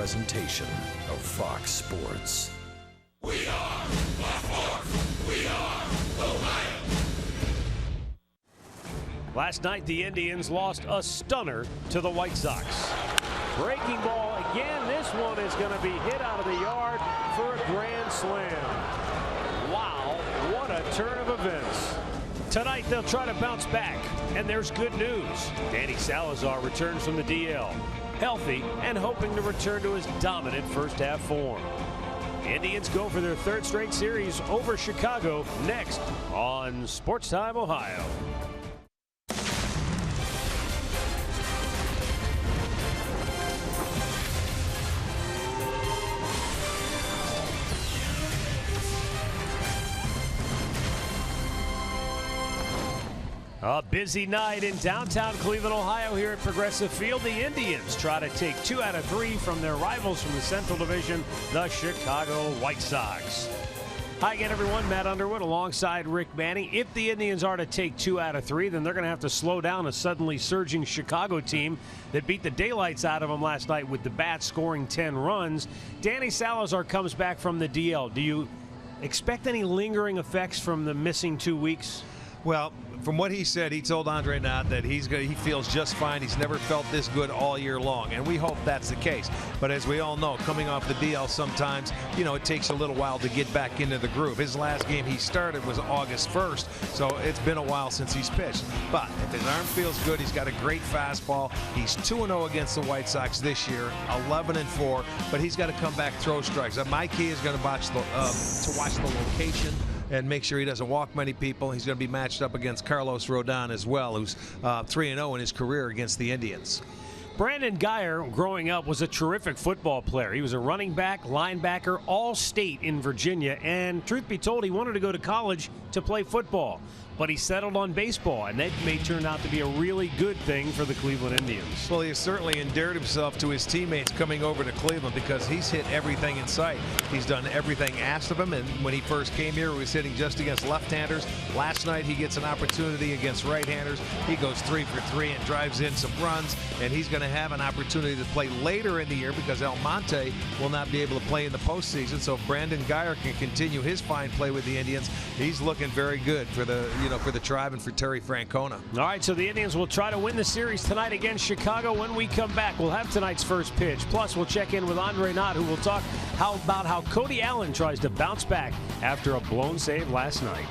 presentation of Fox Sports. We are Baltimore. We are Ohio. Last night, the Indians lost a stunner to the White Sox. Breaking ball again. This one is going to be hit out of the yard for a grand slam. Wow, what a turn of events. Tonight, they'll try to bounce back, and there's good news. Danny Salazar returns from the DL, healthy and hoping to return to his dominant first-half form. Indians go for their third straight series over Chicago next on Sports Time Ohio. A busy night in downtown Cleveland, Ohio here at Progressive Field. The Indians try to take 2 out of 3 from their rivals from the Central Division, the Chicago White Sox. Hi again, everyone. Matt Underwood alongside Rick Manning. If the Indians are to take 2 out of 3, then they're going to have to slow down a suddenly surging Chicago team that beat the daylights out of them last night with the Bats scoring 10 runs. Danny Salazar comes back from the DL. Do you expect any lingering effects from the missing 2 weeks? Well, from what he said, he told Andre Knott that he feels just fine. He's never felt this good all year long, and we hope that's the case. But as we all know, coming off the DL sometimes, it takes a little while to get back into the groove. His last game he started was August 1st, so it's been a while since he's pitched. But if his arm feels good, he's got a great fastball. He's 2-0 against the White Sox this year, 11-4, but he's got to come back, throw strikes. My key is going to watch the location and make sure he doesn't walk many people. He's going to be matched up against Carlos Rodon as well, who's 3-0 in his career against the Indians. Brandon Guyer, growing up, was a terrific football player. He was a running back, linebacker, all-state in Virginia, and truth be told, he wanted to go to college to play football. But he settled on baseball, and that may turn out to be a really good thing for the Cleveland Indians. Well, he has certainly endeared himself to his teammates coming over to Cleveland because he's hit everything in sight. He's done everything asked of him, and when he first came here, he was hitting just against left-handers. Last night, he gets an opportunity against right-handers. He goes 3 for 3 and drives in some runs, and he's going to have an opportunity to play later in the year because Almonte will not be able to play in the postseason. So if Brandon Guyer can continue his fine play with the Indians, he's looking very good for the Tribe and for Terry Francona. All right, so the Indians will try to win the series tonight against Chicago. When we come back, we'll have tonight's first pitch. Plus, we'll check in with Andre Knott, who will talk about how Cody Allen tries to bounce back after a blown save last night.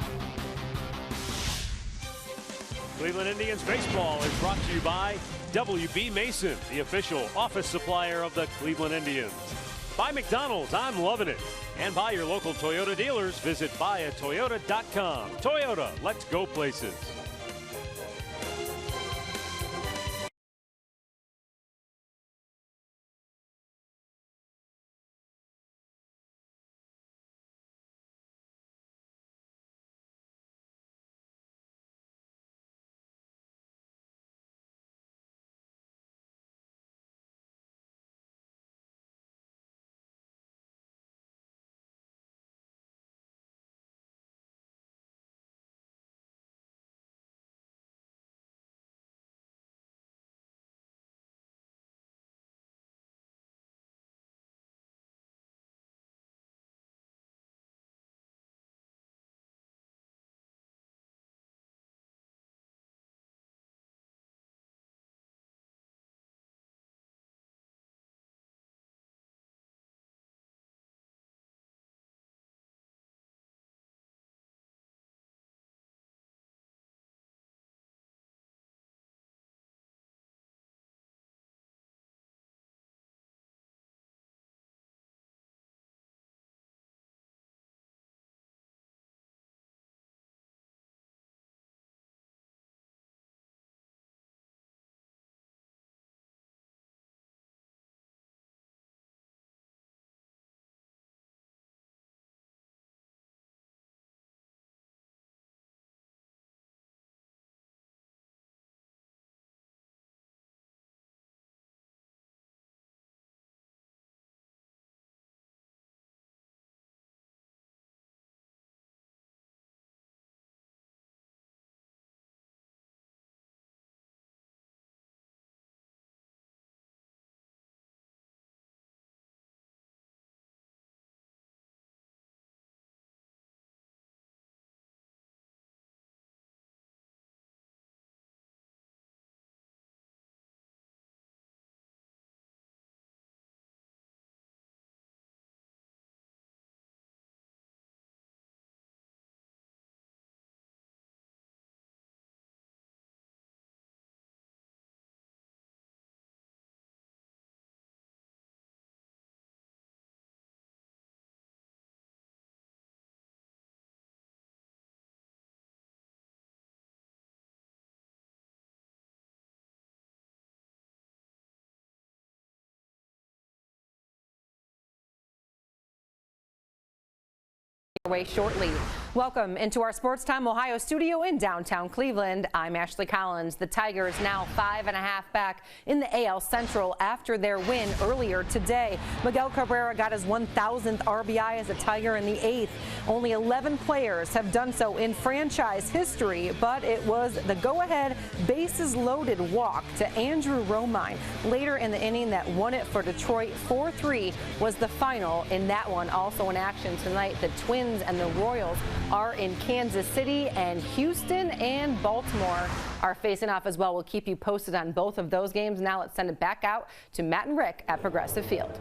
Cleveland Indians baseball is brought to you by WB Mason, the official office supplier of the Cleveland Indians. By McDonald's, I'm loving it. And by your local Toyota dealers, visit buyatoyota.com. Toyota, let's go places. Way shortly. Welcome into our Sports Time Ohio studio in downtown Cleveland. I'm Ashley Collins. The Tigers now 5.5 back in the AL Central after their win earlier today. Miguel Cabrera got his 1,000th RBI as a Tiger in the 8th. Only 11 players have done so in franchise history, but it was the go-ahead bases loaded walk to Andrew Romine later in the inning that won it for Detroit. 4-3 was the final in that one. Also in action tonight, the Twins and the Royals are in Kansas City, and Houston and Baltimore are facing off as well. We'll keep you posted on both of those games. Now let's send it back out to Matt and Rick at Progressive Field.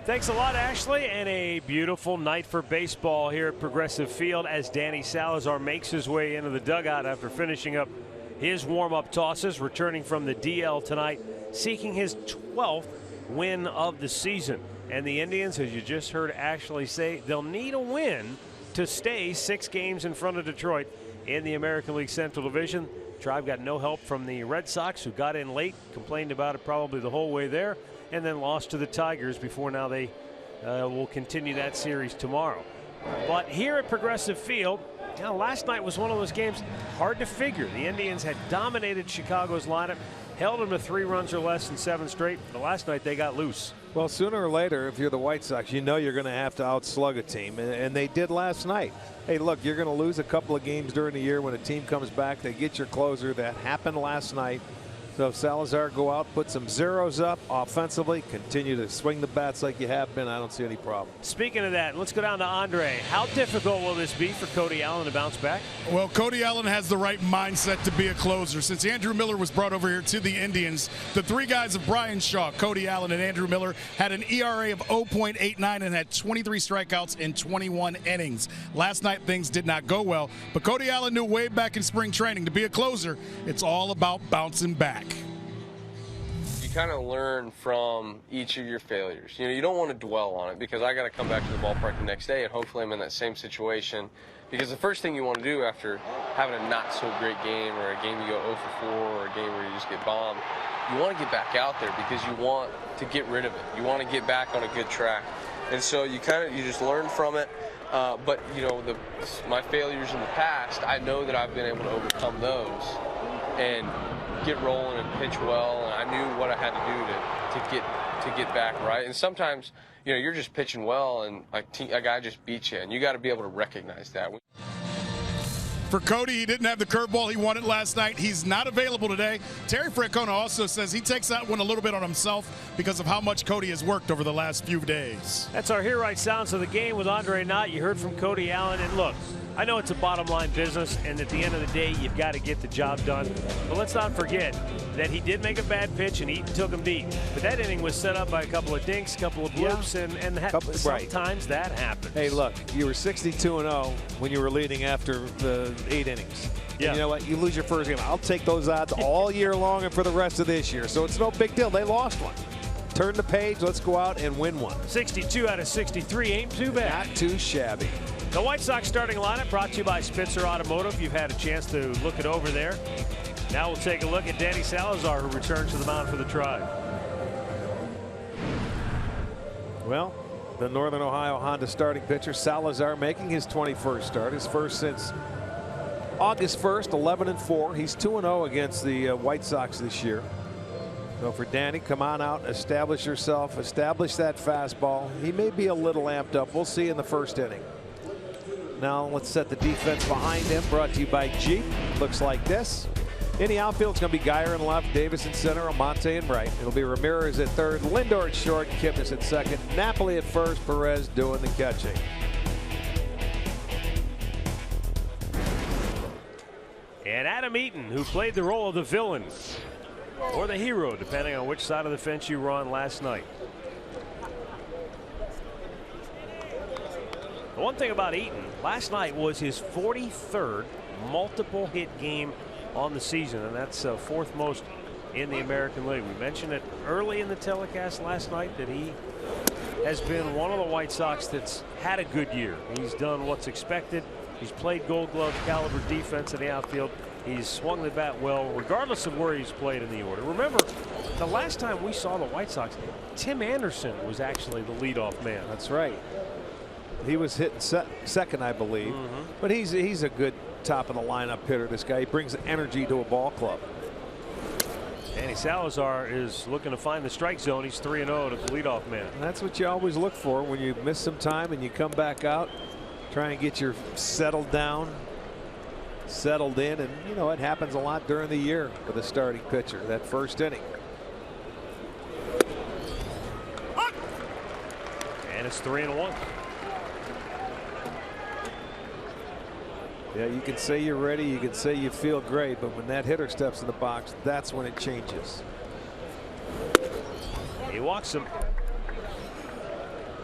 Thanks a lot, Ashley, and a beautiful night for baseball here at Progressive Field as Danny Salazar makes his way into the dugout after finishing up his warm-up tosses, returning from the DL tonight, seeking his 12th win of the season. And the Indians, as you just heard Ashley say, they'll need a win to stay 6 games in front of Detroit in the American League Central Division. Tribe got no help from the Red Sox, who got in late, complained about it probably the whole way there, and then lost to the Tigers before now they will continue that series tomorrow. But here at Progressive Field, last night was one of those games hard to figure. The Indians had dominated Chicago's lineup, held them to 3 runs or less in 7 straight. But last night they got loose. Well, sooner or later, if you're the White Sox, you know you're going to have to outslug a team, and they did last night. Hey, look, you're going to lose a couple of games during the year when a team comes back. They get your closer. That happened last night. So Salazar go out, put some zeros up offensively, continue to swing the bats like you have been. I don't see any problem. Speaking of that, let's go down to Andre. How difficult will this be for Cody Allen to bounce back? Well, Cody Allen has the right mindset to be a closer. Since Andrew Miller was brought over here to the Indians, the 3 guys of Brian Shaw, Cody Allen, and Andrew Miller had an ERA of 0.89 and had 23 strikeouts in 21 innings. Last night, things did not go well, but Cody Allen knew way back in spring training to be a closer, it's all about bouncing back. You kind of learn from each of your failures. You know, you don't want to dwell on it, because I got to come back to the ballpark the next day and hopefully I'm in that same situation. Because the first thing you want to do after having a not so great game, or a game you go 0 for 4, or a game where you just get bombed, you want to get back out there because you want to get rid of it. You want to get back on a good track. And so you just learn from it. But you know, my failures in the past, I know that I've been able to overcome those and get rolling and pitch well, and I knew what I had to do to get back right. And sometimes, you know, you're just pitching well, and a guy just beats you, and you got to be able to recognize that. For Cody, he didn't have the curveball he wanted last night. He's not available today. Terry Francona also says he takes that one a little bit on himself because of how much Cody has worked over the last few days. That's our Hear Right Sounds of the game with Andre Knott. You heard from Cody Allen, and look, I know it's a bottom line business, and at the end of the day, you've got to get the job done. But let's not forget that he did make a bad pitch, and Eaton took him deep. But that inning was set up by a couple of dinks, a couple of bloops, and sometimes that happens. Hey, look, you were 62-0 when you were leading after the 8 innings. Yeah. And you know what? You lose your first game. I'll take those odds all year long and for the rest of this year. So it's no big deal. They lost one. Turn the page. Let's go out and win one. 62 out of 63 ain't too bad. Not too shabby. The White Sox starting lineup brought to you by Spitzer Automotive. You've had a chance to look it over there. Now we'll take a look at Danny Salazar, who returns to the mound for the Tribe. Well, the Northern Ohio Honda starting pitcher Salazar making his 21st start, his first since August 1st, 11-4. He's 2-0 against the White Sox this year. So for Danny, come on out, establish yourself, establish that fastball. He may be a little amped up. We'll see in the first inning. Now let's set the defense behind him. Brought to you by Jeep. Looks like this. In the outfield, it's going to be Geyer in left, Davis in center, Almonte in right. It'll be Ramirez at third, Lindor at short, Kipnis at second, Napoli at first, Perez doing the catching. And Adam Eaton, who played the role of the villain or the hero, depending on which side of the fence you were on last night. The one thing about Eaton, last night was his 43rd multiple hit game on the season, and that's 4th most in the American League. We mentioned it early in the telecast last night that he has been one of the White Sox that's had a good year. He's done what's expected. He's played Gold Glove caliber defense in the outfield. He's swung the bat well, regardless of where he's played in the order. Remember, the last time we saw the White Sox, Tim Anderson was actually the leadoff man. That's right. He was hitting second, I believe. But he's a good top of the lineup hitter. This guy, he brings energy to a ball club. Danny Salazar is looking to find the strike zone. He's 3-0 to the leadoff man. And that's what you always look for when you miss some time and you come back out. Try and get your settled down, settled in, and you know it happens a lot during the year with a starting pitcher. That first inning. And it's 3-1. Yeah, you can say you're ready, you can say you feel great, but when that hitter steps in the box, that's when it changes. He walks him.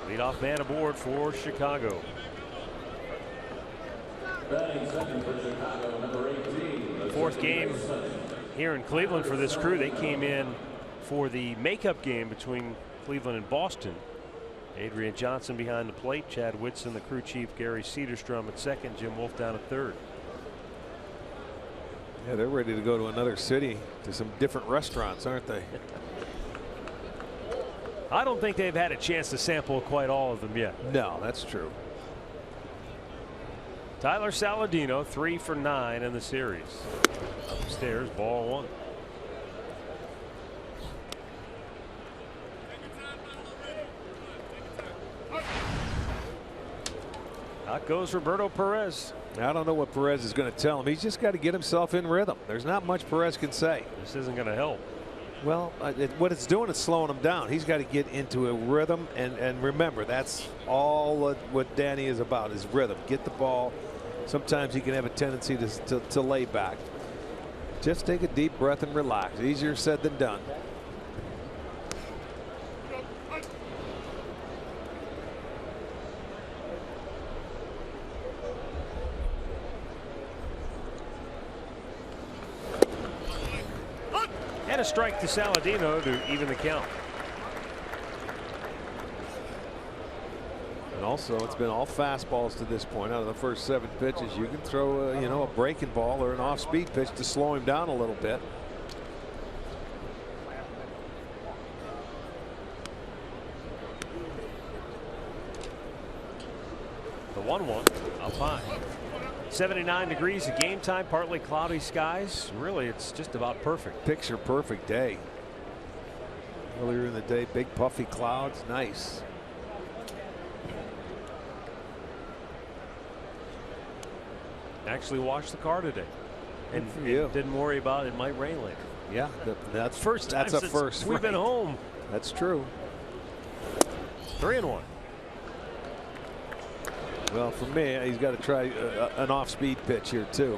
Leadoff man aboard for Chicago. Fourth game here in Cleveland for this crew. They came in for the makeup game between Cleveland and Boston. Adrian Johnson behind the plate, Chad Whitson, the crew chief, Gary Cedarstrom at second, Jim Wolf down at third. Yeah, they're ready to go to another city, to some different restaurants, aren't they? I don't think they've had a chance to sample quite all of them yet. No, that's true. Tyler Saladino 3 for 9 in the series. Upstairs, ball one. Out goes Roberto Perez. I don't know what Perez is going to tell him. He's just got to get himself in rhythm. There's not much Perez can say. This isn't going to help. Well, what it's doing is slowing him down. He's got to get into a rhythm, and remember, that's all what Danny is about, is rhythm. Get the ball. Sometimes he can have a tendency to lay back. Just take a deep breath and relax. Easier said than done. And a strike to Saladino to even the count. And also, it's been all fastballs to this point. Out of the first 7 pitches, you can throw a breaking ball or an off-speed pitch to slow him down a little bit. The 1-1 up high. 79 degrees at game time, partly cloudy skies. Really, it's just about perfect. Picture perfect day. Earlier in the day, big puffy clouds. Nice. Actually washed the car today, and didn't worry about it might rain later. Yeah, that's first time that's a since first. We've been home. That's true. 3-1. Well, for me, he's got to try an off-speed pitch here too.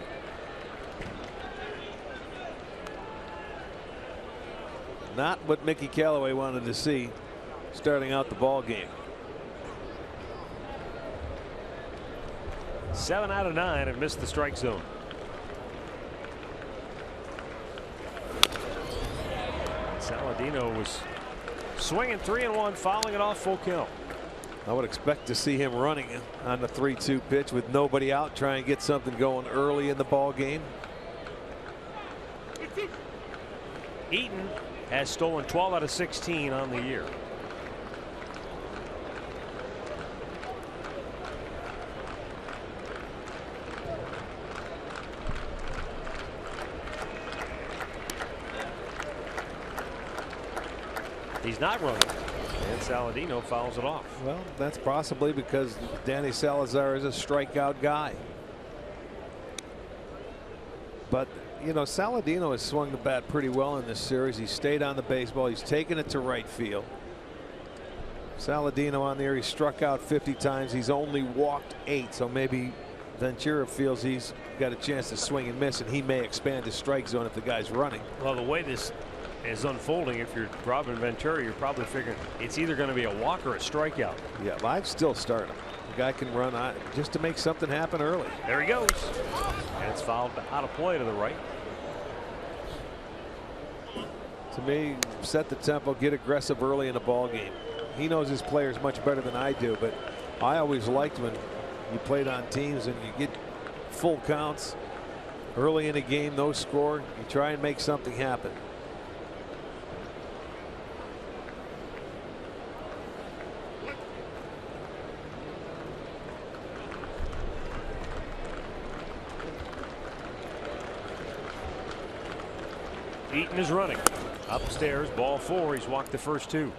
Not what Mickey Callaway wanted to see starting out the ball game. 7 out of 9 and missed the strike zone. Saladino was swinging 3-1, fouling it off full count. I would expect to see him running on the 3-2 pitch with nobody out, try and get something going early in the ball game. Eaton has stolen 12 out of 16 on the year. He's not running, and Saladino fouls it off. Well, that's possibly because Danny Salazar is a strikeout guy. But, you know, Saladino has swung the bat pretty well in this series. He stayed on the baseball. He's taken it to right field. Saladino on there, he struck out 50 times. He's only walked 8, so maybe Ventura feels he's got a chance to swing and miss, and he may expand his strike zone if the guy's running. Well, the way this is unfolding, if you're Robin Ventura, you're probably figuring it's either going to be a walk or a strikeout. Yeah, I'd still start him. The guy can run just to make something happen early. There he goes. And it's fouled out of play to the right. To me, set the tempo, get aggressive early in the ball game. He knows his players much better than I do, but I always liked when you played on teams and you get full counts early in a game, no score, you try and make something happen. Eaton is running. Upstairs, ball 4. He's walked the first 2.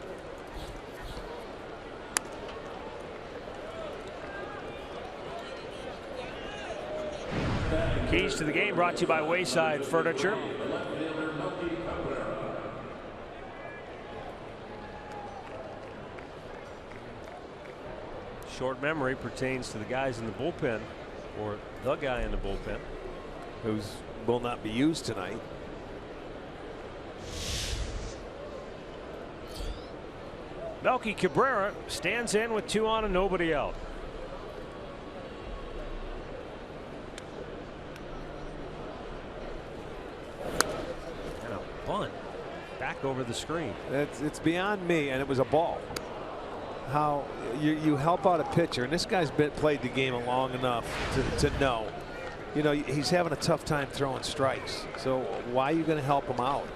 Keys to the game brought to you by Wayside Furniture. Short memory pertains to the guys in the bullpen, or the guy in the bullpen, who will not be used tonight. Melky Cabrera stands in with 2 on and nobody out. And a bunt back over the screen. It's beyond me, and it was a ball. How you help out a pitcher, and this guy's played the game long enough to know. You know, he's having a tough time throwing strikes. So why are you going to help him out?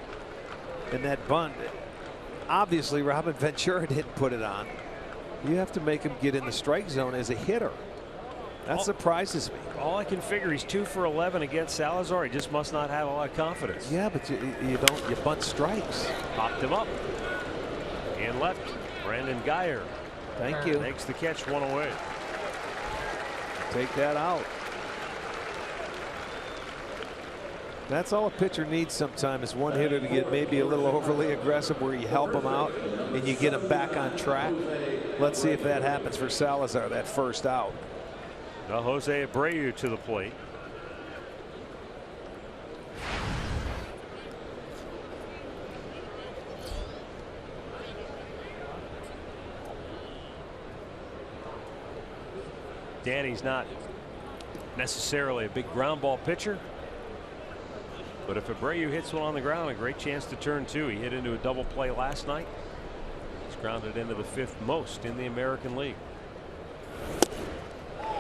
And that bunt, obviously Robin Ventura didn't put it on. You have to make him get in the strike zone as a hitter. That surprises me. All I can figure, he's 2 for 11 against Salazar. He just must not have a lot of confidence. Yeah, but you bunt strikes. Popped him up. And left. Brandon Geyer. Thank you. Makes the catch, 1 away. Take that out. That's all a pitcher needs sometimes, is one hitter to get maybe a little overly aggressive where you help him out and you get him back on track. Let's see if that happens for Salazar, that first out. Now Jose Abreu to the plate. Danny's not necessarily a big ground ball pitcher, but if Abreu hits one on the ground, a great chance to turn 2. He hit into a double play last night. He's grounded into the 5th most in the American League.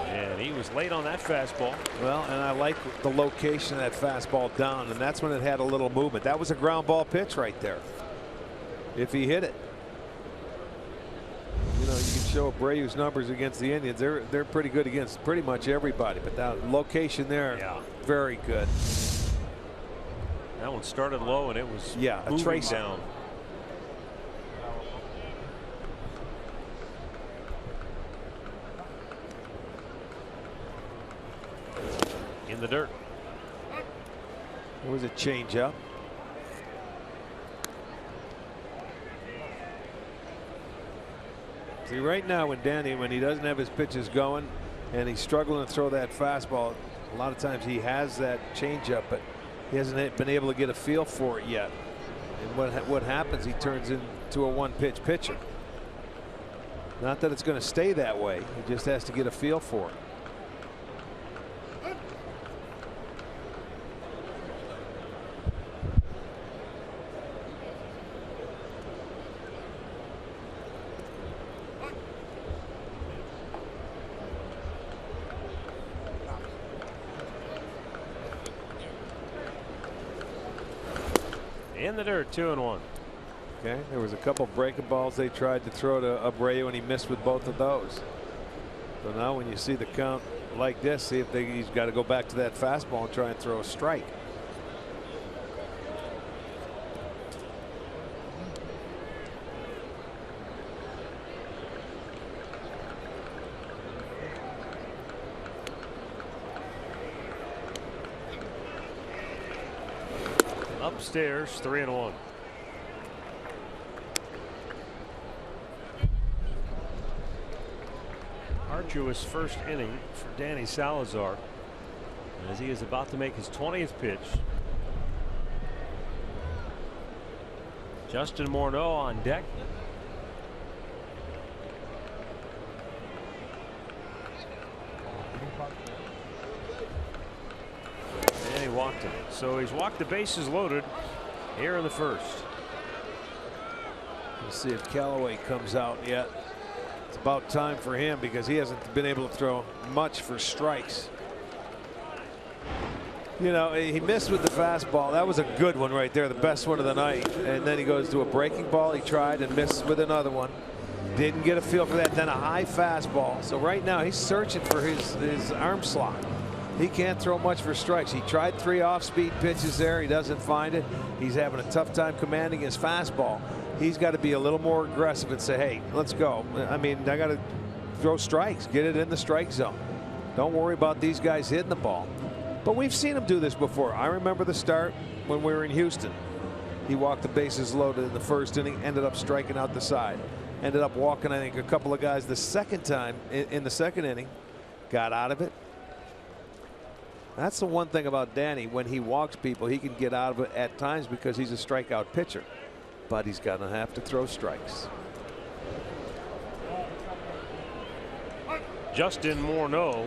And he was late on that fastball. Well, and I like the location of that fastball down, and that's when it had a little movement. That was a ground ball pitch right there, if he hit it. You know, you can show Abreu's numbers against the Indians. They're pretty good against pretty much everybody, but that location there, very good. That one started low and it was a trace down. In the dirt. It was a changeup. See, right now when he doesn't have his pitches going and he's struggling to throw that fastball, a lot of times he has that changeup, but he hasn't been able to get a feel for it yet. And what happens, he turns into a one-pitch pitcher. Not that it's going to stay that way. He just has to get a feel for it. In the dirt, 2-1. Okay, there was a couple breaking balls they tried to throw to Abreu, and he missed with both of those. So now when you see the count like this, see if he's got to go back to that fastball and try and throw a strike. Upstairs, 3-1. Arduous first inning for Danny Salazar as he is about to make his 20th pitch. Justin Morneau on deck. And he walked him. So he's walked the bases loaded here in the first. Let's see if Callaway comes out yet. It's about time for him because he hasn't been able to throw much for strikes. You know, he missed with the fastball. That was a good one right there, the best one of the night. And then he goes to a breaking ball. He tried and missed with another one. Didn't get a feel for that. Then a high fastball. So right now he's searching for his arm slot. He can't throw much for strikes. He tried 3 off-speed pitches there. He doesn't find it. He's having a tough time commanding his fastball. He's got to be a little more aggressive and say, hey, let's go. I mean, I got to throw strikes, get it in the strike zone. Don't worry about these guys hitting the ball. But we've seen him do this before. I remember the start when we were in Houston. He walked the bases loaded in the first inning, ended up striking out the side. Ended up walking, I think, a couple of guys the second time in the second inning. Got out of it. That's the one thing about Danny. When he walks people, he can get out of it at times because he's a strikeout pitcher. But he's going to have to throw strikes. Justin Morneau,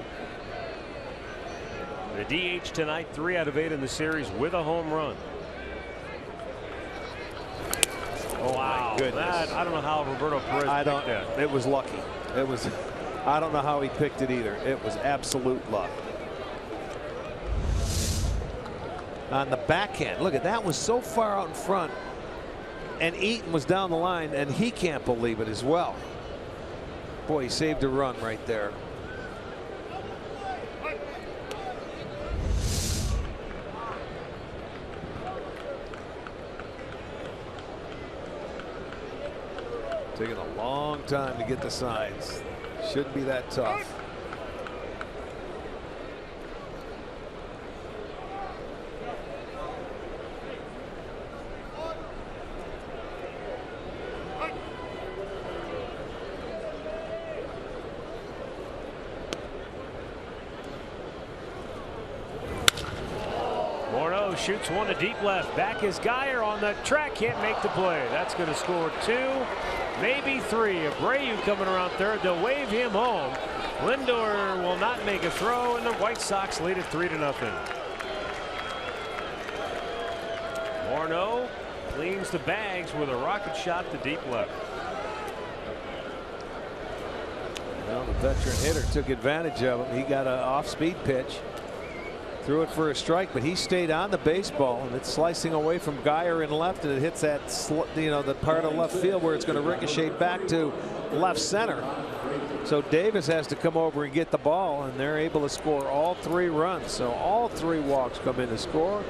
the DH tonight, 3 out of 8 in the series with a home run. Oh, wow. That, I don't know how Roberto Perez picked that. It was lucky. It was. I don't know how he picked it either. It was absolute luck. On the backhand, look at that, was so far out in front, and Eaton was down the line, and he can't believe it as well. Boy, he saved a run right there. Taking a long time to get the signs. Shouldn't be that tough. Morneau shoots one to deep left. Back is Geyer on the track. Can't make the play. That's going to score 2, maybe 3. Abreu coming around third to wave him home. Lindor will not make a throw, and the White Sox lead it 3-0. Morneau cleans the bags with a rocket shot to deep left. Well, the veteran hitter took advantage of him. He got an off-speed pitch. Threw it for a strike, but he stayed on the baseball, and it's slicing away from Geyer in left, and it hits that, the part of left field where it's going to ricochet back to left center. So Davis has to come over and get the ball, and they're able to score all 3 runs. So all 3 walks come in to score,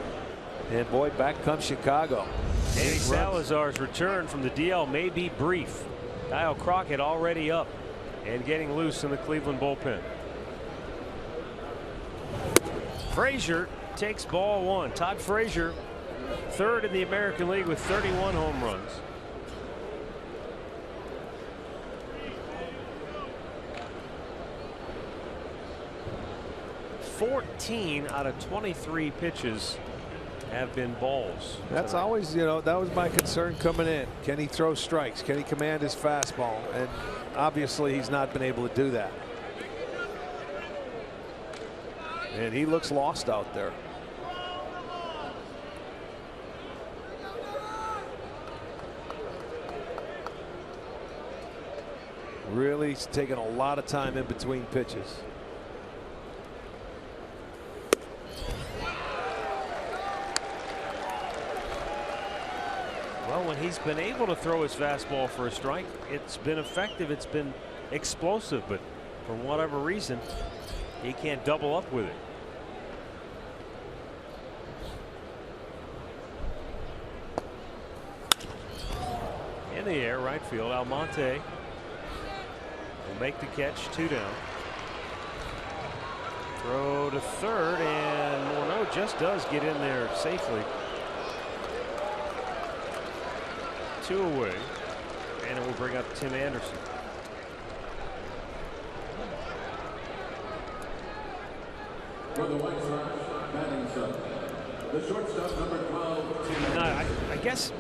and boy, back comes Chicago. Danny Salazar's return from the DL may be brief. Kyle Crockett already up and getting loose in the Cleveland bullpen. Frazier takes ball 1. Todd Frazier, 3rd in the American League with 31 home runs. $14 out of 23 pitches have been balls. That's always, that was my concern coming in. Can he throw strikes? Can he command his fastball? And obviously he's not been able to do that. And he looks lost out there. Really taking a lot of time in between pitches. Well, when he's been able to throw his fastball for a strike, it's been effective. It's been explosive, but for whatever reason, he can't double up with it. In the air, right field. Almonte will make the catch, 2 down. Throw to third, and Morneau just does get in there safely. 2 away, and it will bring up Tim Anderson. For the White Sox, batting seventh, the shortstop, number 12, Tim Anderson. Now, I guess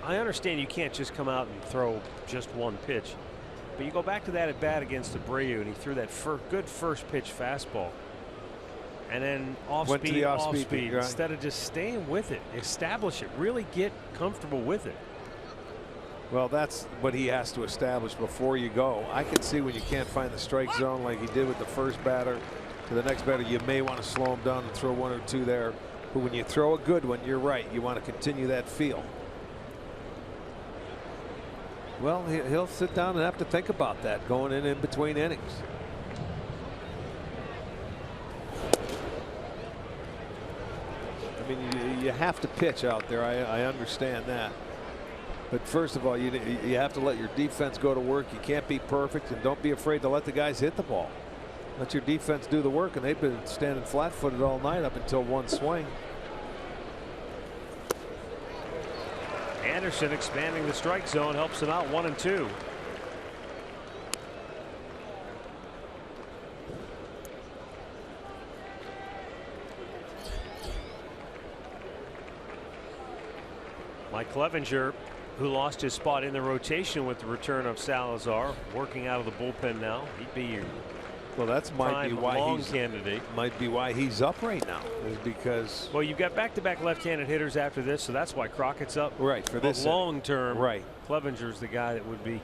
I understand you can't just come out and throw just 1 pitch, but you go back to that at bat against Abreu, and he threw that good first pitch fastball, and then off speed, right, instead of just staying with it, establish it, really get comfortable with it. Well, that's what he has to establish before you go. I can see when you can't find the strike zone like he did with the first batter to the next batter, you may want to slow him down and throw 1 or 2 there. But when you throw a good one, you're right, you want to continue that feel. Well, he'll sit down and have to think about that going in between innings. I mean, you have to pitch out there. I understand that. But first of all, you have to let your defense go to work. You can't be perfect, and don't be afraid to let the guys hit the ball. Let your defense do the work, and they've been standing flat-footed all night up until one swing. Anderson expanding the strike zone helps him out 1-2. Mike Clevenger, who lost his spot in the rotation with the return of Salazar, working out of the bullpen now. He'd be your might be why long he's candidate. Might be why he's up right now, is because, well, you've got back-to-back left-handed hitters after this, so that's why Crockett's up. Right, for this long term, right, Clevenger's the guy that would be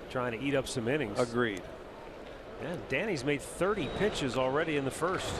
trying to eat up some innings. Agreed. Yeah, Danny's made 30 pitches already in the first.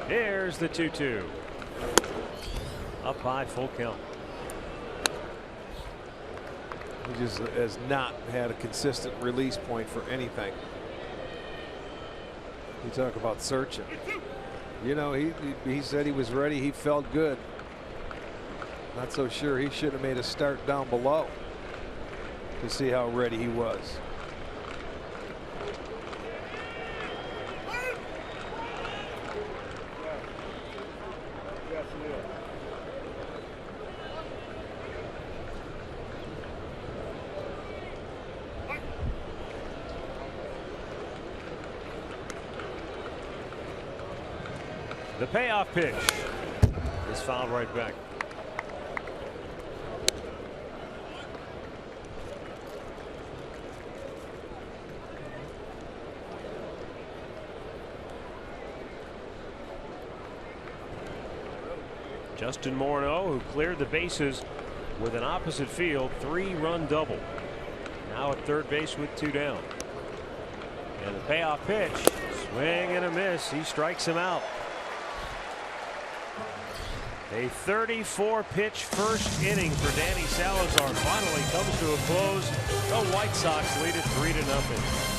Here's the 2-2. Up high, full count. He just has not had a consistent release point for anything. You talk about searching. You know, he said he was ready. He felt good. Not so sure he should have made a start down below to see how ready he was. The payoff pitch is fouled right back. Justin Morneau, who cleared the bases with an opposite field 3-run double. Now at third base with 2 down. And the payoff pitch, swing and a miss. He strikes him out. A 34-pitch first inning for Danny Salazar finally comes to a close. The White Sox lead it 3-0.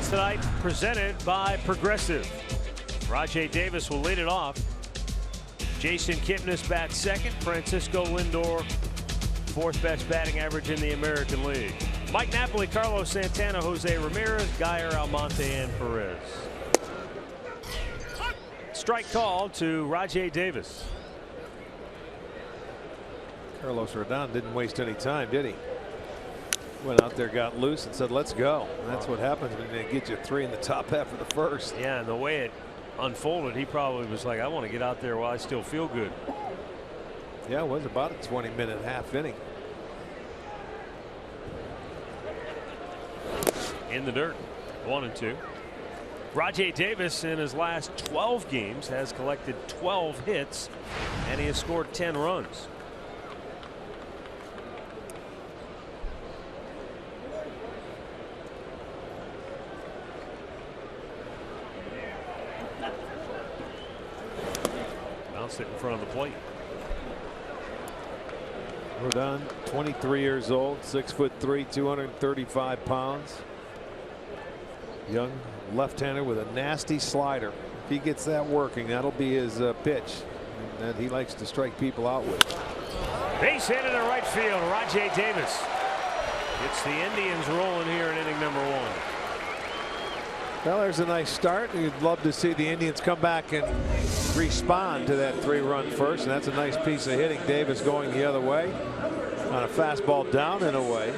Sports Tonight presented by Progressive. Rajay Davis will lead it off. Jason Kipnis bats second. Francisco Lindor, fourth best batting average in the American League. Mike Napoli, Carlos Santana, Jose Ramirez, Geyer, Almonte, and Perez. Strike call to Rajay Davis. Carlos Rodon didn't waste any time, did he? Went out there, got loose, and said, let's go. And that's what happens when they get you 3 in the top half of the first. Yeah, and the way it unfolded, he probably was like, I want to get out there while I still feel good. Yeah, it was about a 20-minute half inning. In the dirt, 1-2. Rajay Davis in his last 12 games has collected 12 hits, and he has scored 10 runs. Bounced it in front of the plate. Rodon, 23 years old, 6'3", 235 pounds. Young left-hander with a nasty slider. If he gets that working, that'll be his pitch that he likes to strike people out with. Base hit into right field. Rajay Davis. It's the Indians rolling here in inning number 1. Well, there's a nice start. You'd love to see the Indians come back and respond to that 3-run first, and that's a nice piece of hitting. Davis going the other way on a fastball down and away.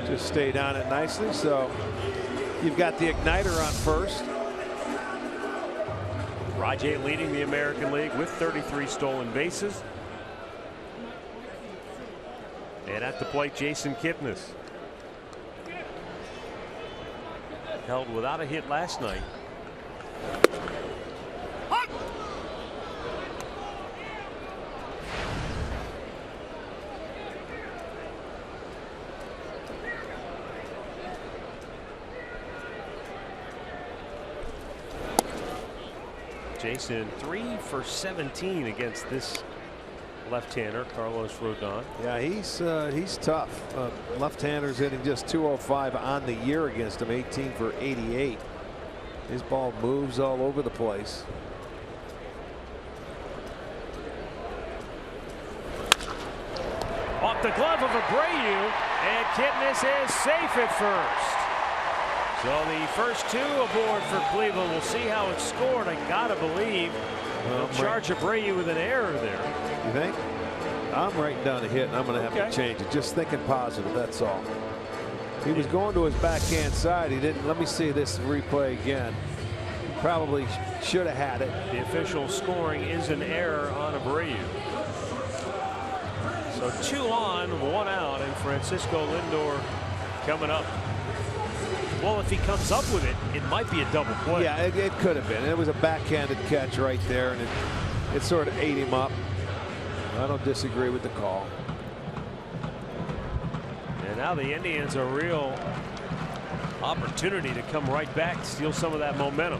Just stayed on it nicely. So you've got the igniter on first. Rajay leading the American League with 33 stolen bases. And at the plate, Jason Kipnis. Held without a hit last night. Jason 3 for 17 against this left-hander, Carlos Rodon. Yeah, he's tough. Left-handers hitting just 205 on the year against him, 18 for 88. His ball moves all over the place. Off the glove of Abreu, and Kipnis is safe at first. So the first 2 aboard for Cleveland. We'll see how it's scored. I gotta believe they'll charge Abreu with an error there. You think? I'm writing down a hit, and I'm going to have to change it. Just thinking positive, that's all. He was going to his backhand side. He didn't. Let me see this replay again. Probably should have had it. The official scoring is an error on Abreu. So 2 on, 1 out, and Francisco Lindor coming up. Well, if he comes up with it, it might be a double play. Yeah, it could have been. It was a backhanded catch right there, and it sort of ate him up. I don't disagree with the call. And now the Indians a real opportunity to come right back, steal some of that momentum.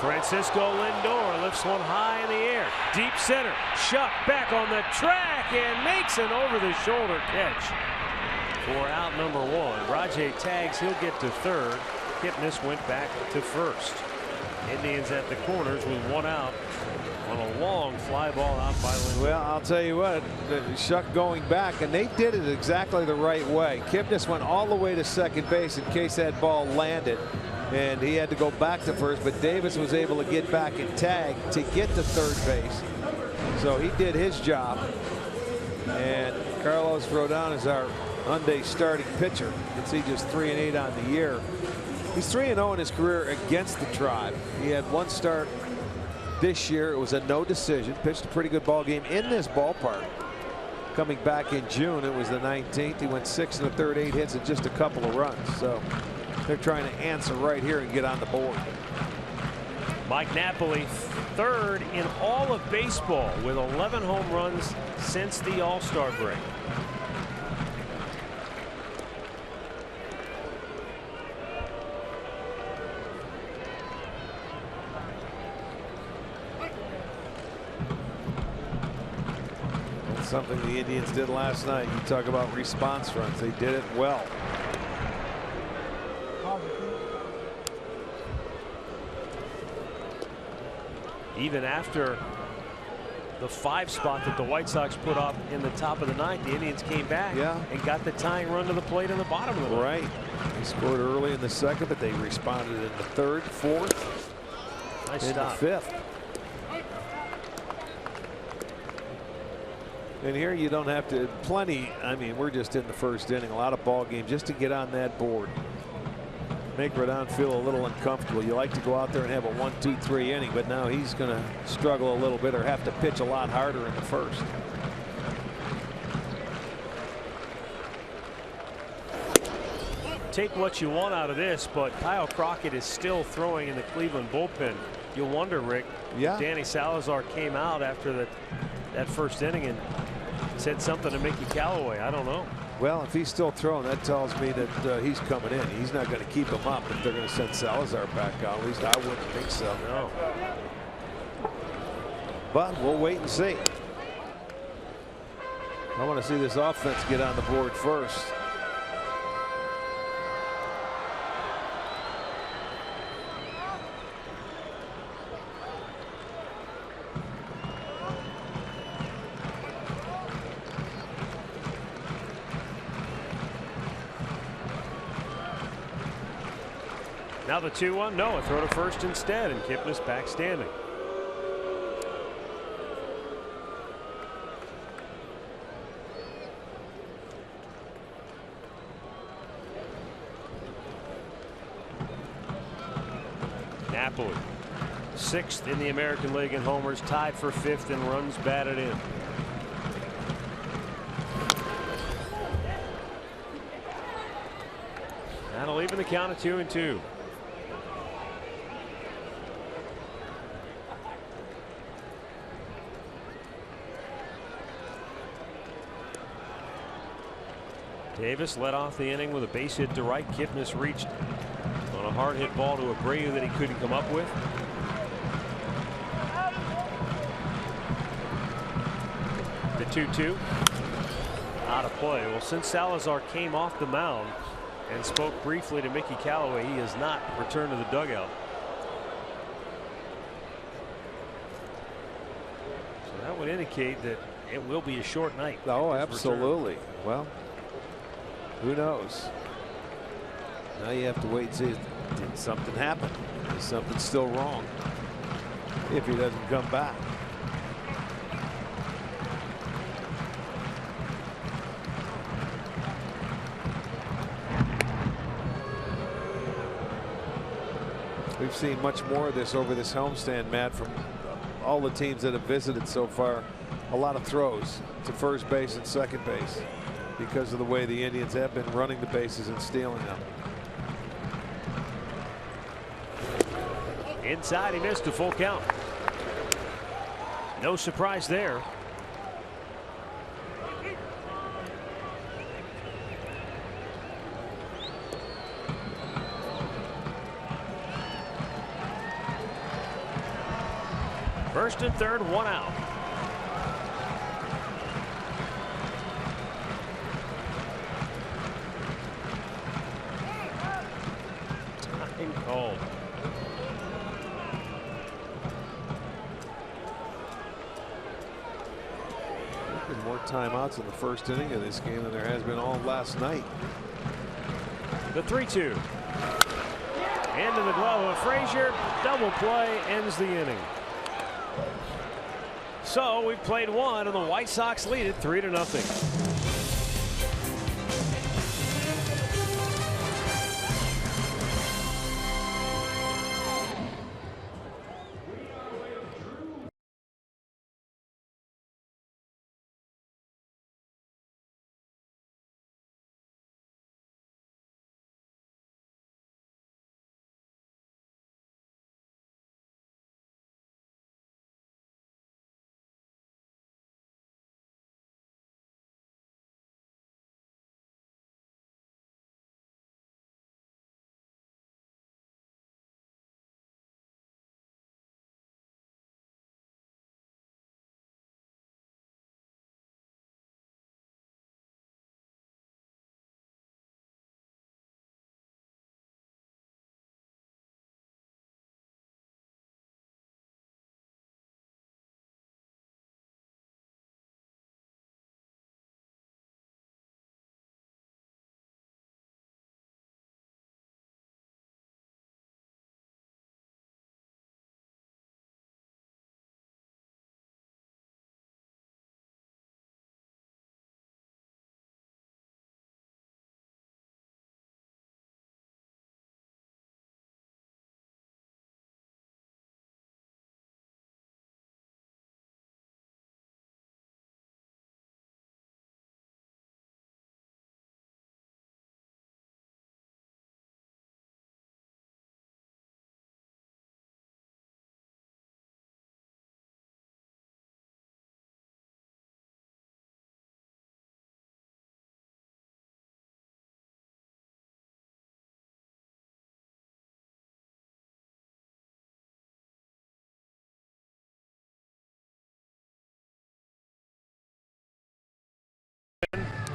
Francisco Lindor lifts one high in the air, deep center. Shuck back on the track and makes an over-the-shoulder catch for out number 1. Rajay tags, he'll get to third. Kipnis went back to first. Indians at the corners with 1 out on a long fly ball out by Lindor. Well, I'll tell you what, Shuck going back, and they did it exactly the right way. Kipnis went all the way to second base in case that ball landed, and he had to go back to first, but Davis was able to get back and tag to get to third base. So he did his job, and Carlos Rodon is our Hyundai starting pitcher. You can see just 3-8 on the year. He's 3-0 in his career against the Tribe. He had 1 start this year. It was a no decision. Pitched a pretty good ball game in this ballpark. Coming back in June, it was the 19th. He went 6 1/3, 8 hits, and just a couple of runs. So they're trying to answer right here and get on the board. Mike Napoli, 3rd in all of baseball with 11 home runs since the All-Star break. Something the Indians did last night. You talk about response runs. They did it well. Even after the 5 spot that the White Sox put up in the top of the 9th, the Indians came back and got the tying run to the plate in the bottom of the 9th. Right. They scored early in the 2nd, but they responded in the 3rd, 4th, nice and stop. the 5th. And here you don't have to I mean, we're just in the 1st inning, a lot of ball game just to get on that board. Make Rodon feel a little uncomfortable. You like to go out there and have a 1-2-3 inning, but now he's going to struggle a little bit or have to pitch a lot harder in the 1st. Take what you want out of this, but Kyle Crockett is still throwing in the Cleveland bullpen. You'll wonder, Rick, if Danny Salazar came out after that 1st inning and said something to Mickey Callaway. I don't know. Well, if he's still throwing, that tells me that he's coming in. He's not going to keep him up if they're going to send Salazar back out. At least I wouldn't think so. No. But we'll wait and see. I want to see this offense get on the board first. Now the 2-1, no, a throw to first instead, and Kipnis back standing. Napoli, 6th in the American League in homers, tied for 5th in runs batted in. That'll even the count at 2-2. Davis led off the inning with a base hit to right. Kipnis reached on a hard hit ball to Abreu that he couldn't come up with. The 2-2 out of play. Well, since Salazar came off the mound and spoke briefly to Mickey Callaway, he has not returned to the dugout. So that would indicate that it will be a short night. Oh, absolutely. Well, who knows? Now you have to wait and see, did something happen? Is something still wrong if he doesn't come back? We've seen much more of this over this homestand, Matt, from all the teams that have visited so far. A lot of throws to first base and second base because of the way the Indians have been running the bases and stealing them. Inside, he missed a full count. No surprise there. First and third, 1 out. Time called. There's been more timeouts in the first inning of this game than there has been all last night. The 3-2. Into the glove of Frazier. Double play ends the inning. So we've played one, and the White Sox lead it 3-0.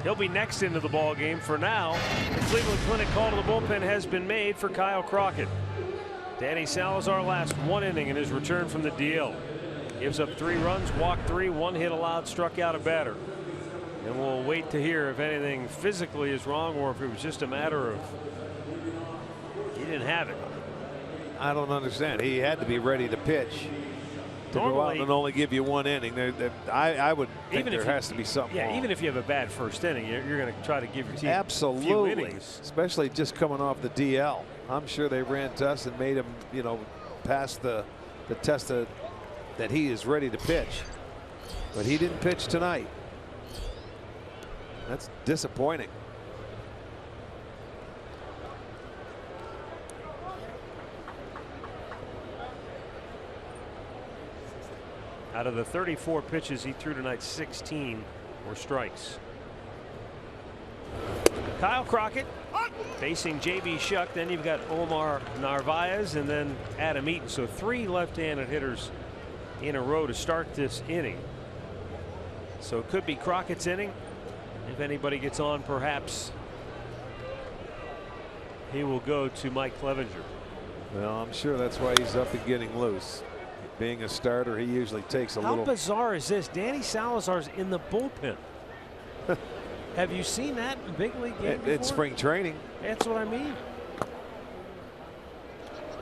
He'll be next into the ball game. For now, the Cleveland Clinic call to the bullpen has been made for Kyle Crockett. Danny Salazar last 1 inning in his return from the DL. Gives up 3 runs, walked 3, 1 hit allowed, struck out a batter. And we'll wait to hear if anything physically is wrong or if it was just a matter of he didn't have it. I don't understand. He had to be ready to pitch. To go out and only give you 1 inning. I would think there has to be something wrong. Even if you have a bad first inning, you're going to try to give your team absolutely, a few innings. Especially just coming off the DL. I'm sure they ran tests and made him, pass the test that he is ready to pitch. But he didn't pitch tonight. That's disappointing. Out of the 34 pitches he threw tonight, 16 were strikes. Kyle Crockett facing J.B. Shuck. Then you've got Omar Narvaez and then Adam Eaton. So 3 left-handed hitters in a row to start this inning. So it could be Crockett's inning. If anybody gets on, perhaps he will go to Mike Clevenger. Well, I'm sure that's why he's up and getting loose. Being a starter, he usually takes a little. How bizarre is this? Danny Salazar's in the bullpen. Have you seen that in big league game before? It's spring training. That's what I mean.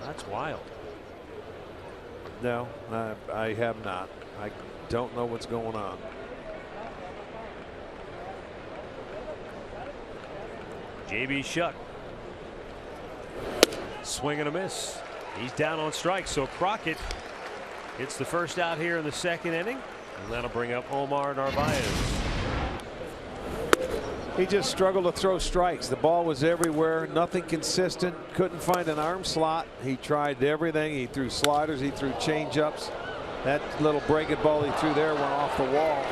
That's wild. No, I have not. I don't know what's going on. J.B. Shuck. Swing and a miss. He's down on strikes. So Crockett gets the first out here in the 2nd inning. And that'll bring up Omar Narvaez. He just struggled to throw strikes. The ball was everywhere. Nothing consistent. Couldn't find an arm slot. He tried everything. He threw sliders. He threw changeups. That little breaking ball he threw there went off the wall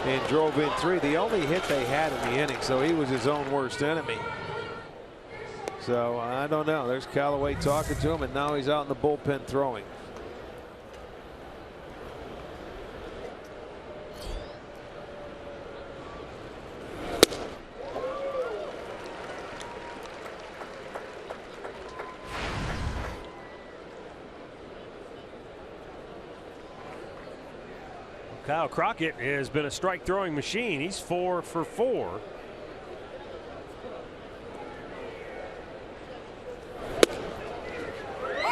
and drove in 3. The only hit they had in the inning. So he was his own worst enemy. So I don't know. There's Callaway talking to him, and now he's out in the bullpen throwing. Kyle Crockett has been a strike throwing machine. He's 4 for 4.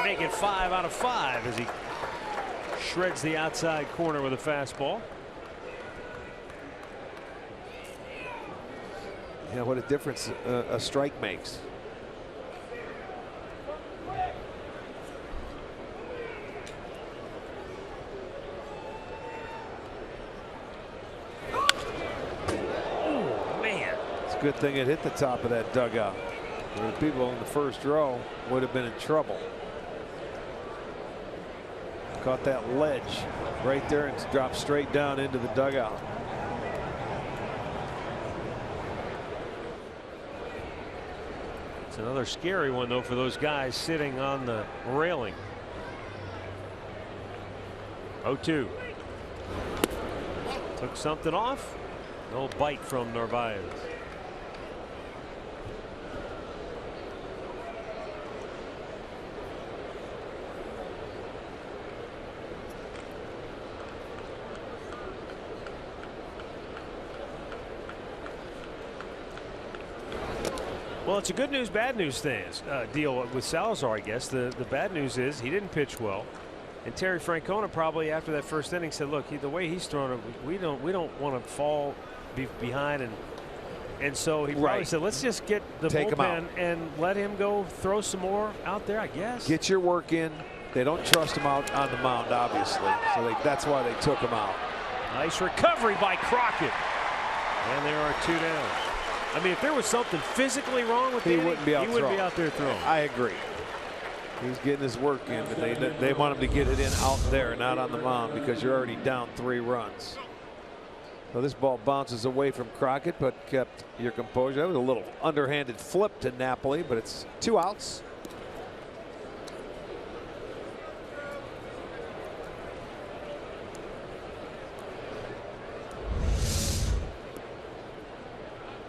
Make it 5 out of 5 as he shreds the outside corner with a fastball. Yeah, what a difference a strike makes. Good thing it hit the top of that dugout. The people in the first row would have been in trouble. Caught that ledge right there and dropped straight down into the dugout. It's another scary one though for those guys sitting on the railing. 0-2. Took something off. No bite from Narvaez. Well, it's a good news, bad news deal with Salazar, I guess. The bad news is he didn't pitch well, and Terry Francona probably after that first inning said, "Look, the way he's throwing it, we don't want to fall behind," and so he probably said, "Let's just get the bullpen and let him go throw some more out there, I guess." Get your work in. They don't trust him out on the mound, obviously, so that's why they took him out. Nice recovery by Crockett, and there are 2 down. I mean, if there was something physically wrong with him, he wouldn't be out there throwing. I agree. He's getting his work in, but they want him to get it in out there, not on the mound, because you're already down 3 runs. So this ball bounces away from Crockett, but kept your composure. That was a little underhanded flip to Napoli, but it's 2 outs.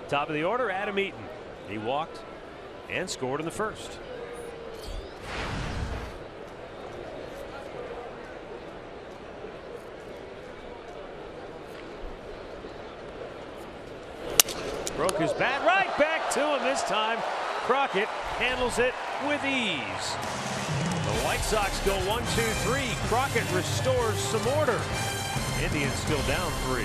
Top of the order, Adam Eaton. He walked and scored in the first. Broke his bat right back to him this time. Crockett handles it with ease. The White Sox go 1-2-3. Crockett restores some order. Indians still down 3.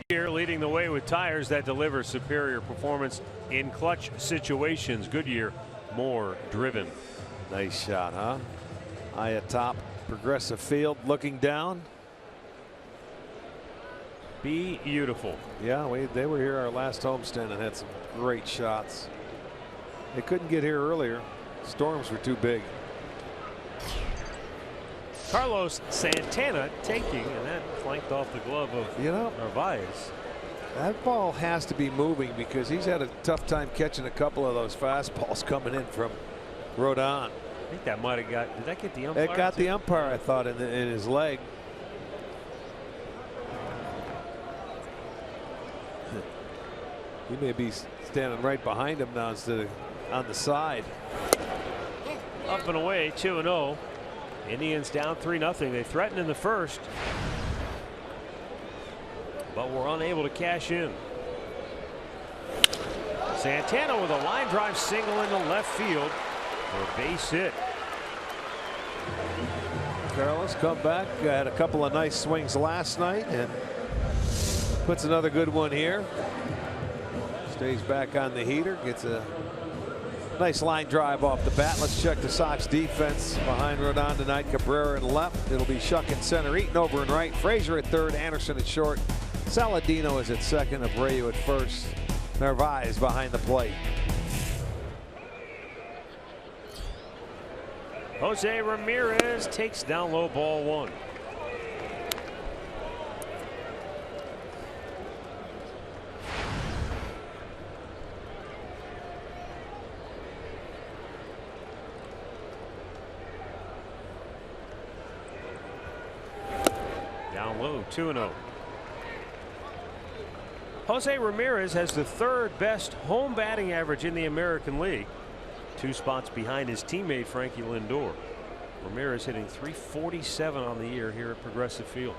Here leading the way with tires that deliver superior performance in clutch situations. Goodyear, more driven. Nice shot, huh? Eye atop Progressive Field, looking down. Beautiful. Yeah, they were here our last homestand and had some great shots. They couldn't get here earlier. Storms were too big. Carlos Santana taking, and that flanked off the glove of Narvaez. That ball has to be moving because he's had a tough time catching a couple of those fastballs coming in from Rodon. I think that might have got. Did that get the umpire? It got the umpire, I thought, in his leg. He may be standing right behind him now instead of on the side. Up and away, 2-0. Indians down 3-0. They threatened in the first, but were unable to cash in. Santana with a line drive single into left field for a base hit. Carlos come back, had a couple of nice swings last night and puts another good one here. Stays back on the heater, gets a nice line drive off the bat. Let's check the Sox defense behind Rodon tonight. Cabrera in left. It'll be Shuck in center. Eaton over in right. Frazier at third. Anderson at short. Saladino is at second. Abreu at first. Narvaez behind the plate. Jose Ramirez takes down low, ball 1. Down low, 2-0. Jose Ramirez has the 3rd best home batting average in the American League, 2 spots behind his teammate Frankie Lindor. Ramirez hitting .347 on the year here at Progressive Field.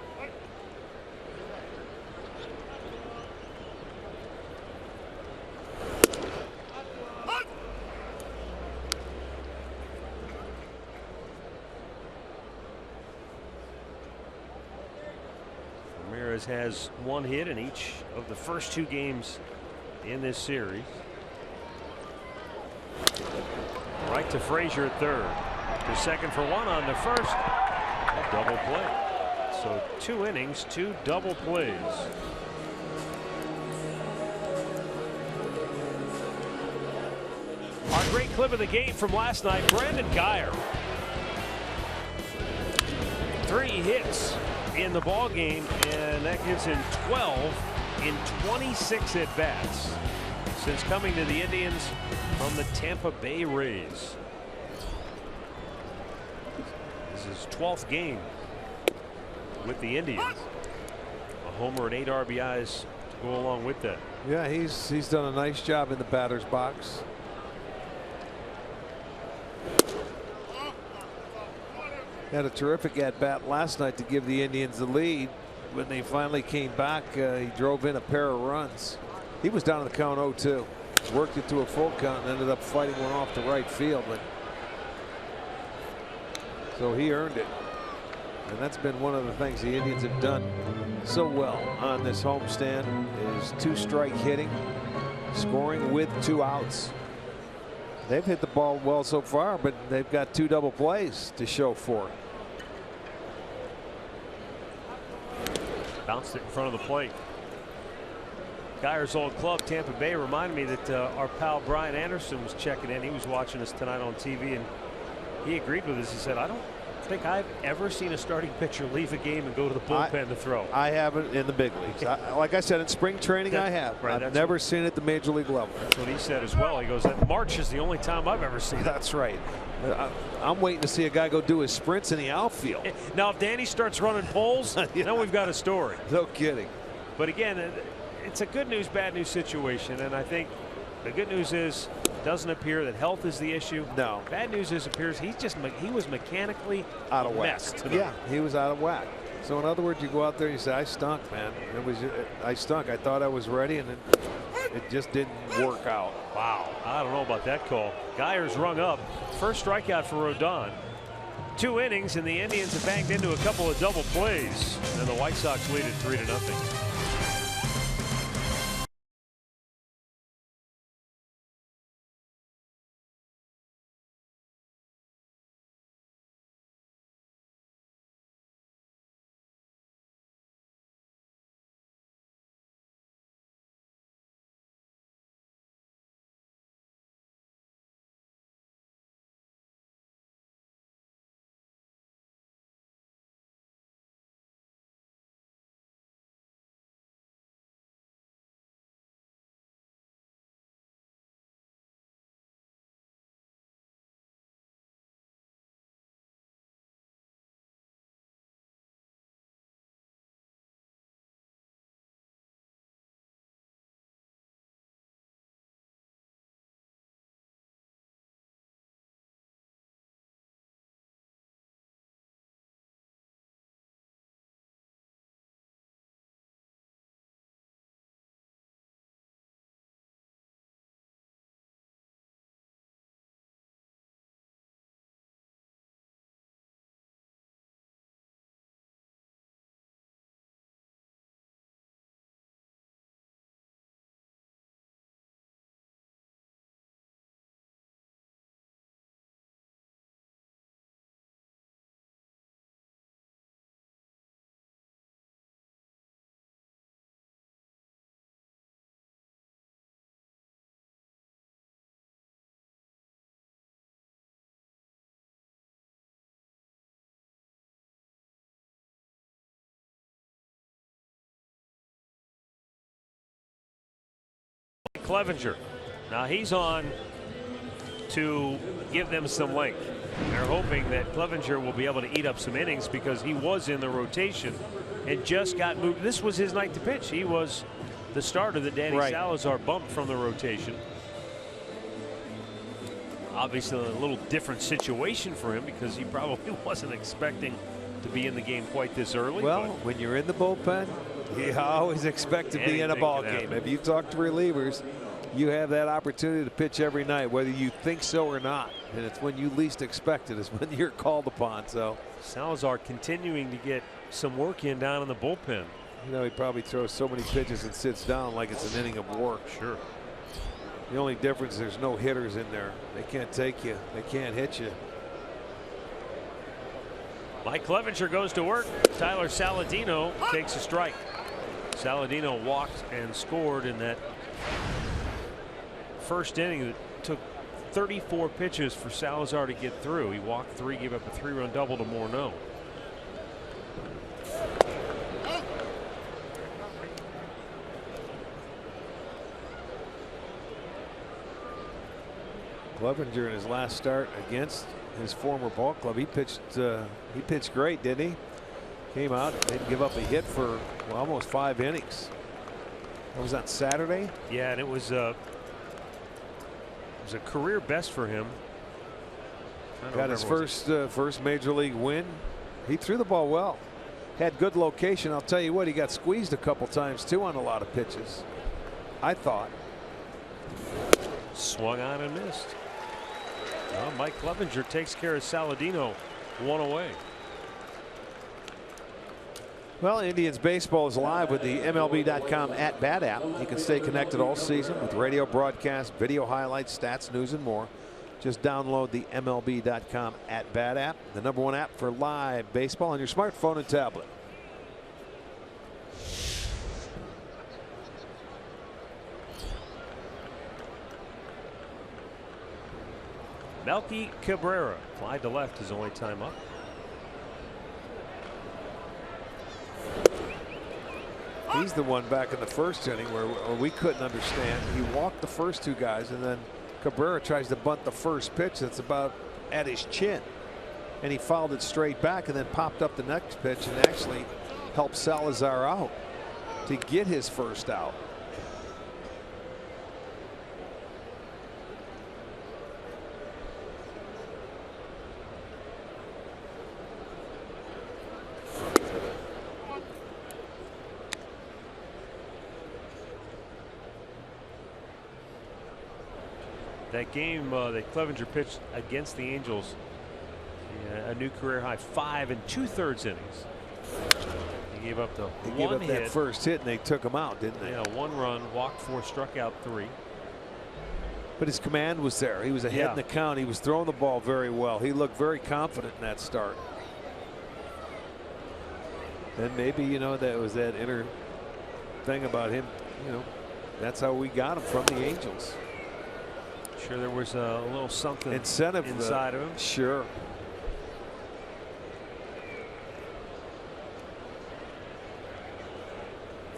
Ramirez has 1 hit in each of the first 2 games in this series. Right to Frazier at third. To second for 1 on the first. double play. So 2 innings, 2 double plays. Our great clip of the game from last night, Brandon Guyer. 3 hits in the ball game, and that gives him 12 in 26 at-bats since coming to the Indians from the Tampa Bay Rays. This is his 12th game with the Indians. A homer and 8 RBIs to go along with that. Yeah, he's done a nice job in the batter's box. Had a terrific at-bat last night to give the Indians the lead. When they finally came back, he drove in a pair of runs. He was down in the count 0-2. Worked it to a full count and ended up fighting one off to right field. But so he earned it. And that's been one of the things the Indians have done so well on this homestand is 2-strike hitting, scoring with 2 outs. They've hit the ball well so far, but they've got 2 double plays to show for it. Bounced it in front of the plate. Guyer's old club, Tampa Bay, reminded me that our pal Brian Anderson was checking in. He was watching us tonight on TV, and he agreed with us. He said, I don't think I've ever seen a starting pitcher leave a game and go to the bullpen to throw. I haven't in the big leagues. Like I said, in spring training, I have. Right, I've never seen it at the major league level. That's what he said as well. He goes, that March is the only time I've ever seen it. That's right. I'm waiting to see a guy go do his sprints in the outfield. Now, if Danny starts running poles, yeah. then we've got a story. No kidding. But again, it's a good news, bad news situation. And I think the good news is it doesn't appear that health is the issue. No. Bad news is it appears he was mechanically out of whack. Yeah, he was out of whack. So in other words, you go out there and you say, I stunk, man. I stunk. I thought I was ready, and it just didn't work out. Wow. I don't know about that call. Guyer's rung up. First strikeout for Rodon. 2 innings, and the Indians have banged into a couple of double plays. And the White Sox lead at 3-0. Clevenger. Now he's on to give them some length. They're hoping that Clevenger will be able to eat up some innings because he was in the rotation and just got moved. This was his night to pitch. He was the starter that Danny Salazar bumped from the rotation. Obviously a little different situation for him because he probably wasn't expecting to be in the game quite this early. Well, when you're in the bullpen, you always expect to be in a ball game. If you talk to relievers, you have that opportunity to pitch every night, whether you think so or not. And it's when you least expect it is when you're called upon. So Salazar continuing to get some work in down in the bullpen. You know, he probably throws so many pitches and sits down like it's an inning of work. Sure. The only difference is there's no hitters in there. They can't take you. They can't hit you. Mike Clevenger goes to work. Tyler Saladino takes a strike. Saladino walked and scored in that first inning that took 34 pitches for Salazar to get through. He walked 3, gave up a 3-run double to Morneau. Clevenger in his last start against his former ball club, he pitched great, didn't he? Came out, didn't give up a hit for almost 5 innings. That was on Saturday. Yeah, and it was a career best for him. Got his first major league win. He threw the ball well. Had good location. I'll tell you what, he got squeezed a couple times too on a lot of pitches, I thought. Swung on and missed. Well, Mike Clevenger takes care of Saladino, 1 away. Well, Indians baseball is live with the MLB.com at-bat app. You can stay connected all season with radio broadcasts, video highlights, stats, news, and more. Just download the MLB.com at-bat app, the #1 app for live baseball on your smartphone and tablet. Melky Cabrera, fly to left, his only time up. He's the one back in the first inning where we couldn't understand. He walked the first 2 guys, and then Cabrera tries to bunt the first pitch that's about at his chin, and he fouled it straight back and then popped up the next pitch and actually helped Salazar out to get his first out. That game that Clevenger pitched against the Angels, a new career high 5 2/3 innings. He gave up that first hit and they took him out, didn't they? Yeah, 1 run, walked 4, struck out 3. But his command was there. He was ahead in the count. He was throwing the ball very well. He looked very confident in that start. And maybe, you know, that was that inner thing about him. You know, that's how we got him from the Angels. Sure, there was a little something incentive inside of him. Sure.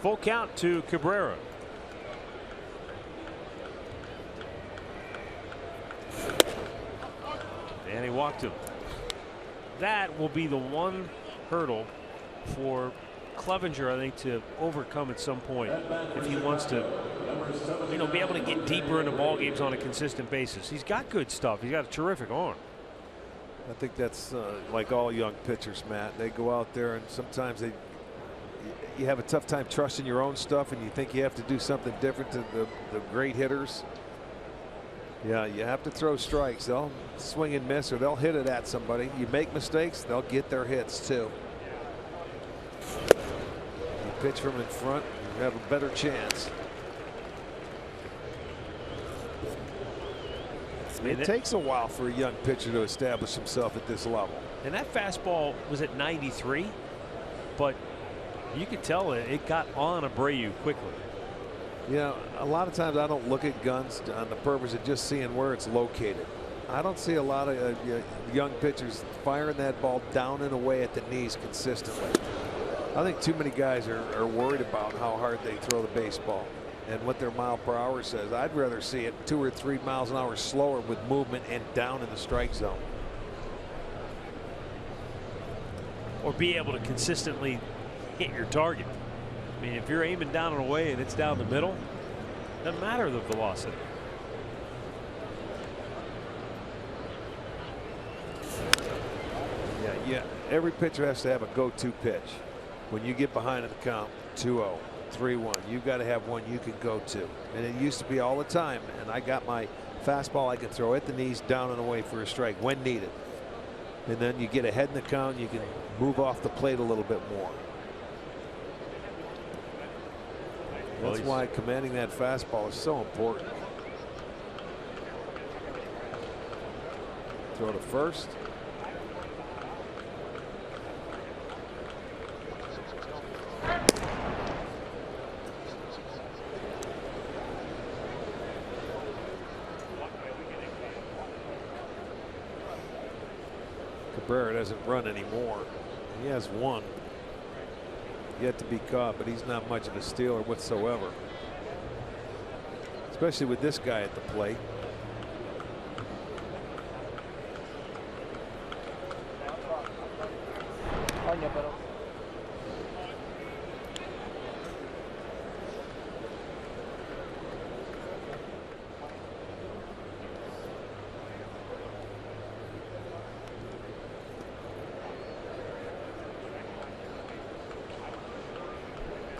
Full count to Cabrera. And he walked him. That will be the one hurdle for Clevenger, I think, to overcome at some point if he wants to, you know, be able to get deeper into ball games on a consistent basis. He's got good stuff. He's got a terrific arm. I think that's like all young pitchers, Matt. They go out there and sometimes you have a tough time trusting your own stuff, and you think you have to do something different to the great hitters. Yeah, you have to throw strikes. They'll swing and miss, or they'll hit it at somebody. You make mistakes, they'll get their hits too. You pitch from in front, you have a better chance. It takes a while for a young pitcher to establish himself at this level. And that fastball was at 93, but you could tell it got on Abreu quickly. You know, a lot of times I don't look at guns on the purpose of just seeing where it's located. I don't see a lot of young pitchers firing that ball down and away at the knees consistently. I think too many guys are worried about how hard they throw the baseball and what their mile per hour says. I'd rather see it 2 or 3 miles an hour slower with movement and down in the strike zone. Or be able to consistently hit your target. I mean, if you're aiming down and away and it's down the middle, doesn't matter the velocity. Yeah, every pitcher has to have a go-to pitch. When you get behind in the count, 2-0, 3-1, you've got to have one you can go to. And it used to be all the time. And I got my fastball I can throw at the knees, down and away for a strike when needed. And then you get ahead in the count, you can move off the plate a little bit more. That's why commanding that fastball is so important. Throw to first. Cabrera doesn't run anymore. He has one yet to be caught, but he's not much of a stealer whatsoever, especially with this guy at the plate.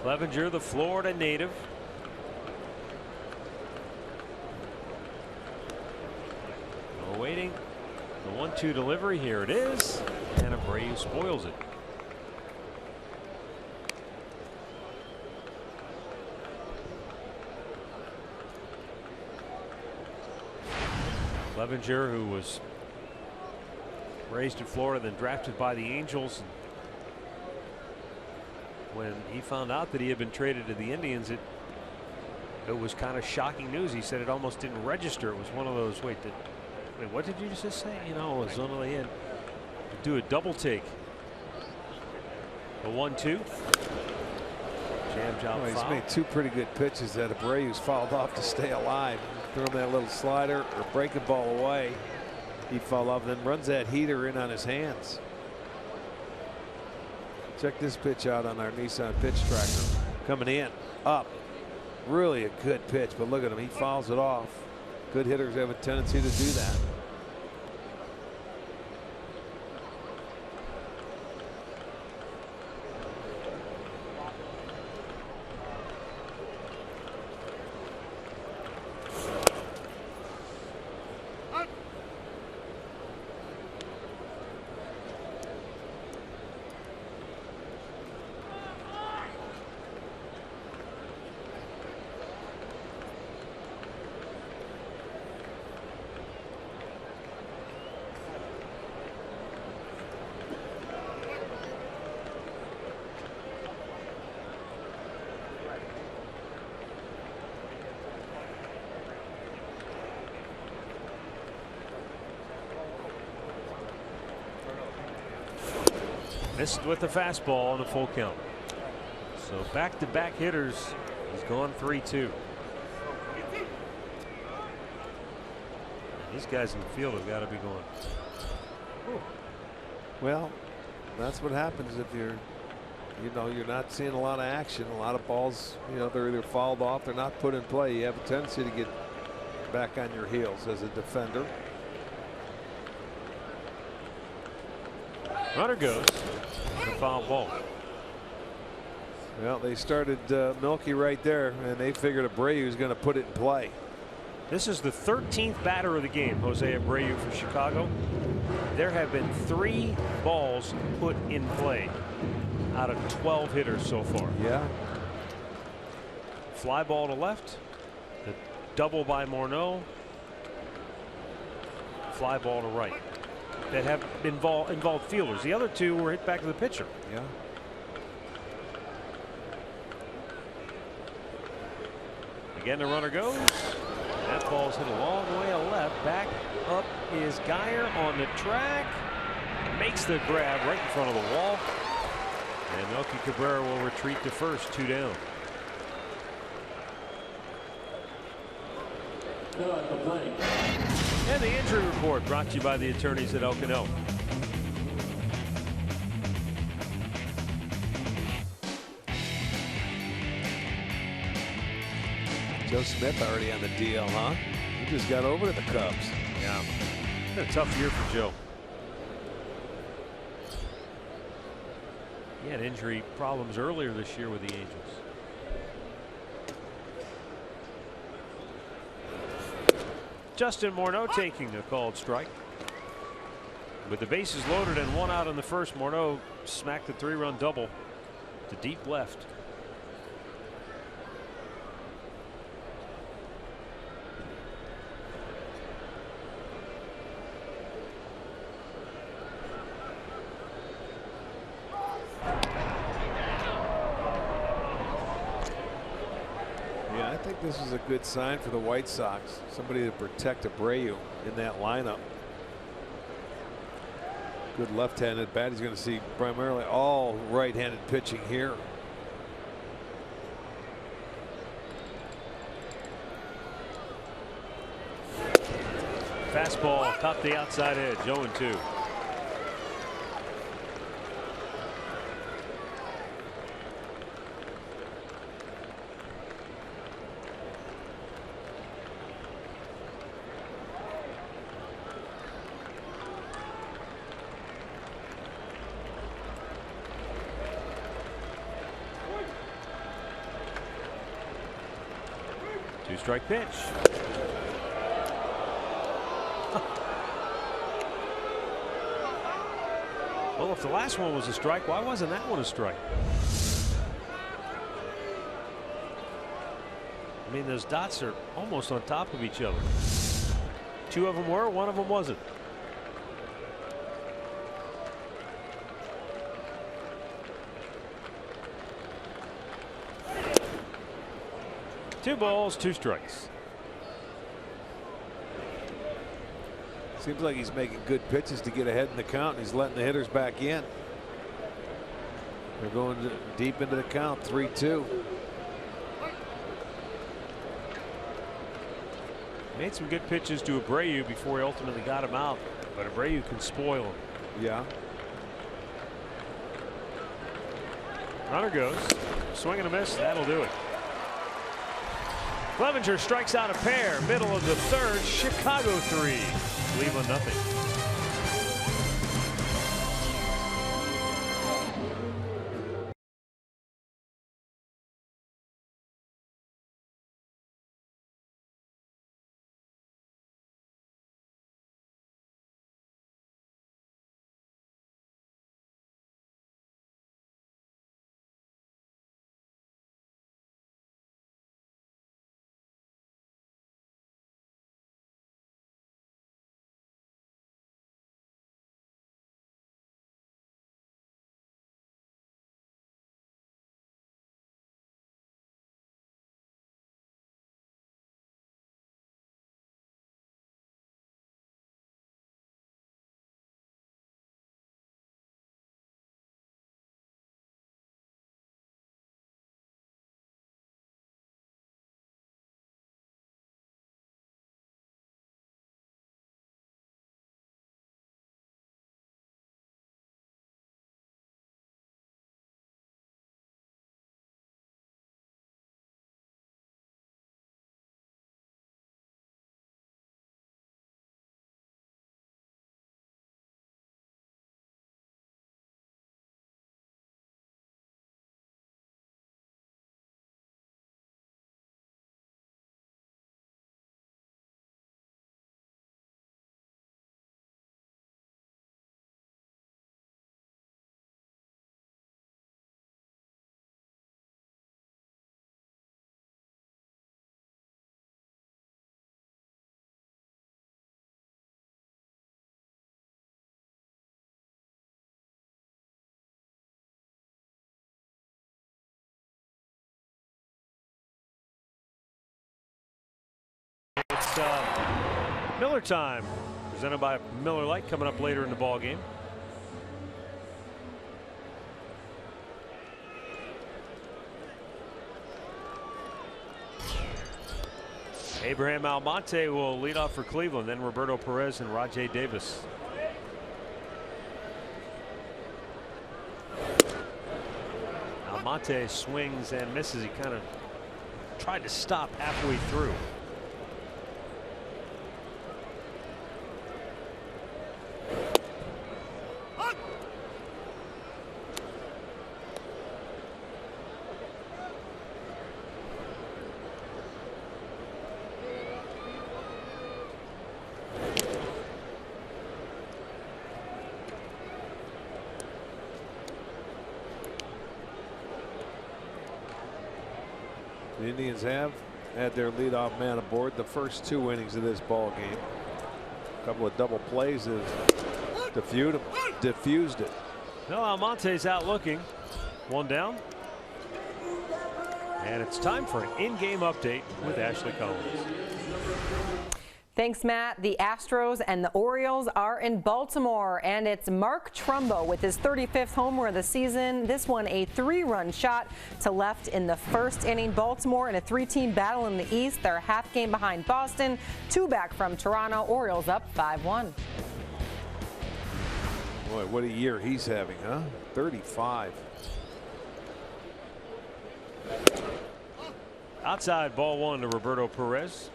Clevenger, the Florida native. Awaiting the 1-2 delivery. Here it is. And Abreu spoils it. Clevenger, who was raised in Florida, then drafted by the Angels. When he found out that he had been traded to the Indians, it was kind of shocking news. He said it almost didn't register. It was one of those, wait, what did you just say? You know, it was only in to do a double take. The 1-2. Jam job. Well, he's made two pretty good pitches that Abreu's fouled off to stay alive. Throw him that little slider or breaking ball away. He fouled off, then runs that heater in on his hands. Check this pitch out on our Nissan pitch tracker. Coming in, up. Really a good pitch, but look at him. He fouls it off. Good hitters have a tendency to do that. Missed with the fastball on the full count. So back-to-back hitters. He's gone 3-2. These guys in the field have got to be going. Whew. Well, that's what happens if you're not seeing a lot of action. A lot of balls, they're either fouled off, they're not put in play. You have a tendency to get back on your heels as a defender. Runner goes. And a foul ball. Well, they started Milky right there, and they figured Abreu was going to put it in play. This is the 13th batter of the game, Jose Abreu for Chicago. There have been 3 balls put in play out of 12 hitters so far. Yeah. Fly ball to left. The double by Morneau. Fly ball to right. That have involved fielders. The other 2 were hit back to the pitcher. Yeah. Again, the runner goes. That ball's hit a long way left. Back up is Geyer on the track. Makes the grab right in front of the wall. And Melky Cabrera will retreat to first, 2 down. And the injury report brought to you by the attorneys at Elk & Elk. Joe Smith already on the DL, huh? He just got over to the Cubs. Yeah. Been a tough year for Joe. He had injury problems earlier this year with the Angels. Justin Morneau taking a called strike. With the bases loaded and 1 out in the first, Morneau smacked a 3-run double to deep left. I think this is a good sign for the White Sox. Somebody to protect Abreu in that lineup. Good left-handed bat. He's going to see primarily all right-handed pitching here. Fastball topped the outside edge. 0-2. Two-strike pitch. Well, if the last one was a strike, why wasn't that one a strike? I mean, those dots are almost on top of each other. Two of them were, one of them wasn't. Two balls, two strikes. Seems like he's making good pitches to get ahead in the count. He's letting the hitters back in. They're going deep into the count. 3-2. Made some good pitches to Abreu before he ultimately got him out, but Abreu can spoil him. Yeah. Runner goes. Swing and a miss. That'll do it. Clevenger strikes out a pair. Middle of the third. Chicago 3. Cleveland nothing. It's Miller time, presented by Miller Lite, coming up later in the ball game. Abraham Almonte will lead off for Cleveland, then Roberto Perez and Rajai Davis. Almonte swings and misses. He kind of tried to stop halfway through. The Indians have had their leadoff man aboard the first 2 innings of this ball game. A couple of double plays have diffused it. No, Almonte's out looking. One down. And it's time for an in-game update with Ashley Collins. Thanks, Matt. The Astros and the Orioles are in Baltimore, and it's Mark Trumbo with his 35th homer of the season. This one a 3-run shot to left in the first inning. Baltimore in a 3-team battle in the East. They're a half game behind Boston, 2 back from Toronto. Orioles up 5-1. Boy, what a year he's having, huh? 35. Outside, ball 1 to Roberto Perez.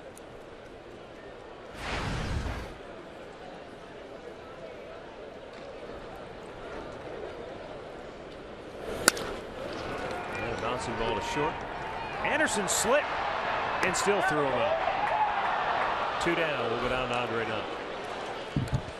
Bouncing ball to short. Anderson slipped and still threw him out. 2 down. We'll go down to Andre now.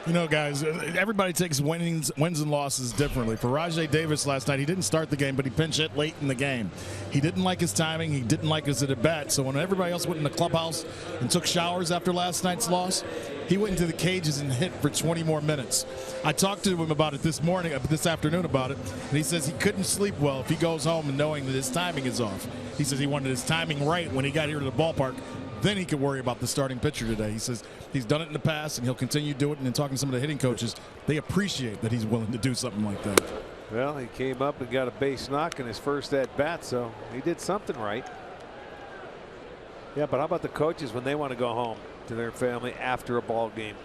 You know, guys, everybody takes wins and losses differently. For Rajai Davis last night, he didn't start the game, but he pinch hit late in the game. He didn't like his timing. He didn't like his at-bat. So when everybody else went in the clubhouse and took showers after last night's loss, he went into the cages and hit for 20 more minutes. I talked to him about it this afternoon about it, and he says he couldn't sleep well if he goes home and knowing that his timing is off. He says he wanted his timing right when he got here to the ballpark. Then he could worry about the starting pitcher today. He says he's done it in the past and he'll continue to do it. And in talking to some of the hitting coaches, they appreciate that he's willing to do something like that. Well, he came up and got a base knock in his first at bat, so he did something right. Yeah, but how about the coaches when they want to go home to their family after a ball game?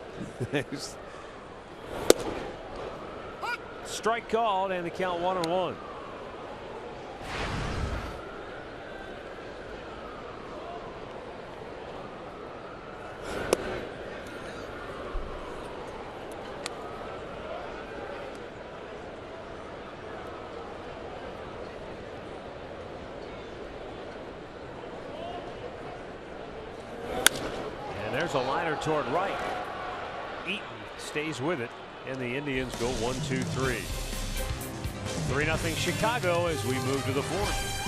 Strike called and the count 1-1. There's a liner toward right. Eaton stays with it, and the Indians go 1-2-3. 3-0 Chicago as we move to the 4th.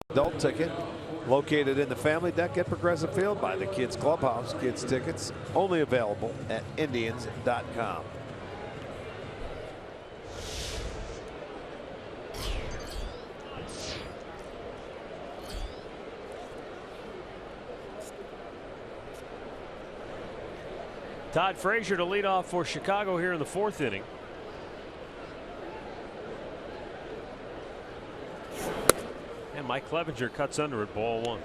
Adult ticket located in the family deck at Progressive Field by the Kids Clubhouse. Kids tickets only available at Indians.com. Todd Frazier to lead off for Chicago here in the 4th inning. And Mike Clevenger cuts under it, ball 1.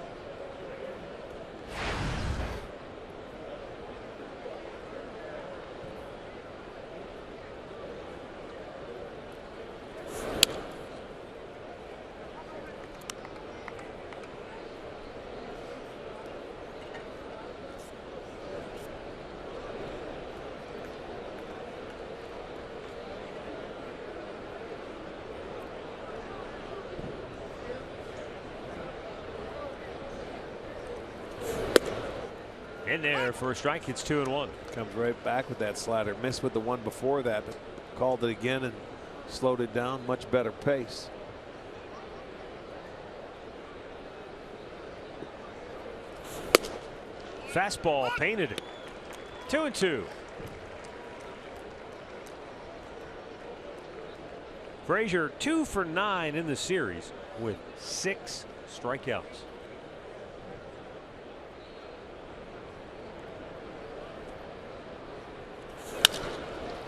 In there for a strike. It's 2-1. Comes right back with that slider. Missed with the one before that, but called it again and slowed it down. Much better pace. Fastball painted it. 2-2. Frazier 2 for 9 in the series with 6 strikeouts.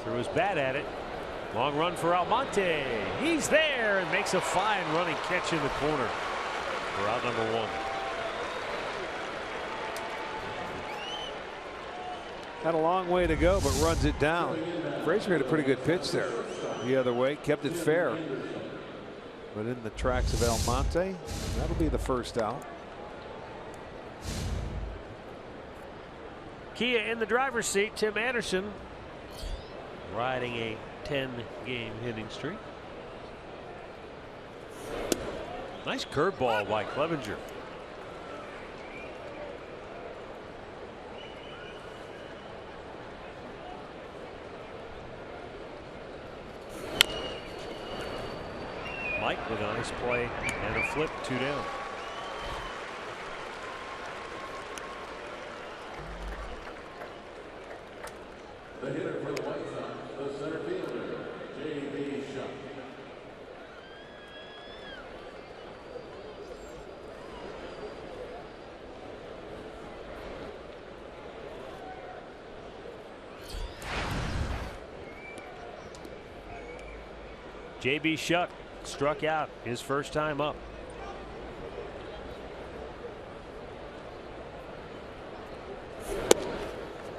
Threw his bat at it. Long run for Almonte. He's there and makes a fine running catch in the corner for out number 1. Had a long way to go, but runs it down. Frazier had a pretty good pitch there. The other way, kept it fair. But in the tracks of Almonte, that'll be the first out. Kia in the driver's seat. Tim Anderson riding a 10-game hitting streak. Nice curveball by Clevenger. Mike with a nice play and a flip, 2 down. The hitter for the White Sox, the center fielder, J.B. Shuck. J.B. Shuck struck out his first time up.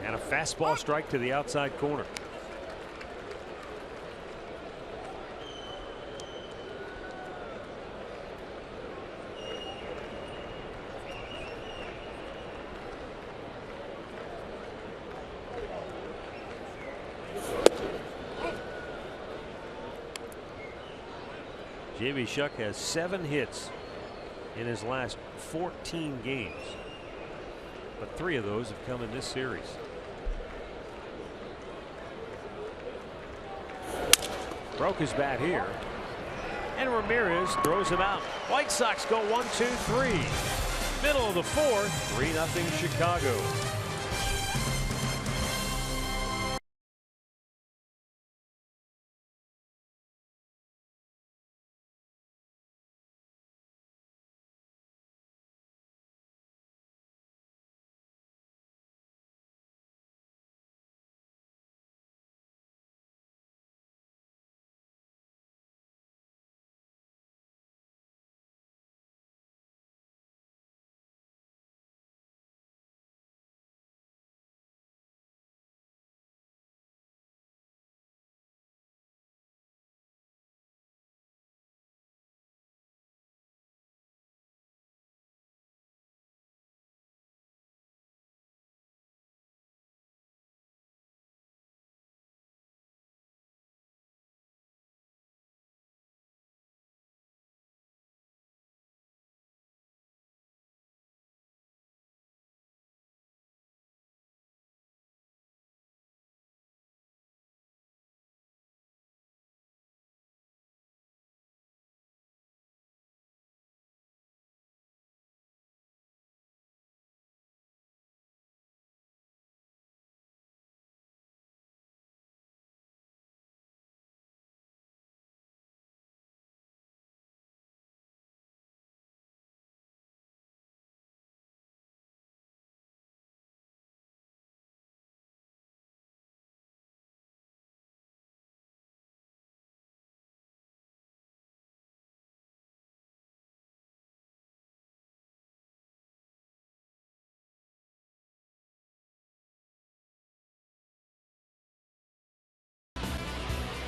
And a fastball strike to the outside corner. J.B. Shuck has 7 hits in his last 14 games, but 3 of those have come in this series. Broke his bat here, and Ramirez throws him out. White Sox go 1-2-3. Middle of the 4th, 3-0 Chicago.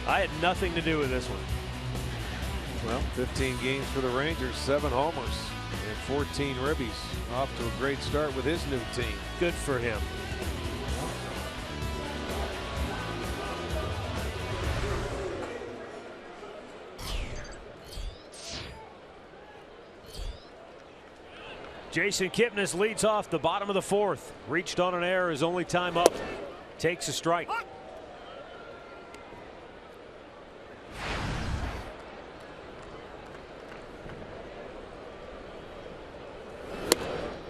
I had nothing to do with this one. Well, 15 games for the Rangers, 7 homers and 14 ribbies. Off to a great start with his new team. Good for him. Jason Kipnis leads off the bottom of the fourth. Reached on an error, his only time up. Takes a strike.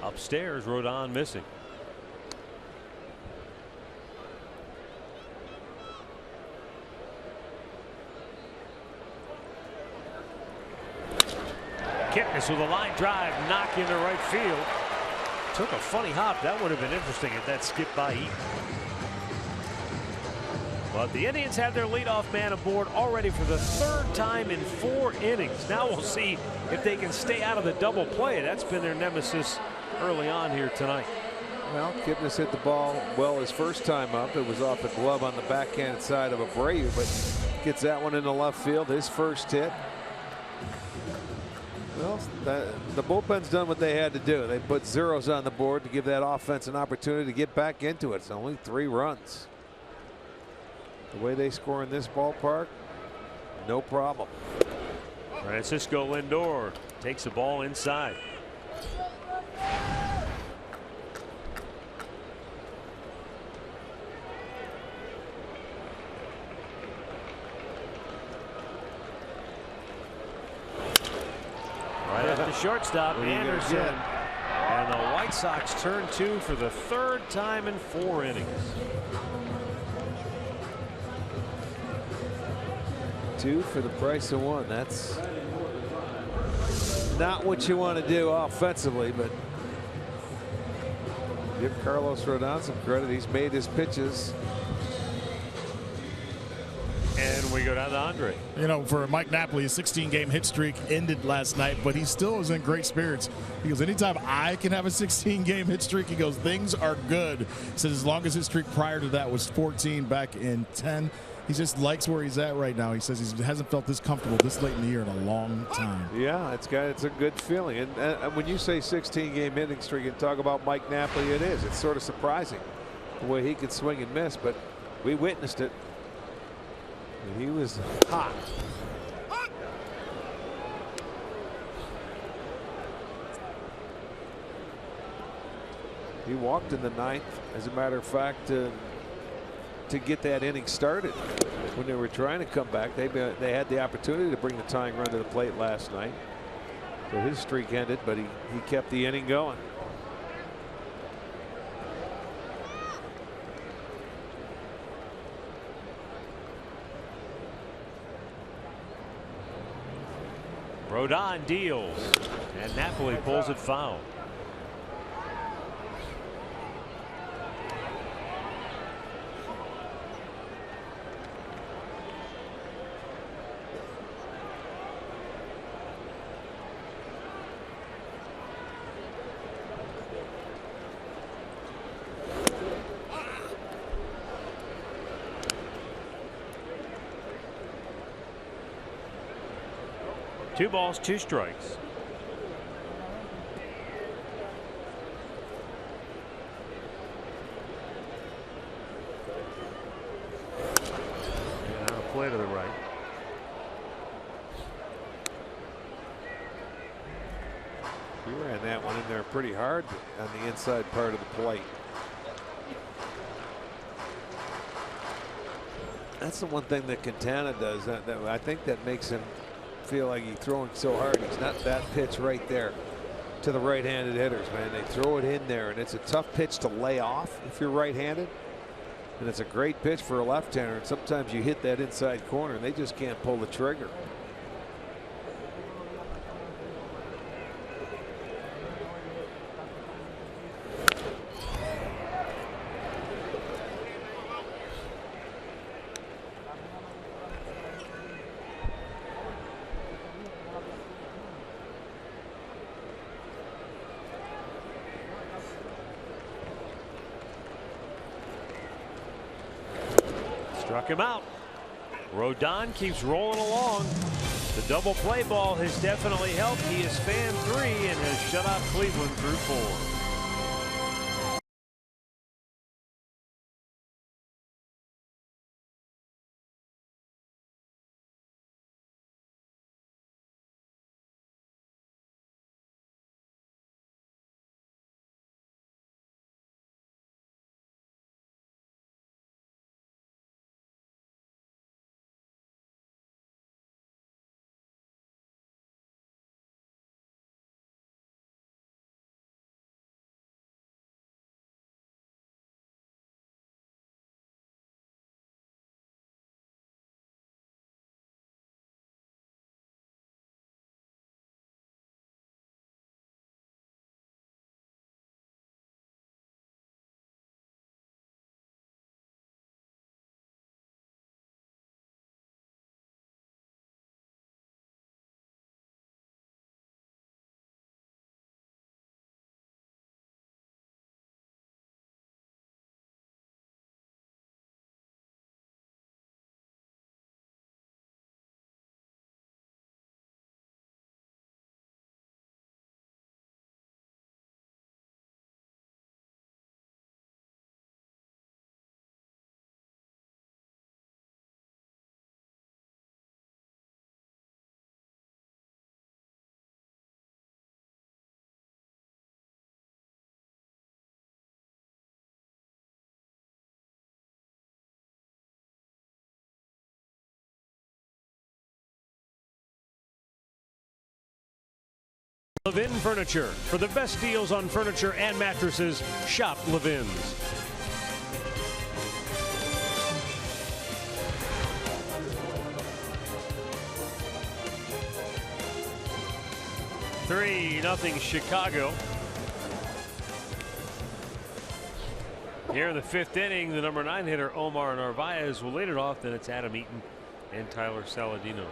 Upstairs, Rodon missing. Kipnis with a line drive, knock into right field. Took a funny hop. That would have been interesting if that skipped by Eaton. But the Indians have their leadoff man aboard already for the third time in 4 innings. Now we'll see if they can stay out of the double play. That's been their nemesis early on here tonight. Well, Kipnis hit the ball well his first time up. It was off the glove on the backhand side of Abreu, but gets that one into left field. His first hit. Well, the bullpen's done what they had to do. They put zeros on the board to give that offense an opportunity to get back into it. It's only 3 runs. The way they score in this ballpark, no problem. Francisco Lindor takes the ball inside. Right at the shortstop, Anderson. And the White Sox turn 2 for the 3rd time in 4 innings. 2 for the price of 1. That's not what you want to do offensively, but give Carlos Rodon some credit. He's made his pitches. And we go down to Andre. You know, for Mike Napoli, his 16-game hit streak ended last night, but he still is in great spirits. He goes, anytime I can have a 16-game hit streak, he goes, things are good. He said as long as his streak prior to that was 14 back in 10. He just likes where he's at right now. He says he hasn't felt this comfortable this late in the year in a long time. Yeah, it's a good feeling. And when you say 16-game hitting streak and talk about Mike Napoli, it is. It's sort of surprising the way he could swing and miss, but we witnessed it. And he was hot. He walked in the 9th, as a matter of fact, to get that inning started. When they were trying to come back, they had the opportunity to bring the tying run to the plate last night. So his streak ended, but he kept the inning going. Rodon deals, and Napoli pulls it foul. Two balls, 2 strikes. And on a play to the right. He ran that one in there pretty hard on the inside part of the plate. That's the one thing that Quintana does. That I think that makes him feel like he's throwing so hard. He's not that pitch right there to the right-handed hitters, man. They throw it in there, and it's a tough pitch to lay off if you're right-handed, and it's a great pitch for a left-hander. And sometimes you hit that inside corner, and they just can't pull the trigger. Struck him out. Rodon keeps rolling along. The double play ball has definitely helped. He is fan 3 and has shut out Cleveland through 4. Levin Furniture. For the best deals on furniture and mattresses, shop Levin's. Nothing Chicago. Here in the 5th inning, the number 9 hitter Omar Narvaez will lead it off. Then it's Adam Eaton and Tyler Saladino.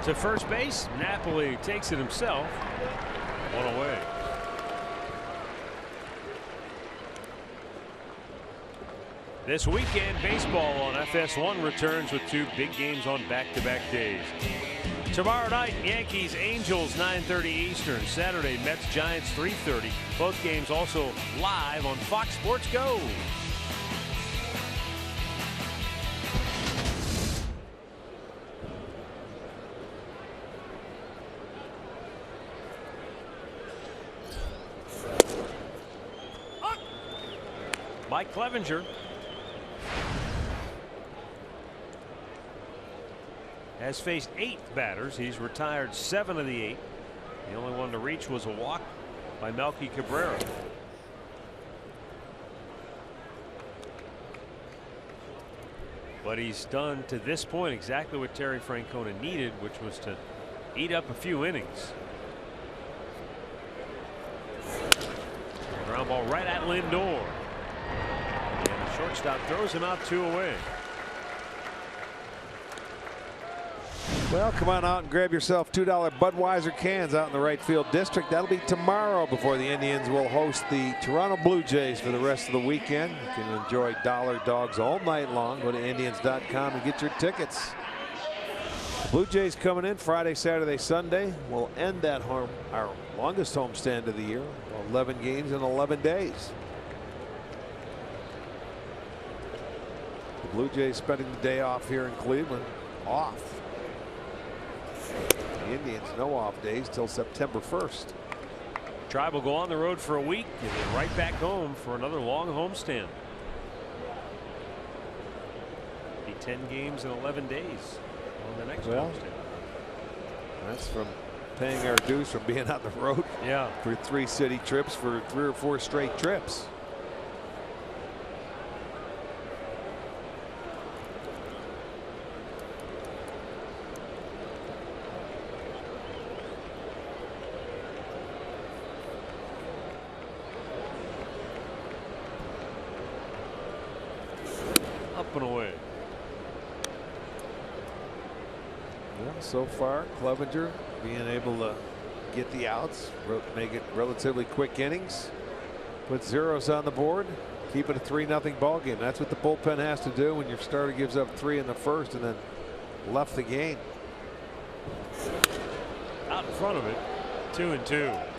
To first base, Napoli takes it himself. 1 away. This weekend, baseball on FS1 returns with 2 big games on back-to-back days. Tomorrow night, Yankees, Angels, 9:30 Eastern. Saturday, Mets, Giants, 3:30. Both games also live on Fox Sports Go. Mike Clevenger has faced 8 batters. He's retired 7 of the 8. The only one to reach was a walk by Melky Cabrera. But he's done to this point exactly what Terry Francona needed, which was to eat up a few innings. Ground ball right at Lindor. And the shortstop throws him out 2 away. Well, come on out and grab yourself $2 Budweiser cans out in the right field district. That'll be tomorrow before the Indians will host the Toronto Blue Jays for the rest of the weekend. You can enjoy dollar dogs all night long. Go to Indians.com and get your tickets. Blue Jays coming in Friday, Saturday, Sunday. We'll end that our longest homestand of the year. 11 games in 11 days. The Blue Jays spending the day off here in Cleveland. Off. The Indians no off days till September 1st. Tribe will go on the road for a week and then right back home for another long homestand. Be 10 games in 11 days on the next homestand. That's from paying our dues from being on the road. Yeah. For 3 city trips for 3 or 4 straight trips. Up and away. Well, so far, Clevenger being able to get the outs, make it relatively quick innings, put zeros on the board, keep it a 3-0 ball game. That's what the bullpen has to do when your starter gives up 3 in the first and then left the game. Out in front of it, 2-2.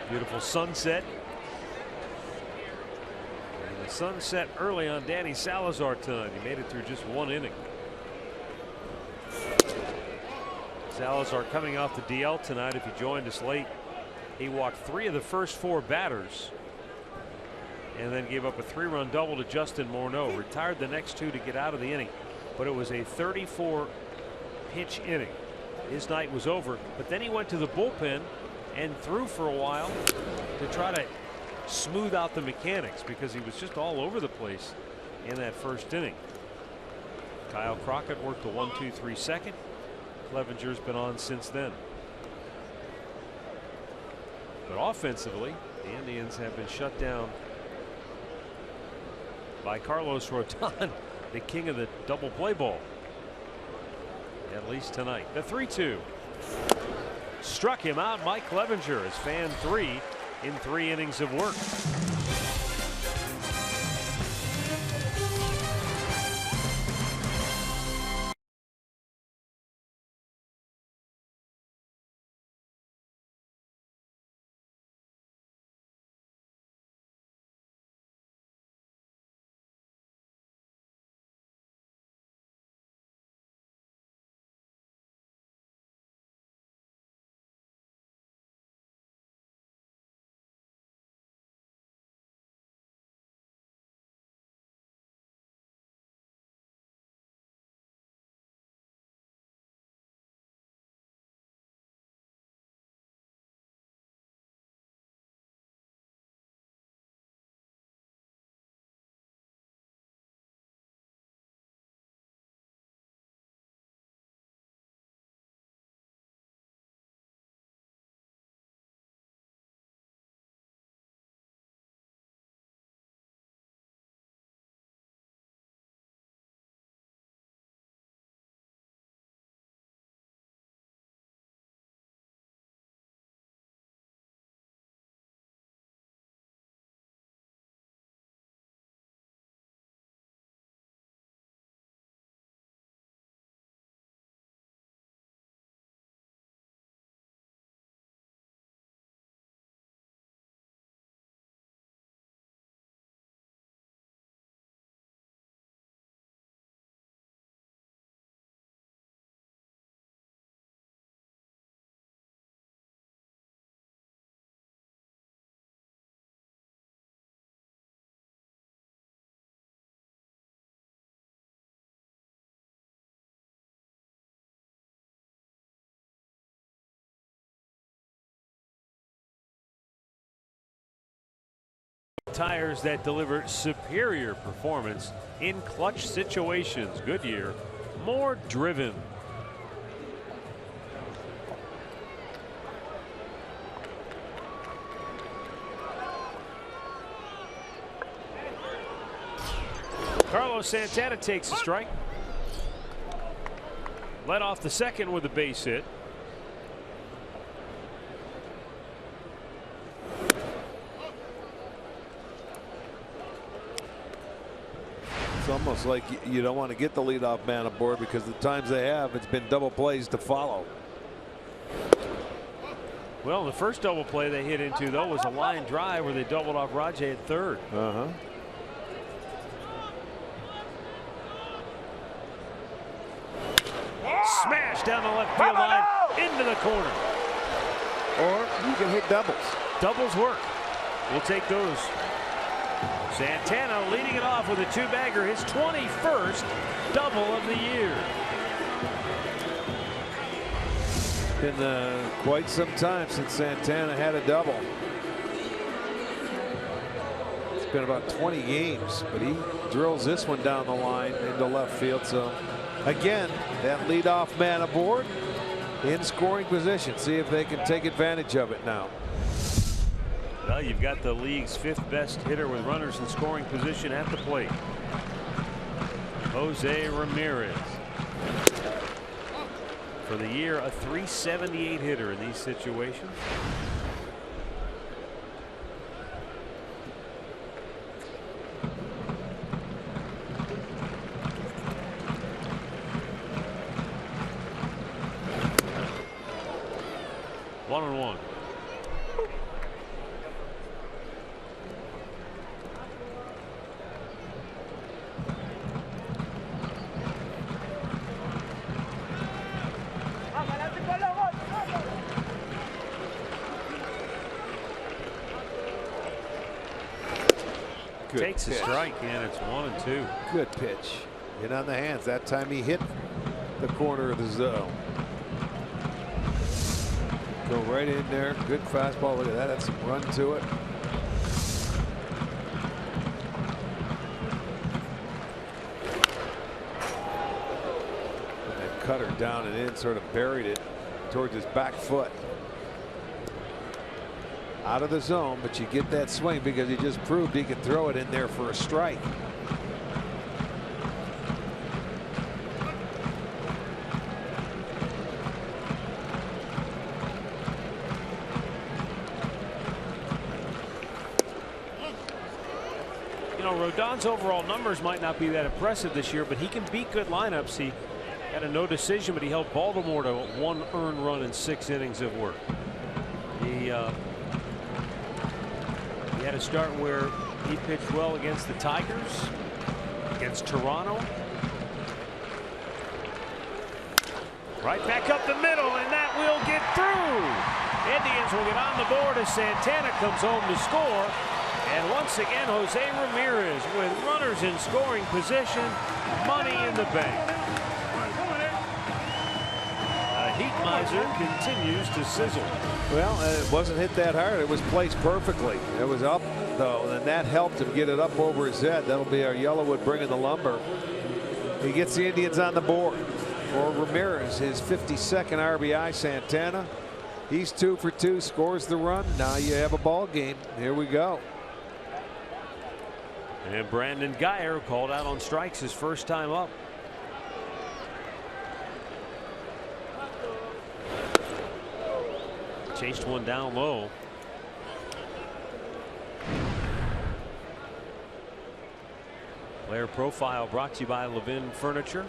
Beautiful sunset. And the sunset early on Danny Salazar tonight. He made it through just 1 inning. Salazar coming off the DL tonight. If you joined us late, he walked 3 of the first 4 batters and then gave up a 3-run double to Justin Morneau. Retired the next 2 to get out of the inning, but it was a 34 pitch inning. His night was over, but then he went to the bullpen and threw for a while to try to smooth out the mechanics because he was just all over the place in that first inning. Kyle Crockett worked the 1-2-3 second. Clevenger's been on since then. But offensively, the Indians have been shut down by Carlos Rodon, the king of the double play ball, at least tonight. The 3-2. Struck him out. Mike Clevenger is fan 3 in 3 innings of work. Tires that deliver superior performance in clutch situations. Goodyear, more driven. Carlos Santana takes a strike. Led off the second with a base hit. It's almost like you don't want to get the leadoff man aboard, because the times they have, it's been double plays to follow. Well, the first double play they hit into, though, was a line drive where they doubled off Rajay at third. Smash down the left field line into the corner. Or you can hit doubles. Doubles work. We'll take those. Santana leading it off with a 2-bagger, his 21st double of the year. Been quite some time since Santana had a double. It's been about 20 games, but he drills this one down the line into left field. So again, that leadoff man aboard in scoring position. See if they can take advantage of it now. Well, you've got the league's 5th best hitter with runners in scoring position at the plate. Jose Ramirez. For the year, a .378 hitter in these situations. One and one. Takes a strike, and it's 1-2. Good pitch. Hit on the hands. That time he hit the corner of the zone. Go right in there. Good fastball. Look at that. That's some run to it. And that cutter down and in, sort of buried it towards his back foot. Out of the zone, but you get that swing because he just proved he could throw it in there for a strike. Rodon's overall numbers might not be that impressive this year, but he can beat good lineups. He had a no decision, but he held Baltimore to 1 earned run in 6 innings of work. He had a start where he pitched well against the Tigers, against Toronto. Right back up the middle, and that will get through. Indians will get on the board as Santana comes home to score. And once again, Jose Ramirez with runners in scoring position, money in the bank. The Heat miser continues to sizzle. Well, it wasn't hit that hard. It was placed perfectly. It was up, though, and that helped him get it up over his head. That'll be our Yellowwood bringing the lumber. He gets the Indians on the board. For Ramirez, his 52nd RBI. Santana, he's 2 for 2, scores the run. Now you have a ball game. Here we go. And Brandon Geyer called out on strikes his first time up. Chased one down low. Player profile brought to you by Levin Furniture.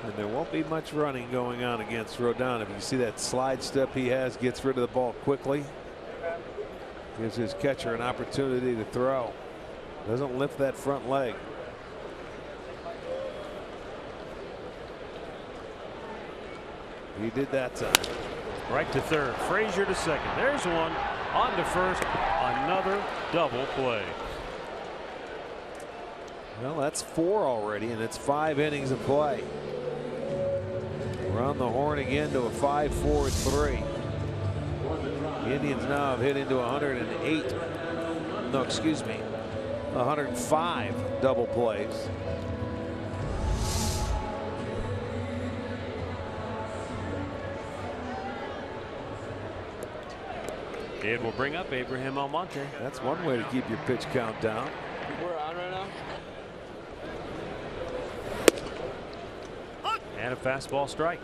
And there won't be much running going on against Rodon. If you see that slide step he has, gets rid of the ball quickly. Gives his catcher an opportunity to throw. Doesn't lift that front leg. He did that time. Right to third. Frazier to second. There's one. On to first. Another double play. Well, that's 4 already, and it's 5 innings of play. Around the horn again to a 5-4-3. The Indians now have hit into 108. No, excuse me, 105 double plays. It will bring up Abraham Almonte. That's one way to keep your pitch count down. We're on right now. And a fastball strike.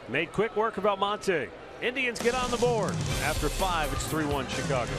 Made quick work of Almonte. Indians get on the board. After 5, it's 3-1 Chicago.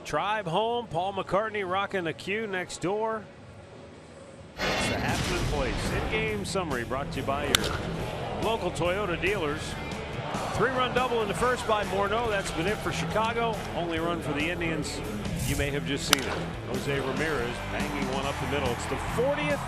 Tribe home. Paul McCartney rocking the cue next door. It's the happening place. In-game summary brought to you by your local Toyota dealers. 3-run double in the first by Morneau. That's been it for Chicago. Only run for the Indians. You may have just seen it. Jose Ramirez banging one up the middle. It's the 40th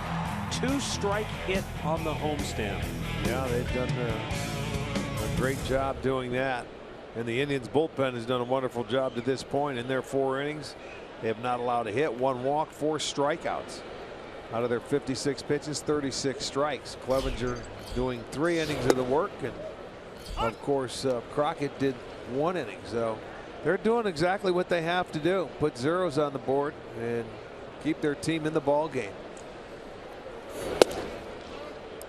two-strike hit on the homestand. Yeah, they've done a great job doing that. And the Indians bullpen has done a wonderful job to this point. In their 4 innings, they have not allowed a hit, 1 walk, 4 strikeouts. Out of their 56 pitches, 36 strikes. Clevenger doing 3 innings of the work, and of course Crockett did 1 inning. So they're doing exactly what they have to do: put zeros on the board and keep their team in the ball game.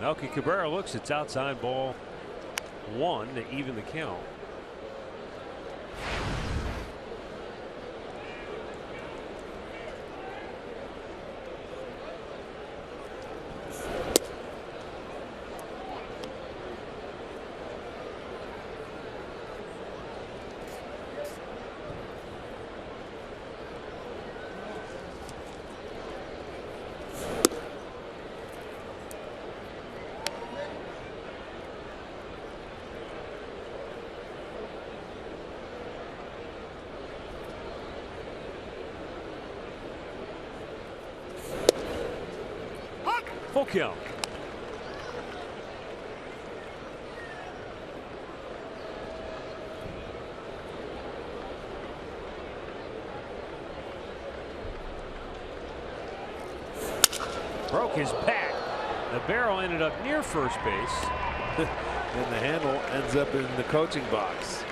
Melky Cabrera looks. It's outside, ball 1 to even the count. Full count. Broke his back. The barrel ended up near first base. And the handle ends up in the coaching box.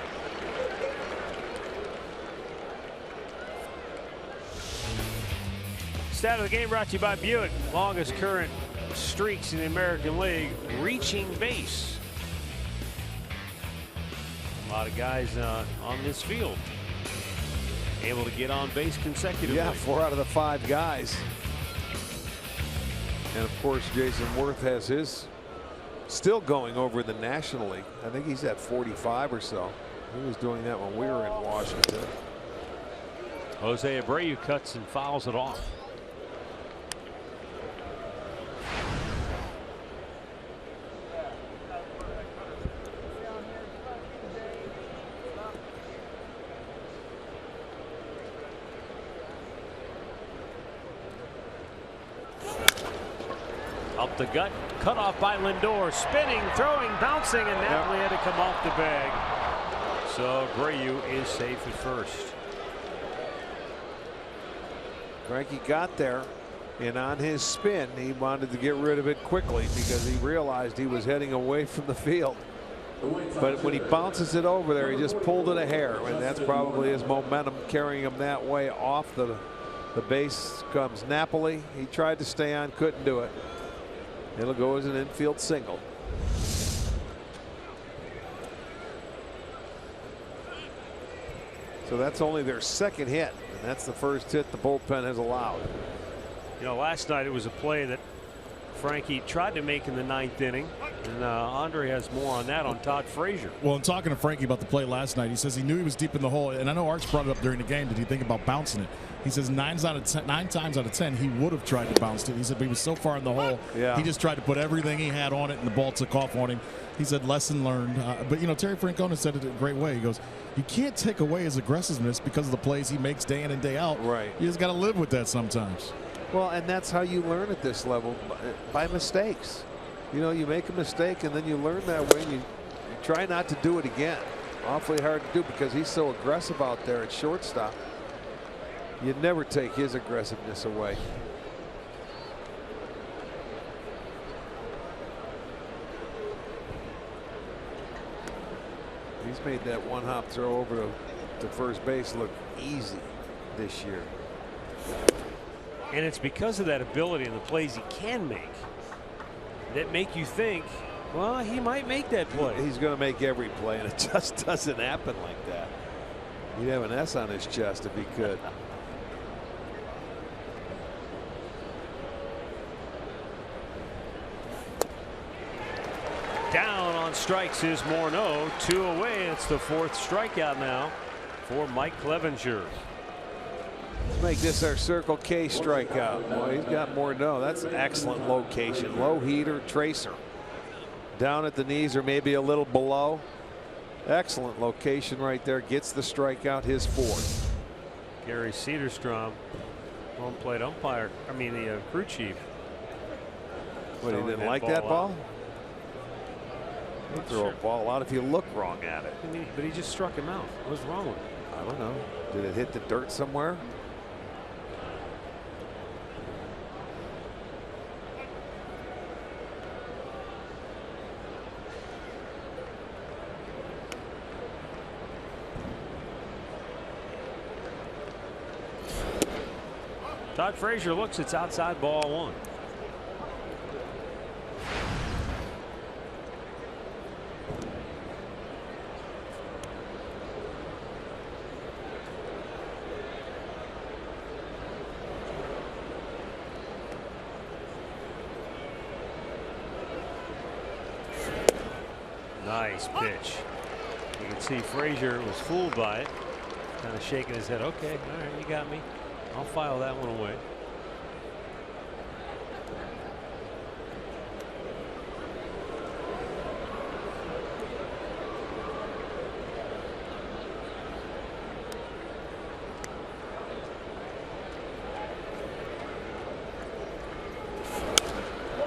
Stat of the game brought to you by Buick. Longest current streaks in the American League, reaching base. A lot of guys on this field able to get on base consecutively. Yeah, 4 out of the 5 guys. And of course, Jason Worth has his still going over the National League. I think he's at 45 or so. He was doing that when we were in Washington. Jose Abreu cuts and fouls it off. Up the gut, cut off by Lindor, spinning, throwing, bouncing, and Napoli had to come off the bag. So Abreu is safe at first. Greinke got there, and on his spin, he wanted to get rid of it quickly because he realized he was heading away from the field. But when he bounces it over there, he just pulled it a hair, and that's probably his momentum carrying him that way off the base. Comes Napoli. He tried to stay on, couldn't do it. It'll go as an infield single. So that's only their 2nd hit, and that's the first hit the bullpen has allowed. You know, last night it was a play that Frankie tried to make in the 9th inning, and Andre has more on that on Todd Frazier. Well, in talking to Frankie about the play last night, he says he knew he was deep in the hole, and I know Arch brought it up during the game. Did he think about bouncing it? He says 9 times out of 10 he would have tried to bounce it. He said but he was so far in the hole, he just tried to put everything he had on it, and the ball took off on him. He said lesson learned. But you know, Terry Francona said it in a great way. He goes, you can't take away his aggressiveness because of the plays he makes day in and day out. Right. You just got to live with that sometimes. Well, and that's how you learn at this level, by mistakes. You know, you make a mistake and then you learn that way, and you try not to do it again. Awfully hard to do because he's so aggressive out there at shortstop. You never take his aggressiveness away. He's made that one-hop throw over to first base look easy this year. And it's because of that ability and the plays he can make that make you think, well, he might make that play. He's going to make every play, and it just doesn't happen like that. He'd have an S on his chest if he could. Down on strikes is Morneau. 2 away. It's the 4th strikeout now for Mike Clevenger. Make this our Circle K strikeout. Boy, he's got more dough. That's an excellent location. Low heater tracer. Down at the knees or maybe a little below. Excellent location right there. Gets the strikeout, his fourth. Gary Cederstrom, home plate umpire. I mean the crew chief. What, he didn't like that ball? He'll throw a ball out if you look wrong at it. I mean, but he just struck him out. What's wrong with it? I don't know. Did it hit the dirt somewhere? Todd Frazier looks, it's outside, ball one. Nice pitch. You can see Frazier was fooled by it, kind of shaking his head. Okay, all right, you got me. I'll file that one away.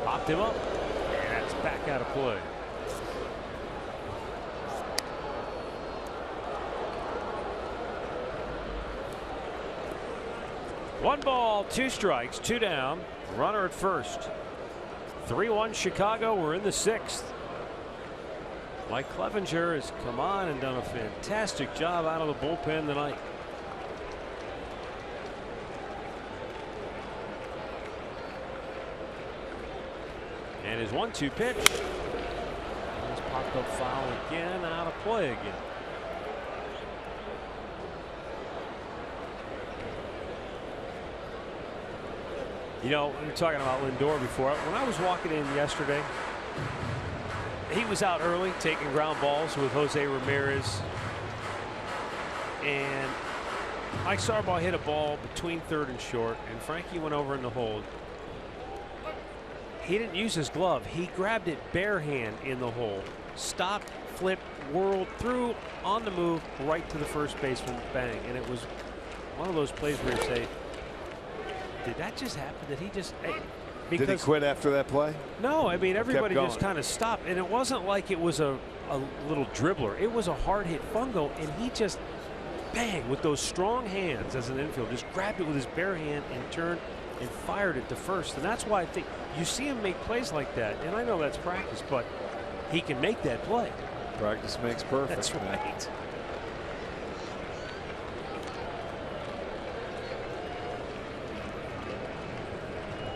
Popped him up, and that's back out of play. One ball, two strikes, two down. Runner at first. 3-1 Chicago. We're in the sixth. Mike Clevenger has come on and done a fantastic job out of the bullpen tonight. And his 1-2 pitch. He's popped up foul again, out of play again. You know, we were talking about Lindor before. When I was walking in yesterday, he was out early taking ground balls with Jose Ramirez. And Mike Sarbaugh hit a ball between third and short, and Frankie went over in the hold. He didn't use his glove. He grabbed it bare hand in the hole. Stopped, flipped, whirled, threw on the move right to the first baseman, bang. And it was one of those plays where you say, did that just happen? Did he just, hey, did he quit after that play? No, I mean, everybody just kind of stopped. And it wasn't like it was a little dribbler. It was a hard hit fungo, and he just, bang, with those strong hands as an infielder, just grabbed it with his bare hand and turned and fired it to first. And that's why I think you see him make plays like that. And I know that's practice, but he can make that play. Practice makes perfect. That's right.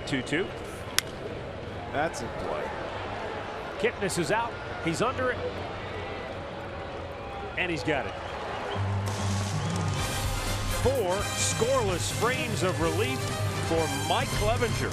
Two-two. That's in play. Kipnis is out. He's under it. And he's got it. 4 scoreless frames of relief for Mike Clevenger.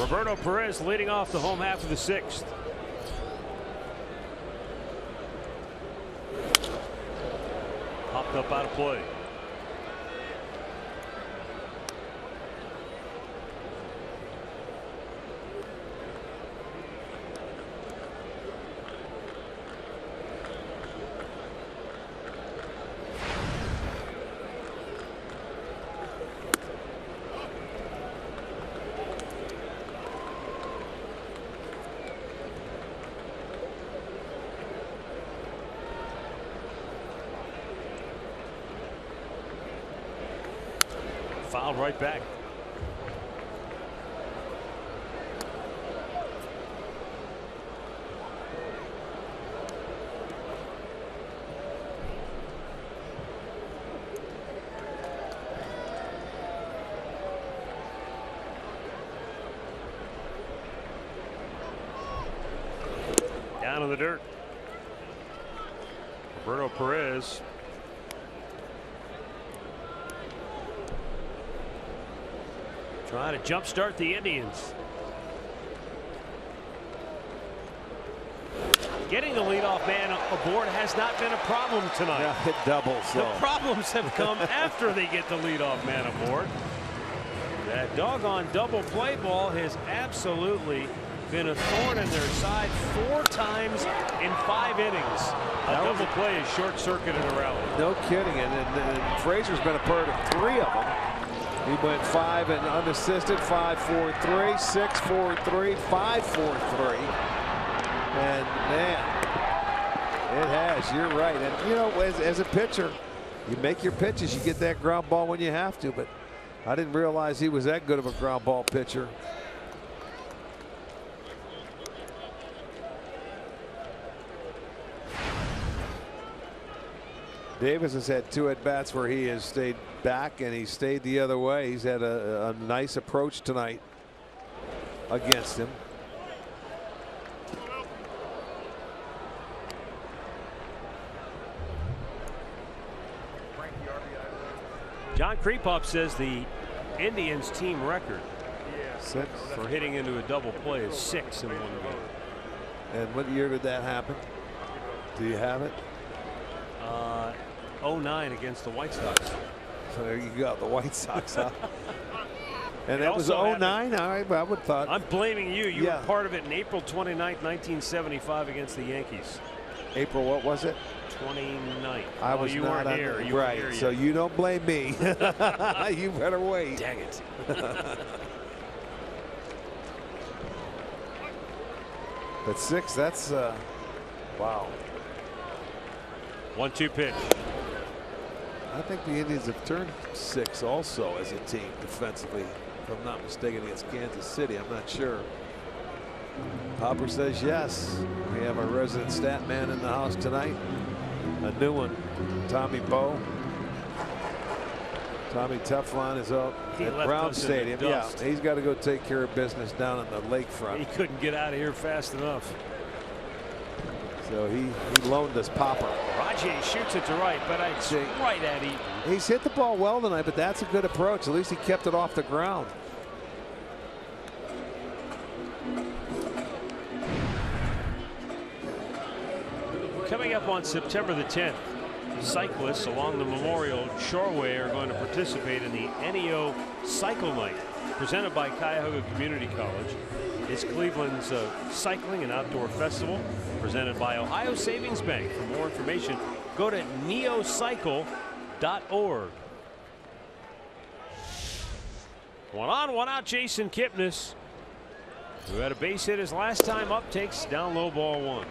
Roberto Perez leading off the home half of the 6th. Popped up out of play. Fouled right back. Down in the dirt. Roberto Perez. Trying to jumpstart the Indians. Getting the leadoff man aboard has not been a problem tonight. Yeah, hit doubles. The problems have come after they get the leadoff man aboard. That doggone double play ball has absolutely been a thorn in their side 4 times in 5 innings. A double play is short-circuited a rally. No kidding. And Frazier's been a part of 3 of them. He went 5 and unassisted, 5-4-3, 6-4-3, 5-4-3. And man, it has. You're right. And you know, as a pitcher, you make your pitches, you get that ground ball when you have to. But I didn't realize he was that good of a ground ball pitcher. Davis has had 2 at-bats where he has stayed back and he stayed the other way. He's had a nice approach tonight against him. John Krepop says the Indians team record 6 for hitting into a double play is 6 in 1 game. And what year did that happen? Do you have it? 09 against the White Sox. So there you go, the White Sox. Huh? And It that was also 09. All right, I would have thought. I'm blaming you. You were part of it in April 29th, 1975 against the Yankees. April, what was it? 29th. I was you not weren't here. You right. weren't here So yet. you don't blame me. You better wait. Dang it. But 6, that's wow. 1-2 pitch. I think the Indians have turned 6 also as a team defensively, if I'm not mistaken, against Kansas City. I'm not sure. Hopper says yes. We have our resident stat man in the house tonight. A new one, Tommy Bowe. Tommy Teflon is up at Brown Stadium. Yeah, he's got to go take care of business down on the lakefront. He couldn't get out of here fast enough. So he loaned us Popper. Rajay shoots it to right, but it's right at Eaton. He's hit the ball well tonight, but that's a good approach. At least he kept it off the ground. Coming up on September the 10th, cyclists along the Memorial Shoreway are going to participate in the NEO Cycle Night presented by Cuyahoga Community College. It's Cleveland's cycling and outdoor festival presented by Ohio Savings Bank. For more information, go to neocycle.org. 1 on, 1 out, Jason Kipnis, who had a base hit his last time up, takes down low ball 1.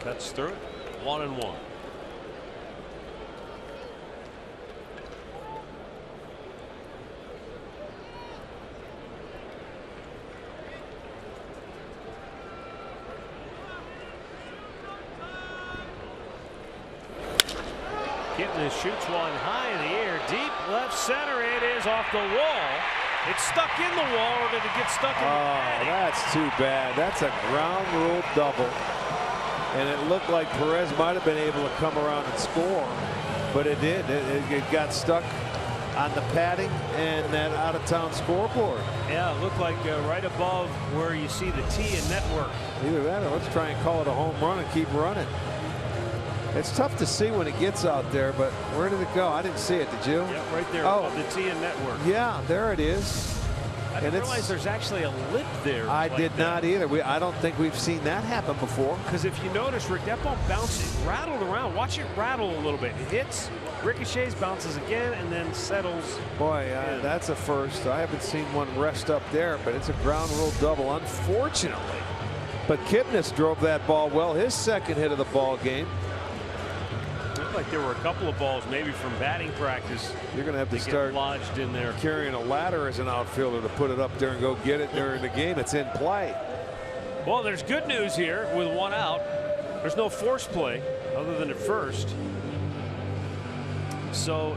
Cuts through it, 1-1. Kipnis shoots one high in the air, deep left center. It is off the wall, It's stuck in the wall, or did it get stuck in the padding? That's too bad. That's a ground rule double. And it looked like Perez might have been able to come around and score, but it did. It got stuck on the padding and that out-of-town scoreboard. Yeah, it looked like right above where you see the T in network. Either that or let's try and call it a home run and keep running. It's tough to see when it gets out there, but where did it go? I didn't see it. Did you? Yeah, right there above the T in network. Yeah, there it is. I didn't realize there's actually a lip there. I did not either. I don't think we've seen that happen before. Because if you notice, Rick, that ball bounced, it rattled around. Watch it rattle a little bit. It hits, ricochets, bounces again, and then settles. Boy, that's a first. I haven't seen one rest up there, but it's a ground rule double, unfortunately. But Kipnis drove that ball well. His second hit of the ball game. Looked like there were a couple of balls maybe from batting practice. You're going to have to start lodged in there, carrying a ladder as an outfielder to put it up there and go get it during the game. It's in play. Well, there's good news here with one out. There's no force play other than at first. So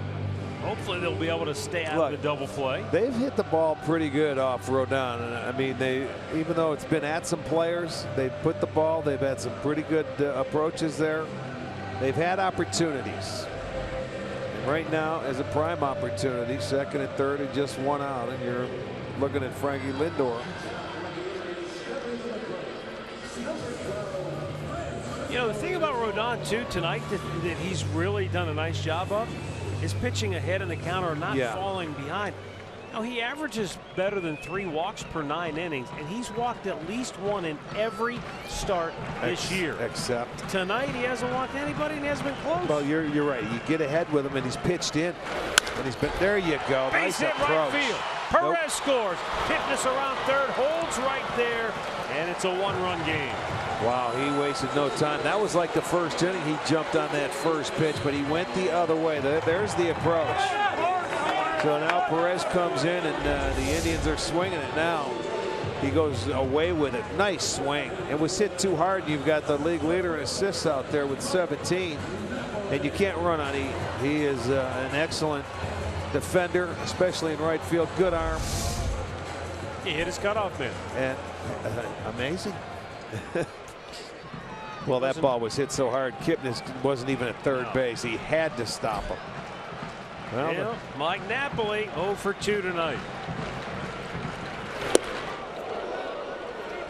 hopefully they'll be able to stay out of the double play. They've hit the ball pretty good off Rodon. And I mean, even though it's been at some players, they've put the ball. They've had some pretty good approaches there. They've had opportunities. And right now is a prime opportunity. Second and third and just one out. And you're looking at Frankie Lindor. You know, the thing about Rodon, too, tonight that he's really done a nice job of is pitching ahead in the counter, not falling behind. Now, he averages better than 3 walks per 9 innings, and he's walked at least one in every start this year. Except tonight, he hasn't walked anybody, and he hasn't been close. Well, you're right. You get ahead with him, and he's pitched in, and he's been there. You go. Base hit right field. Perez scores. Kipnis around third, holds right there, and it's a 1-run game. Wow, he wasted no time. That was like the first inning. He jumped on that first pitch, but he went the other way. There's the approach. So now Perez comes in, and the Indians are swinging it now. He goes away with it. Nice swing. It was hit too hard. You've got the league leader in assists out there with 17, and you can't run on him. He is an excellent defender, especially in right field. Good arm. He hit his cutoff man. And amazing. Well, that ball was hit so hard, Kipnis wasn't even at third base. He had to stop him. Well, Mike Napoli 0 for 2 tonight.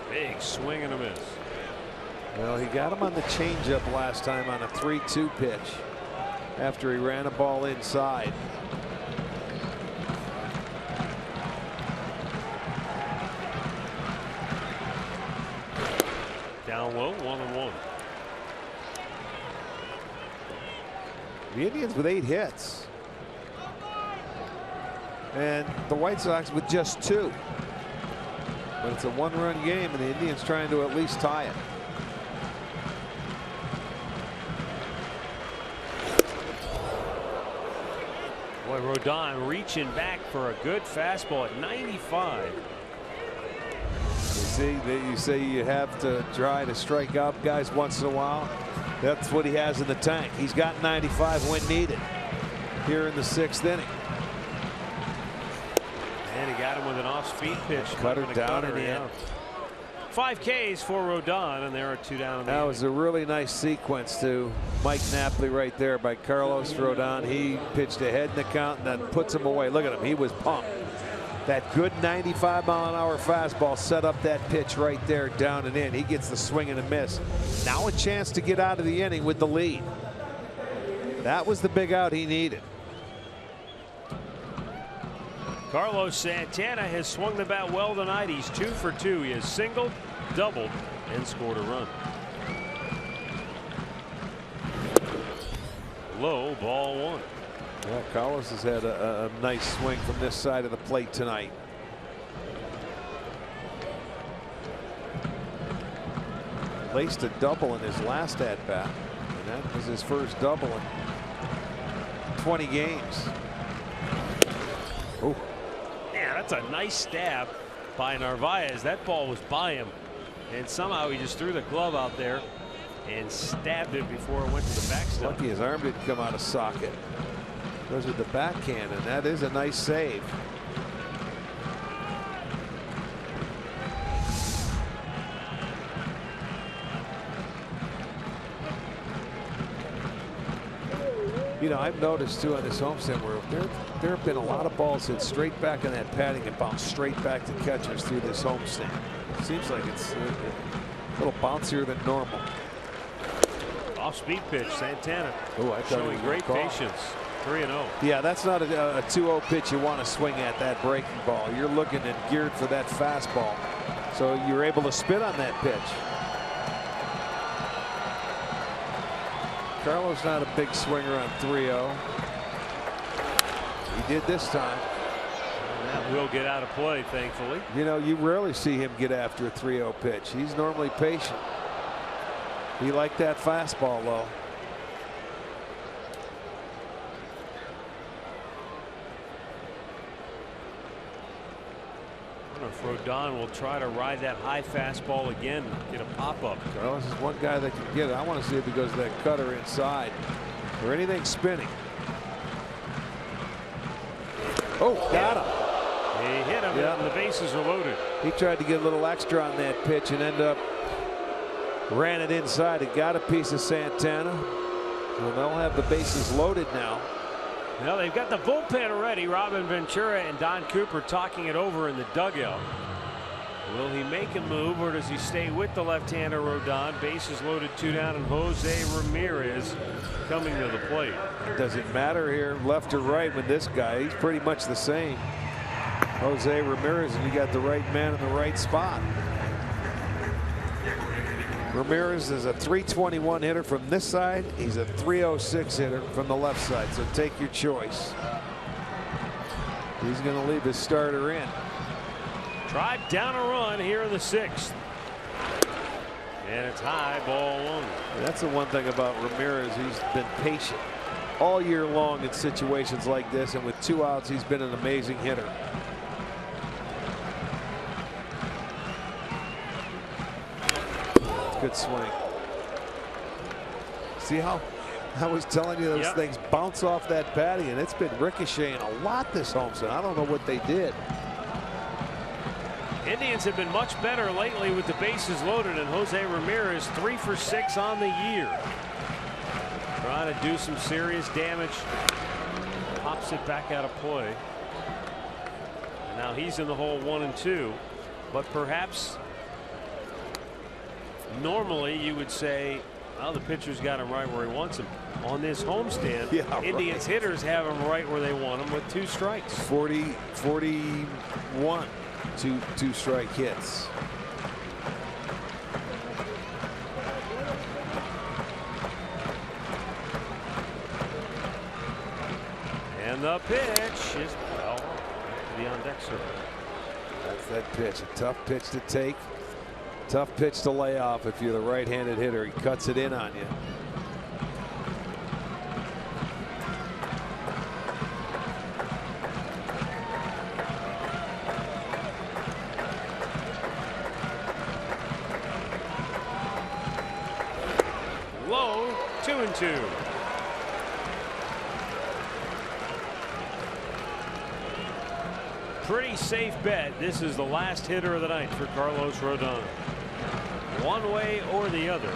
Big swing and a miss. Well, he got him on the changeup last time on a 3-2 pitch after he ran a ball inside. Down low, 1-1. The Indians with 8 hits. And the White Sox with just 2. But it's a 1-run game, and the Indians trying to at least tie it. Boy, Rodon reaching back for a good fastball at 95. You say you have to try to strike out guys once in a while. That's what he has in the tank. He's got 95 when needed here in the 6th inning. And he got him with an off-speed pitch. Cut her down in the end. 5 Ks for Rodon, and there are 2 down in the That inning. was a really nice sequence to Mike Napoli right there by Carlos Rodon. He pitched ahead in the count and then puts him away. Look at him. He was pumped. That good 95-mile-an-hour fastball set up that pitch right there down and in. He gets the swing and a miss. Now a chance to get out of the inning with the lead. That was the big out he needed. Carlos Santana has swung the bat well tonight. He's 2 for 2. He has singled, doubled, and scored a run. Low, ball 1. Yeah, Carlos has had a nice swing from this side of the plate tonight. Laced a double in his last at-bat, and that was his first double in 20 games. Oh. Yeah, that's a nice stab by Narvaez. That ball was by him, and somehow he just threw the glove out there and stabbed it before it went to the backstop. Lucky his arm didn't come out of socket. Goes with the backhand, and that is a nice save. You know, I've noticed too on this homestand where there have been a lot of balls hit straight back in that padding and bounce straight back to catchers through this homestand. Seems like it's a little bouncier than normal. Off-speed pitch, Santana. Oh, I thought showing great patience. 3-0. Yeah, that's not a 2-0 pitch you want to swing at, that breaking ball. You're looking and geared for that fastball. So you're able to spit on that pitch. Carlos not a big swinger on 3-0. He did this time. And that will get out of play, thankfully. You know, you rarely see him get after a 3-0 pitch. He's normally patient. He liked that fastball, though. I wonder if Rodon will try to ride that high fastball again, get a pop-up. Carlos is one guy that can get it. I want to see if he goes to that cutter inside or anything spinning. Oh, got him. He hit him, and the bases are loaded. He tried to get a little extra on that pitch and end up ran it inside. It got a piece of Santana. So they'll have the bases loaded now. Well, they've got the bullpen ready. Robin Ventura and Don Cooper talking it over in the dugout. Will he make a move, or does he stay with the left-hander Rodon? Bases loaded, 2 down, and Jose Ramirez coming to the plate. Does it matter here, left or right, with this guy? He's pretty much the same. Jose Ramirez, and you got the right man in the right spot. Ramirez is a .321 hitter from this side. He's a .306 hitter from the left side. So take your choice. He's going to leave his starter in. Tried down a run here in the 6th. And it's high, ball 1. That's the one thing about Ramirez. He's been patient all year long in situations like this. And with 2 outs, he's been an amazing hitter. Good swing. See how I was telling you those things bounce off that padding, and it's been ricocheting a lot this homestand. I don't know what they did. Indians have been much better lately with the bases loaded, and Jose Ramirez 3 for 6 on the year. Trying to do some serious damage. Pops it back out of play. And now he's in the hole 1 and 2. But perhaps normally you would say, well, the pitcher's got him right where he wants him. On this homestand, Indians hitters have him right where they want him with 2 strikes. 41 two strike hits. And the pitch is, well, to the on deck circle. That's that pitch. A tough pitch to take. Tough pitch to lay off if you're the right-handed hitter. He cuts it in on you. Low, 2 and 2. Pretty safe bet. This is the last hitter of the night for Carlos Rodon. One way or the other,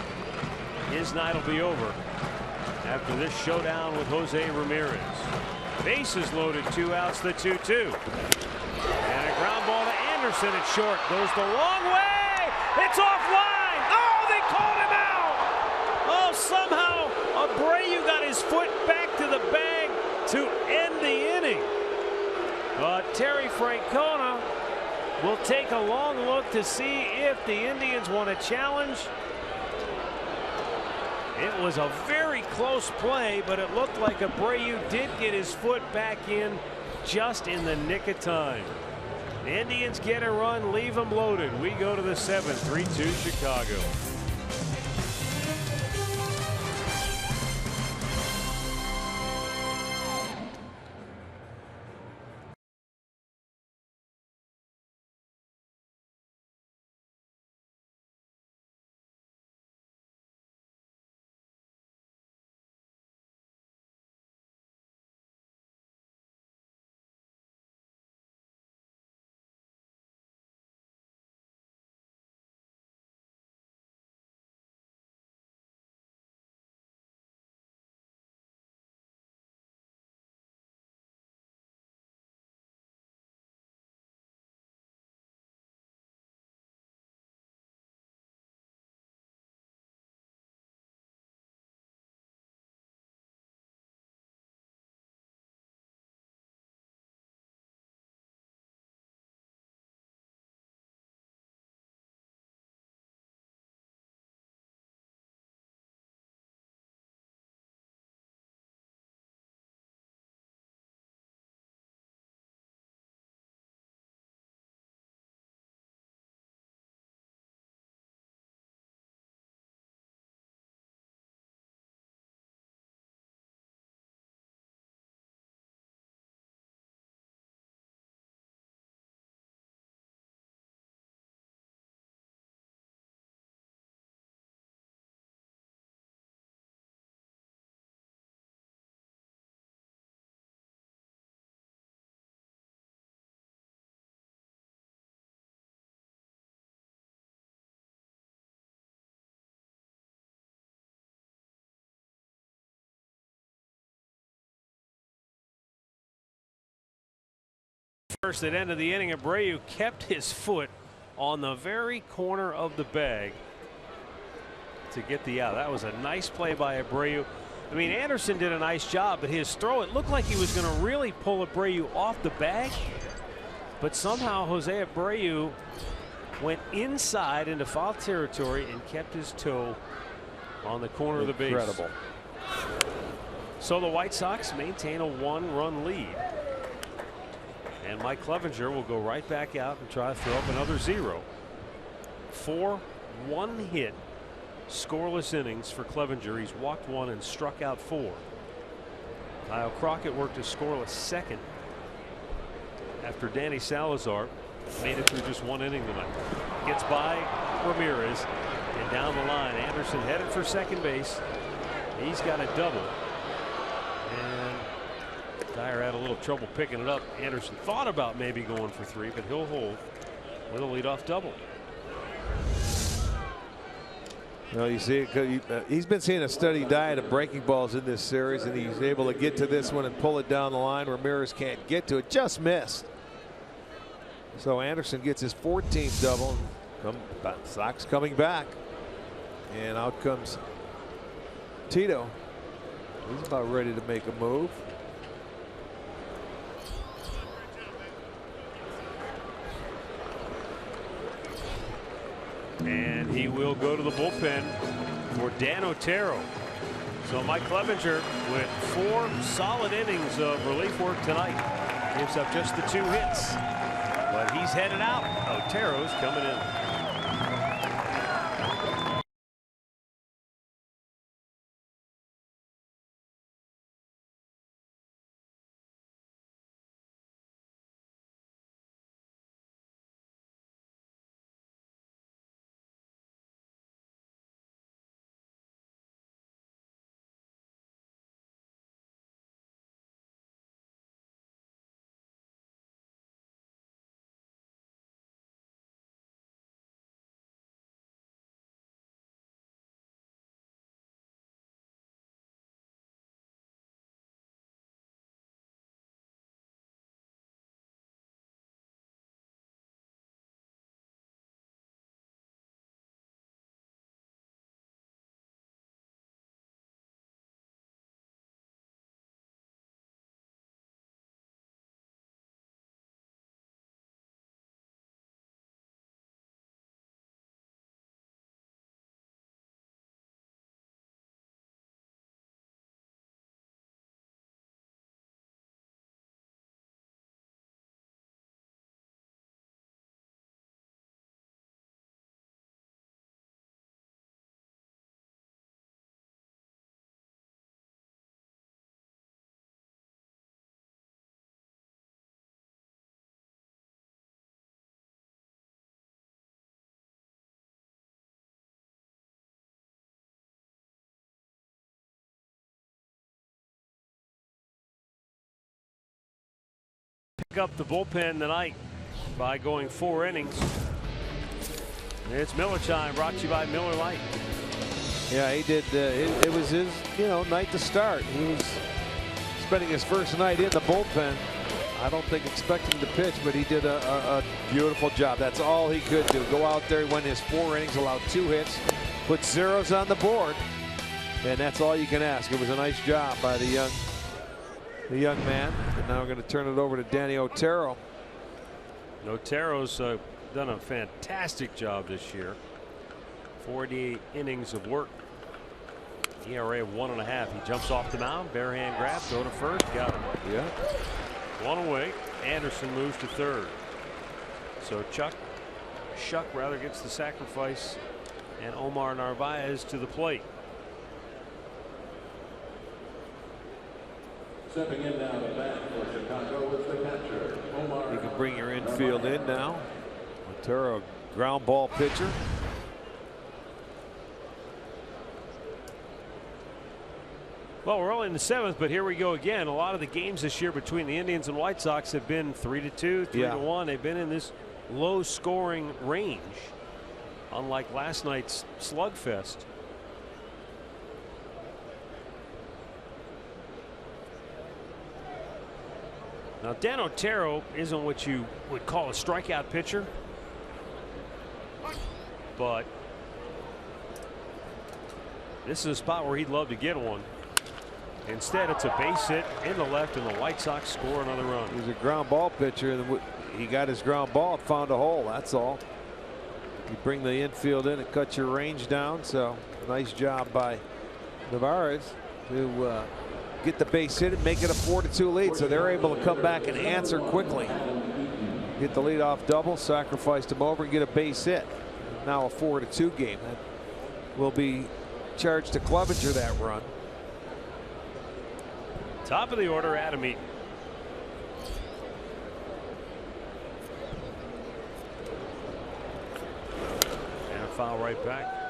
his night will be over after this showdown with Jose Ramirez. Bases loaded, 2 outs, the 2-2. And a ground ball to Anderson at short. Goes the long way. It's offline. Oh, they called him out. Oh, somehow Abreu got his foot back to the bag to end the inning. Terry Francona will take a long look to see if the Indians want to challenge. It was a very close play, but it looked like Abreu did get his foot back in just in the nick of time. The Indians get a run, leave them loaded. We go to the 7th, 3-2 Chicago. First at end of the inning, Abreu kept his foot on the very corner of the bag to get the out. That was a nice play by Abreu. I mean, Anderson did a nice job, but his throw, it looked like he was going to really pull Abreu off the bag, but somehow Jose Abreu went inside into foul territory and kept his toe on the corner of the base. Incredible. So the White Sox maintain a 1-run lead. And Mike Clevenger will go right back out and try to throw up another 0. 4 one-hit scoreless innings for Clevenger. He's walked 1 and struck out 4. Kyle Crockett worked a scoreless second after Danny Salazar made it through just 1 inning tonight. Gets by Ramirez and down the line. Anderson headed for second base. He's got a double. And Dyer had a little trouble picking it up. Anderson thought about maybe going for 3, but he'll hold with a leadoff double. Well, you see, he's been seeing a steady diet of breaking balls in this series, and he's able to get to this one and pull it down the line. Ramirez can't get to it, just missed. So Anderson gets his 14th double. Sox coming back, and out comes Tito. He's about ready to make a move. And he will go to the bullpen for Dan Otero. So Mike Clevenger with 4 solid innings of relief work tonight. Gives up just the 2 hits. But he's headed out. Otero's coming in. Up the bullpen tonight by going 4 innings. It's Miller time, brought to you by Miller Lite. Yeah, he did. It was his, night to start. He was spending his first night in the bullpen. I don't think expecting to pitch, but he did a beautiful job. That's all he could do. Go out there, win his 4 innings, allowed 2 hits, put zeros on the board, and that's all you can ask. It was a nice job by the young man. And now we're going to turn it over to Danny Otero. Otero's done a fantastic job this year. 48 innings of work. ERA of 1.5. He jumps off the mound, bare hand grab, go to first, got him. Yeah. 1 away. Anderson moves to third. So Shuck gets the sacrifice, and Omar Narvaez to the plate. Stepping in now to bat for Chicago is the catcher, Omar. You can bring your infield in now. Otero, ground ball pitcher. Well, we're only in the 7th, but here we go again. A lot of the games this year between the Indians and White Sox have been 3-2, 3-1. They've been in this low scoring range, unlike last night's slugfest. Now, Dan Otero isn't what you would call a strikeout pitcher, but this is a spot where he'd love to get one. Instead, it's a base hit in the left, and the White Sox score another run. He's a ground ball pitcher, and he got his ground ball, found a hole. That's all. You bring the infield in and cut your range down. So nice job by Navarez to get the base hit and make it a 4-2 lead. So they're able to come back and answer quickly. Get the leadoff double, sacrificed him over, and get a base hit. Now a 4-2 game. That will be charged to Clevenger, that run. Top of the order, Adam Eaton. And a foul right back.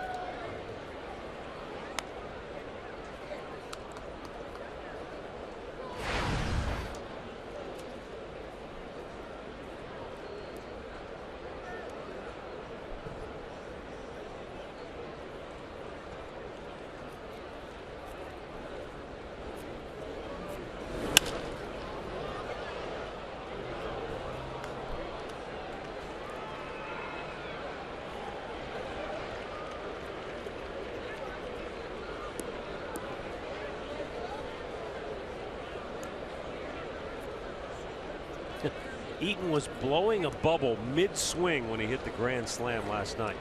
Eaton was blowing a bubble mid-swing when he hit the grand slam last night.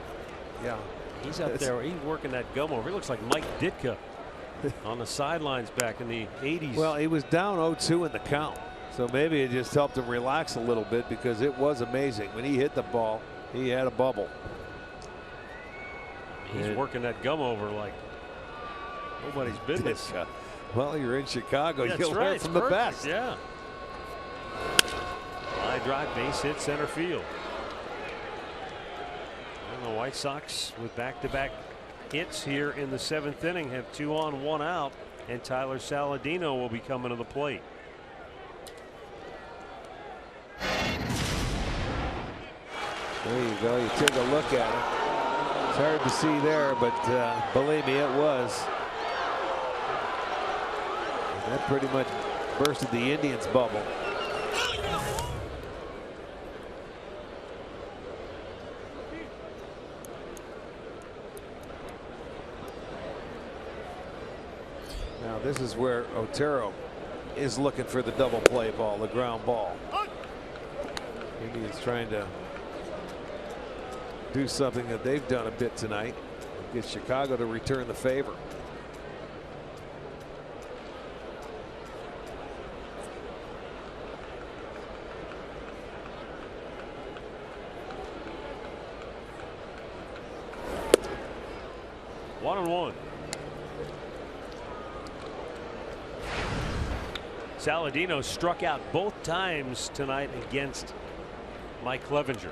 Yeah. He's up there. He's working that gum over. He looks like Mike Ditka on the sidelines back in the 80s. Well, he was down 0-2 in the count. So maybe it just helped him relax a little bit, because it was amazing. When he hit the ball, he had a bubble. He's working that gum over like nobody's business. Well, you're in Chicago. That's You'll right. learn from the best. Yeah. High drive, base hit, center field. And the White Sox, with back-to-back hits here in the 7th inning, have 2 on, 1 out, and Tyler Saladino will be coming to the plate. There you go. You take a look at it. It's hard to see there, but believe me, it was. That pretty much bursted the Indians' bubble. Now this is where Otero is looking for the double play ball, the ground ball. Indians trying to do something that they've done a bit tonight. Get Chicago to return the favor. One and one. Saladino struck out both times tonight against Mike Clevenger.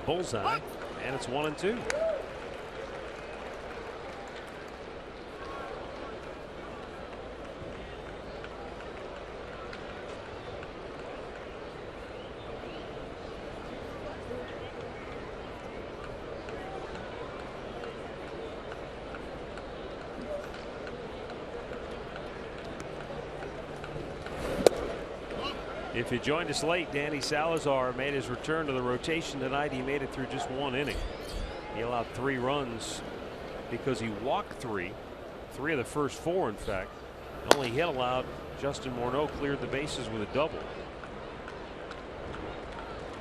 Bullseye, and it's 1-2. If you joined us late, Danny Salazar made his return to the rotation tonight. He made it through just 1 inning. He allowed 3 runs because he walked 3 of the first 4, in fact. The only hit allowed, Justin Morneau cleared the bases with a double.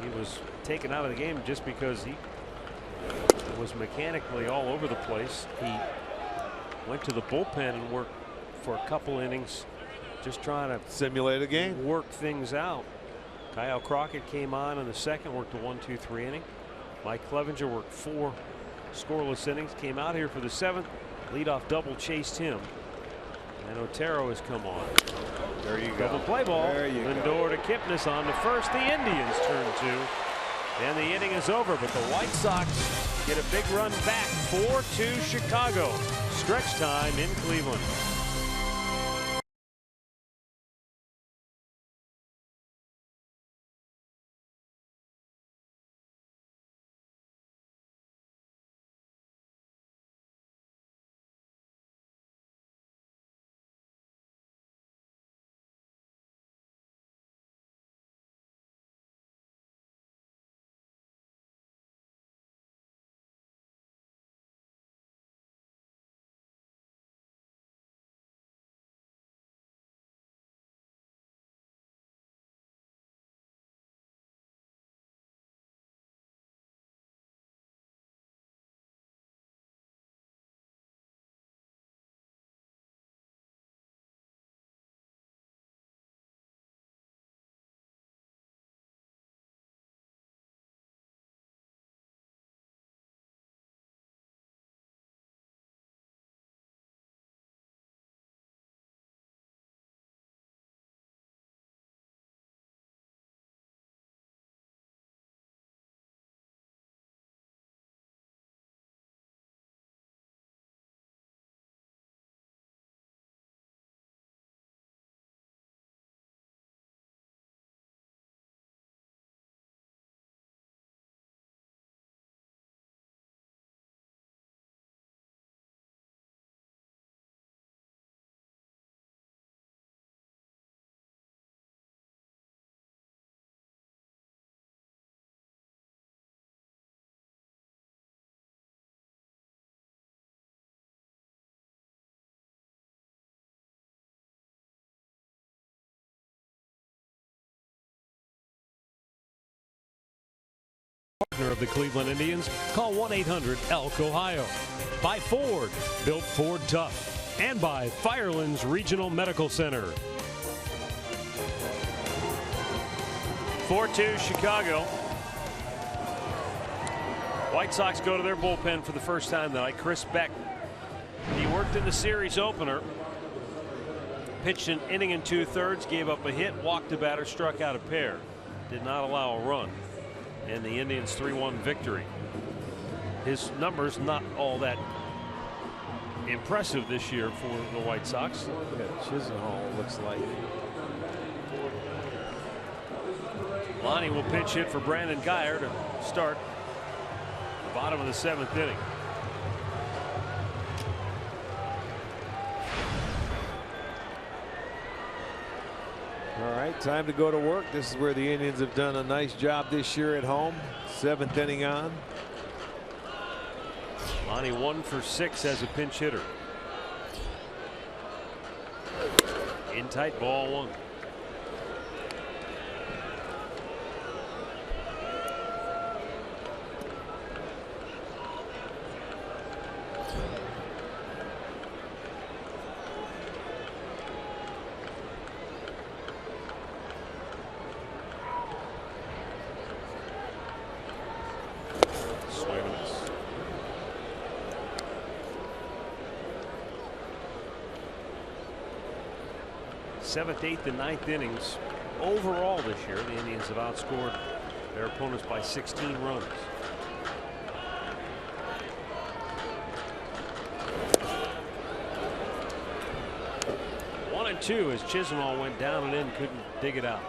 He was taken out of the game just because he was mechanically all over the place. He went to the bullpen and worked for a couple innings, just trying to simulate a game, work things out. Kyle Crockett came on in the second, worked a 1-2-3 inning. Mike Clevenger worked 4 scoreless innings, came out here for the 7th. Leadoff double chased him, and Otero has come on. There you go. Double play ball. There you Lindor to Kipnis on the first. The Indians turn 2, and the inning is over. But the White Sox get a big run back, 4-2 Chicago. Stretch time in Cleveland. Partner of the Cleveland Indians. Call 1-800-ELK-OHIO. By Ford, built Ford tough. And by Firelands Regional Medical Center. 4-2 Chicago. White Sox go to their bullpen for the first time tonight. Chris Beck, he worked in the series opener. Pitched an inning and 2/3, gave up a hit, walked a batter, struck out a pair. Did not allow a run. And the Indians 3-1 victory. His numbers not all that impressive this year for the White Sox. Yeah, Chisenhall looks like. Lonnie will pitch hit for Brandon Guyer to start the bottom of the 7th inning. All right, time to go to work. This is where the Indians have done a nice job this year at home. 7th inning on. Lonnie 1 for 6 as a pinch hitter. In tight, ball 1. Seventh, 8th, and 9th innings overall this year. The Indians have outscored their opponents by 16 runs. One and two as Chisenhall went down and in, couldn't dig it out.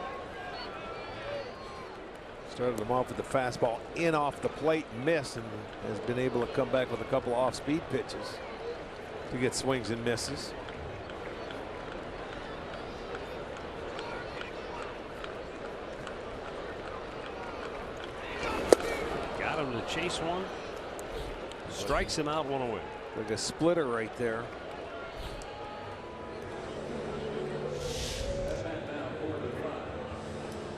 Started him off with the fastball in off the plate, missed, and has been able to come back with a couple of off-speed pitches to get swings and misses. To chase one, strikes him out 1 away. Like a splitter right there.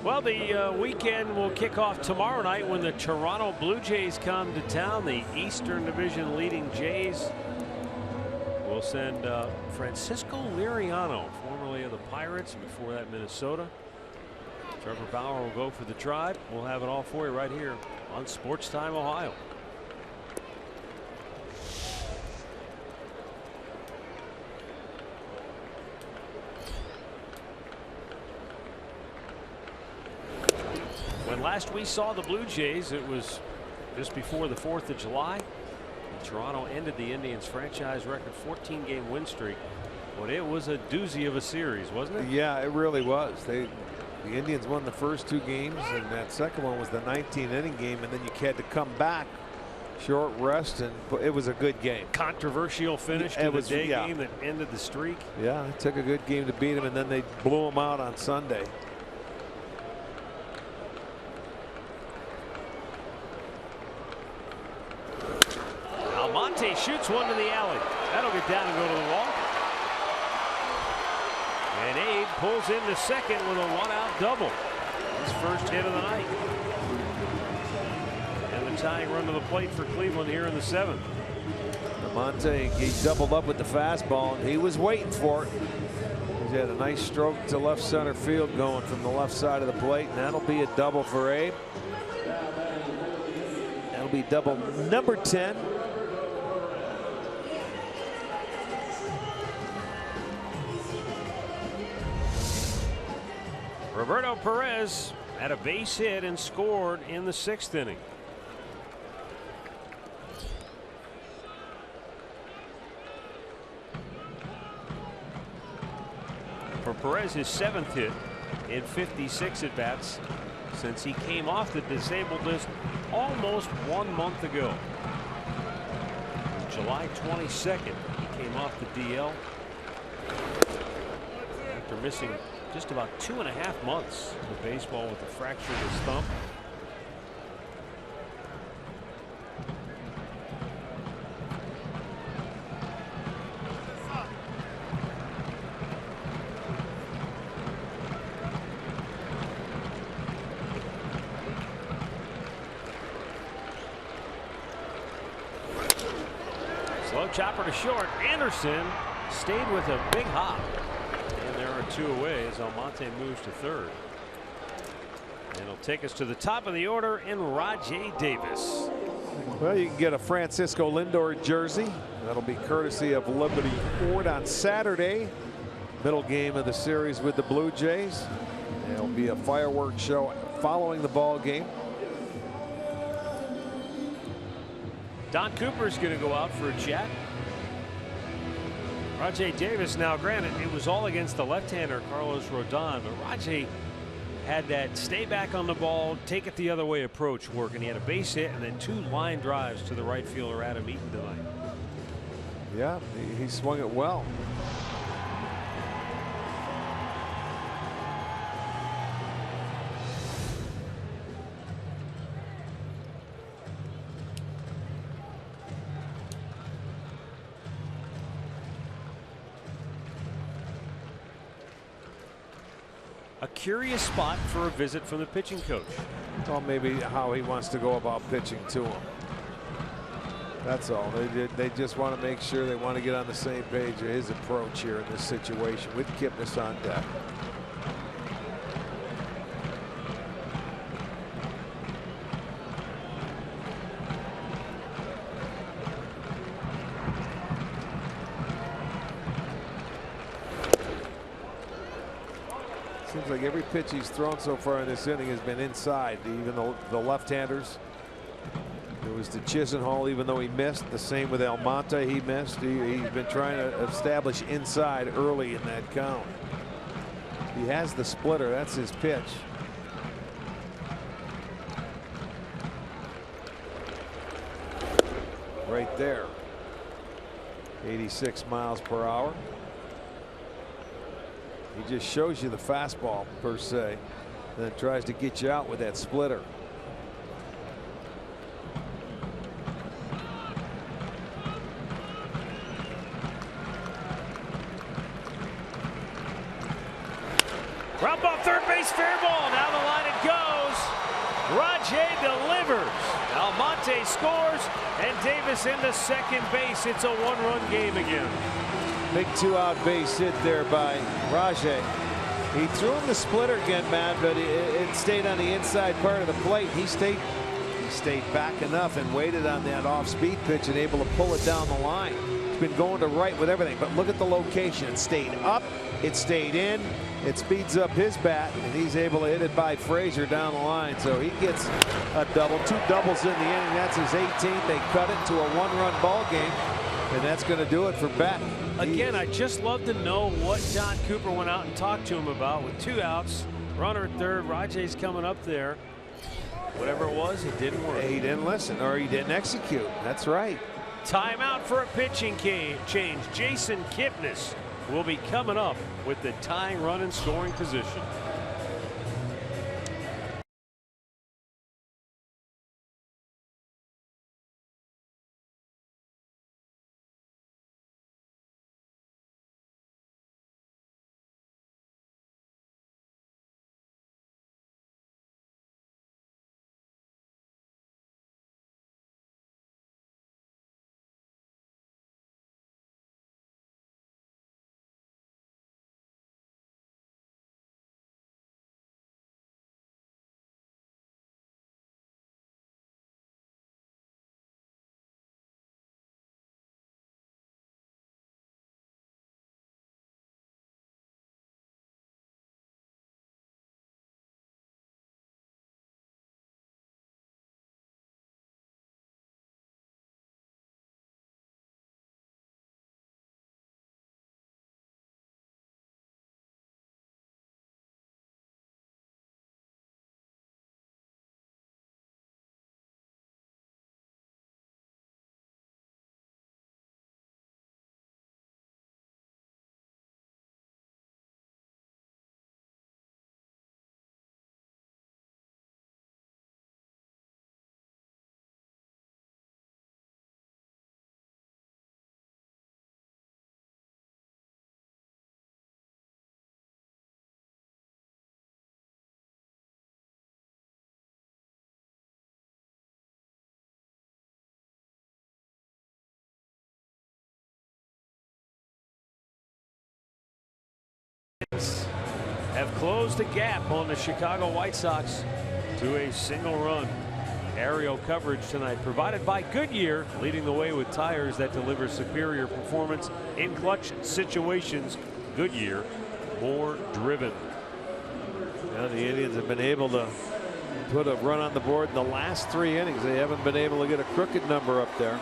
Well, the weekend will kick off tomorrow night when the Toronto Blue Jays come to town. The Eastern Division leading Jays will send Francisco Liriano, formerly of the Pirates, and before that Minnesota. Trevor Bauer will go for the Tribe. We'll have it all for you right here on Sports Time Ohio. When last we saw the Blue Jays, it was just before the 4th of July. And Toronto ended the Indians' franchise record 14-game win streak. But it was a doozy of a series, wasn't it? Yeah, it really was. The Indians won the first 2 games, and that second one was the 19-inning game, and then you had to come back, short rest, and it was a good game. Controversial finish to the day game that ended the streak. Yeah, it took a good game to beat them, and then they blew them out on Sunday. Almonte shoots one to the alley. That'll get down and go to the wall. And Abe pulls into second with a 1-out double. His first hit of the night. And the tying run to the plate for Cleveland here in the 7th. Almonte, he doubled up with the fastball, and he was waiting for it. He had a nice stroke to left center field going from the left side of the plate, and that'll be a double for Abe. That'll be double number 10. Roberto Perez had a base hit and scored in the 6th inning. For Perez, his 7th hit in 56 at bats since he came off the disabled list almost 1 month ago. July 22nd, he came off the DL after missing just about 2.5 months of baseball with a fracture of his thumb. Low chopper to short. Anderson stayed with a big hop. And there are 2 away as Almonte moves to third. And it'll take us to the top of the order in Rajai Davis. Well, you can get a Francisco Lindor jersey. That'll be courtesy of Liberty Ford on Saturday. Middle game of the series with the Blue Jays. There'll be a fireworks show following the ball game. Don Cooper's going to go out for a chat. Rajai Davis, now granted, it was all against the left-hander Carlos Rodon, but Rajai had that stay back on the ball, take it the other way approach work, and he had a base hit and then 2 line drives to the right fielder Adam Eaton tonight. Yeah, he swung it well. A curious spot for a visit from the pitching coach. Well, maybe how he wants to go about pitching to him. That's all. They just want to make sure they want to get on the same page of his approach here in this situation with Kipnis on deck. Seems like every pitch he's thrown so far in this inning has been inside. Even the left-handers. It was to Chisenhall, even though he missed. The same with Almonte, he missed. He's been trying to establish inside early in that count. He has the splitter. That's his pitch. Right there. 86 miles per hour. He just shows you the fastball per se, and then tries to get you out with that splitter. Ground ball, third base, fair ball. Down the line it goes. Rajai delivers. Almonte scores, and Davis into second base. It's a 1-run game again. Big 2-out base hit there by Rajai. He threw him the splitter again, Matt, but it stayed on the inside part of the plate. He stayed back enough and waited on that off-speed pitch and able to pull it down the line. It's been going to right with everything, but look at the location. It stayed up, it stayed in, it speeds up his bat, and he's able to hit it by Frazier down the line. So he gets a double, 2 doubles in the inning. That's his 18th. They cut it to a 1-run ball game, and that's going to do it for Beck. Again, I just love to know what Don Cooper went out and talked to him about with 2 outs, runner at third. Rajai's coming up there. Whatever it was, it didn't work. He didn't listen, or he didn't execute. That's right. Timeout for a pitching change. Jason Kipnis will be coming up with the tying run in scoring position. have closed the gap on the Chicago White Sox to a single run. Aerial coverage tonight provided by Goodyear, leading the way with tires that deliver superior performance in clutch situations. Goodyear, more driven. Now the Indians have been able to put a run on the board in the last 3 innings. They haven't been able to get a crooked number up there.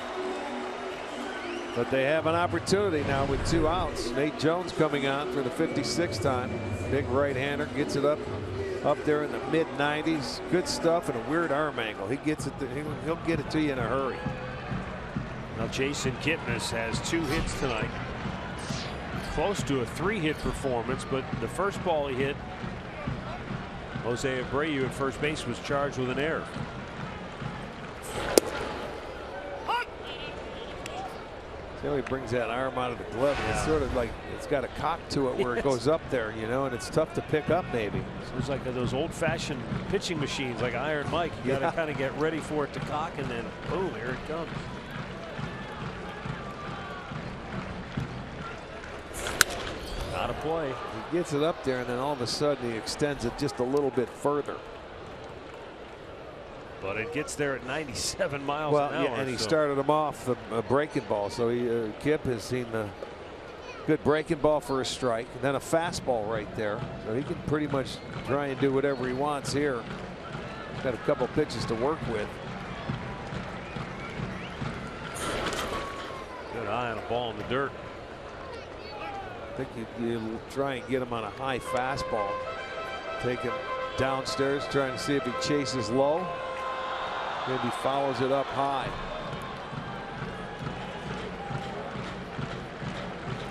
But they have an opportunity now with 2 outs. Nate Jones coming on for the 56th time. Big right-hander, gets it up there in the mid-90s. Good stuff and a weird arm angle. He gets it. He'll get it to you in a hurry. Now Jason Kipnis has 2 hits tonight. Close to a 3-hit performance, but the first ball he hit, Jose Abreu at first base was charged with an error. See how he brings that arm out of the glove. It's sort of like it's got a cock to it where it goes up there, you know, and it's tough to pick up maybe. It was like those old-fashioned pitching machines like Iron Mike. You got to kind of get ready for it to cock, and then boom, here it comes. Out of play. He gets it up there, and then all of a sudden he extends it just a little bit further. But it gets there at 97 miles an hour. Yeah, and he started him off a breaking ball. So Kip has seen a good breaking ball for a strike, and then a fastball right there. So he can pretty much try and do whatever he wants here. Got a couple pitches to work with. Good eye on a ball in the dirt. I think you try and get him on a high fastball. Take him downstairs, trying to see if he chases low. Maybe follows it up high.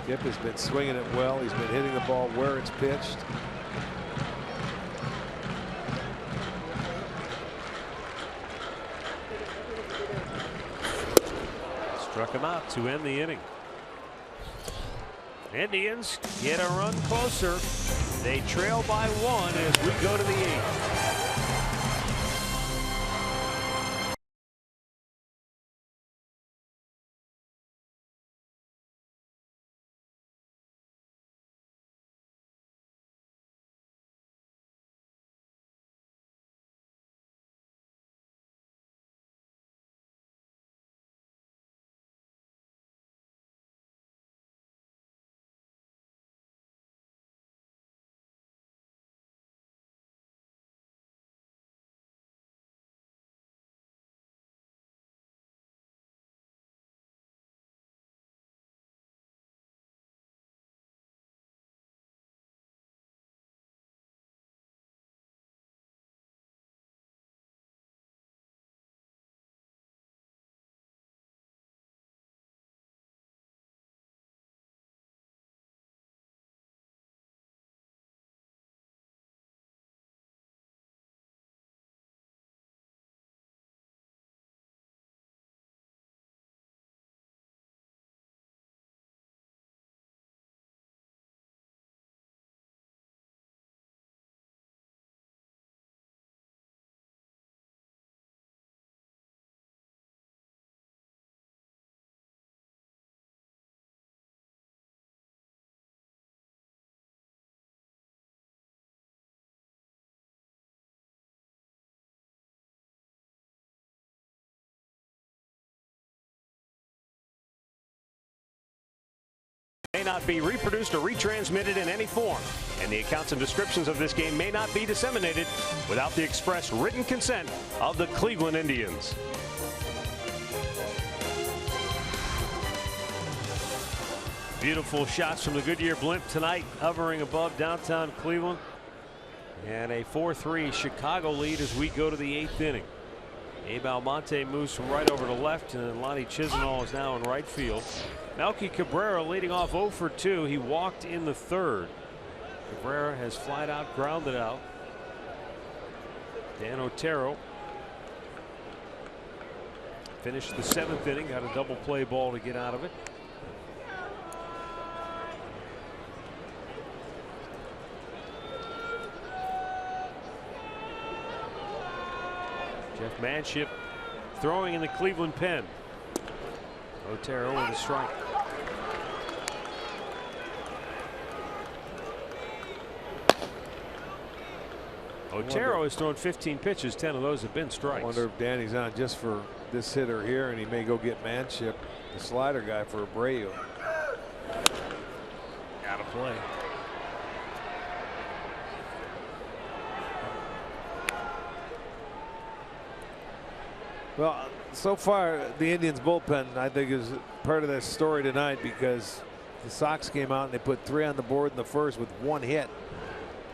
Kip has been swinging it well. He's been hitting the ball where it's pitched. Struck him out to end the inning. Indians get a run closer. They trail by 1 as we go to the 8th. May not be reproduced or retransmitted in any form, and the accounts and descriptions of this game may not be disseminated without the express written consent of the Cleveland Indians. Beautiful shots from the Goodyear blimp tonight, hovering above downtown Cleveland, and a 4-3 Chicago lead as we go to the 8th inning. Abe Almonte moves from right over to left, and Lonnie Chisenhall is now in right field. Melky Cabrera leading off 0 for 2. He walked in the 3rd. Cabrera has flied out, grounded out. Dan Otero finished the 7th inning, got a double play ball to get out of it. Jeff Manship throwing in the Cleveland pen. Otero with a strike. Otero has thrown 15 pitches. 10 of those have been I strikes. wonder if Danny's on just for this hitter here, and he may go get Manship, the slider guy, for Abreu. Out of play. Well, so far the Indians bullpen, I think, is part of this story tonight, because the Sox came out and they put 3 on the board in the first with 1 hit,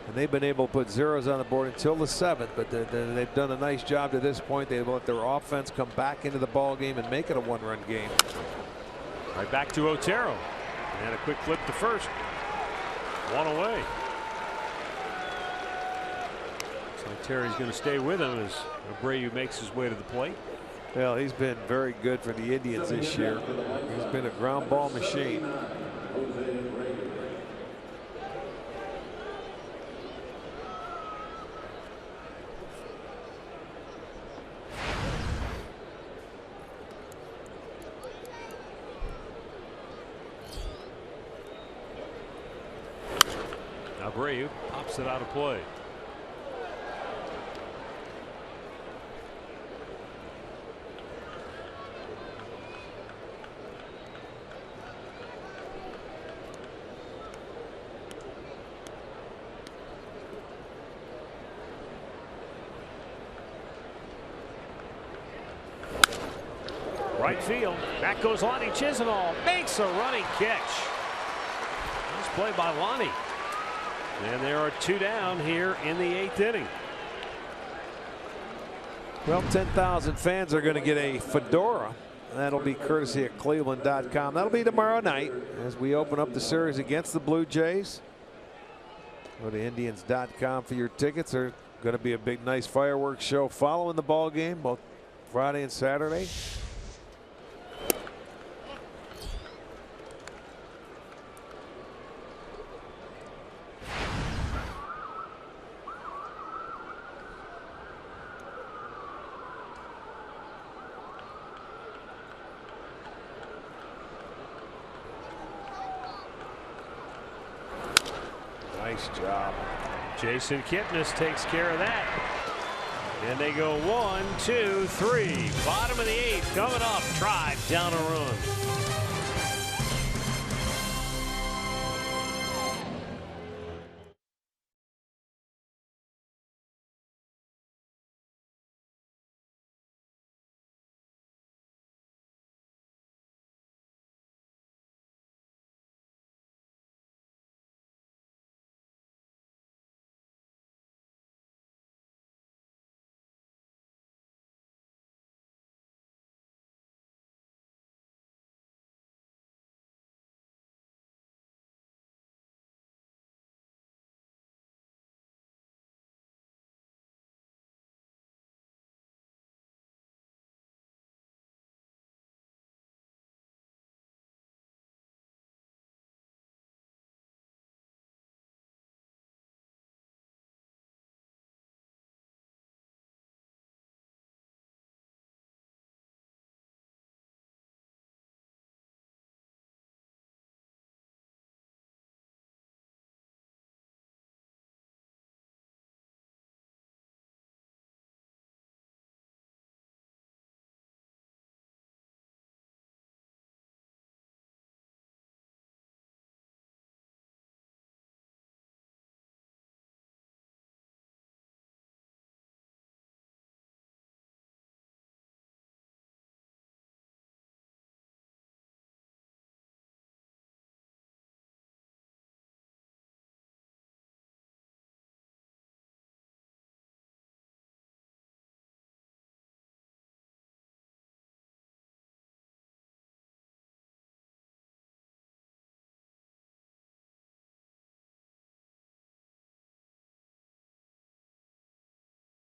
and they've been able to put zeros on the board until the 7th. But they've done a nice job to this point. They've let their offense come back into the ball game and make it a 1-run game. Right back to Otero, and a quick flip to first. 1 away. So Terry's going to stay with him as Abreu makes his way to the plate. Well, he's been very good for the Indians this year. He's been a ground ball machine. Abreu pops it out of play. Right field. Back goes Lonnie Chisenhall. Makes a running catch. Nice play by Lonnie. And there are 2 down here in the 8th inning. Well, 10,000 fans are going to get a fedora. That'll be courtesy of Cleveland.com. That'll be tomorrow night as we open up the series against the Blue Jays. Go to Indians.com for your tickets. There's going to be a big, nice fireworks show following the ball game, both Friday and Saturday. Nice job. Jason Kipnis takes care of that. And they go 1, 2, 3. Bottom of the 8th coming up. Drive down a run.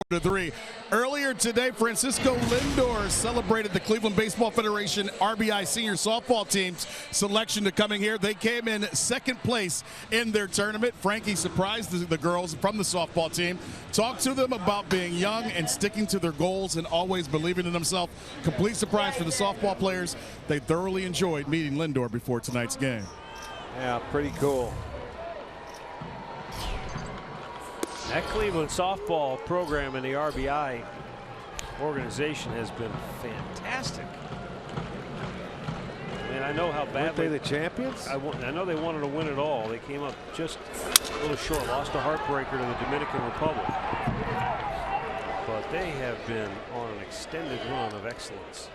To 3. Earlier today, Francisco Lindor celebrated the Cleveland Baseball Federation RBI senior softball team's selection to coming here. They came in 2nd place in their tournament. Frankie surprised the girls from the softball team. Talked to them about being young and sticking to their goals and always believing in themselves. Complete surprise for the softball players. They thoroughly enjoyed meeting Lindor before tonight's game. Yeah, pretty cool. That Cleveland softball program in the RBI organization has been fantastic. And I know how badly. Weren't they the champions? I know they wanted to win it all. They came up just a little short. Lost a heartbreaker to the Dominican Republic. But they have been on an extended run of excellence.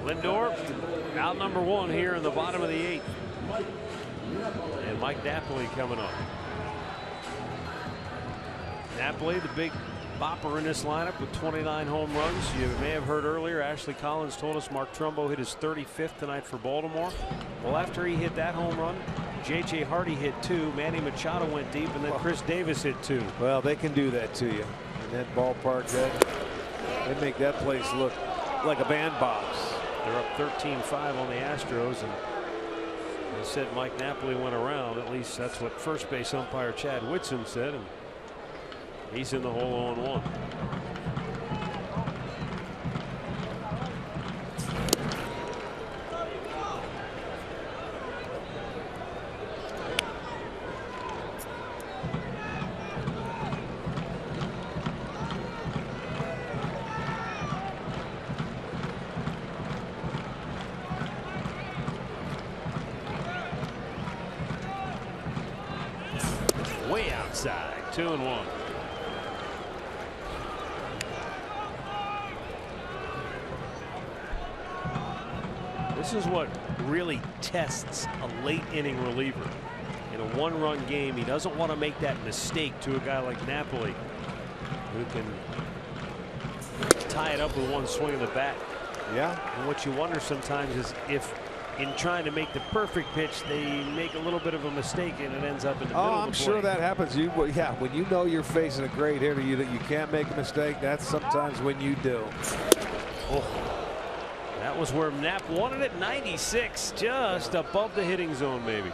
Lindor out number 1 here in the bottom of the 8th. And Mike Napoli coming up. Napoli, the big bopper in this lineup with 29 home runs. You may have heard earlier, Ashley Collins told us Mark Trumbo hit his 35th tonight for Baltimore. Well, after he hit that home run, J.J. Hardy hit 2, Manny Machado went deep, and then Chris Davis hit 2. Well, they can do that to you in that ballpark. They make that place look like a bandbox. They're up 13-5 on the Astros, and they said Mike Napoli went around. At least that's what first base umpire Chad Whitson said, and he's in the hole 0-1. Way outside, 2-1. This is what really tests a late inning reliever. In a 1-run game, he doesn't want to make that mistake to a guy like Napoli, who can tie it up with one swing of the bat. Yeah. And what you wonder sometimes is if, in trying to make the perfect pitch, they make a little bit of a mistake and it ends up in the middle of the plate. I'm sure that happens. Yeah, when you know you're facing a great hitter, you can't make a mistake. That's sometimes when you do. Oh. That was where Knapp wanted it. 96, just above the hitting zone, maybe.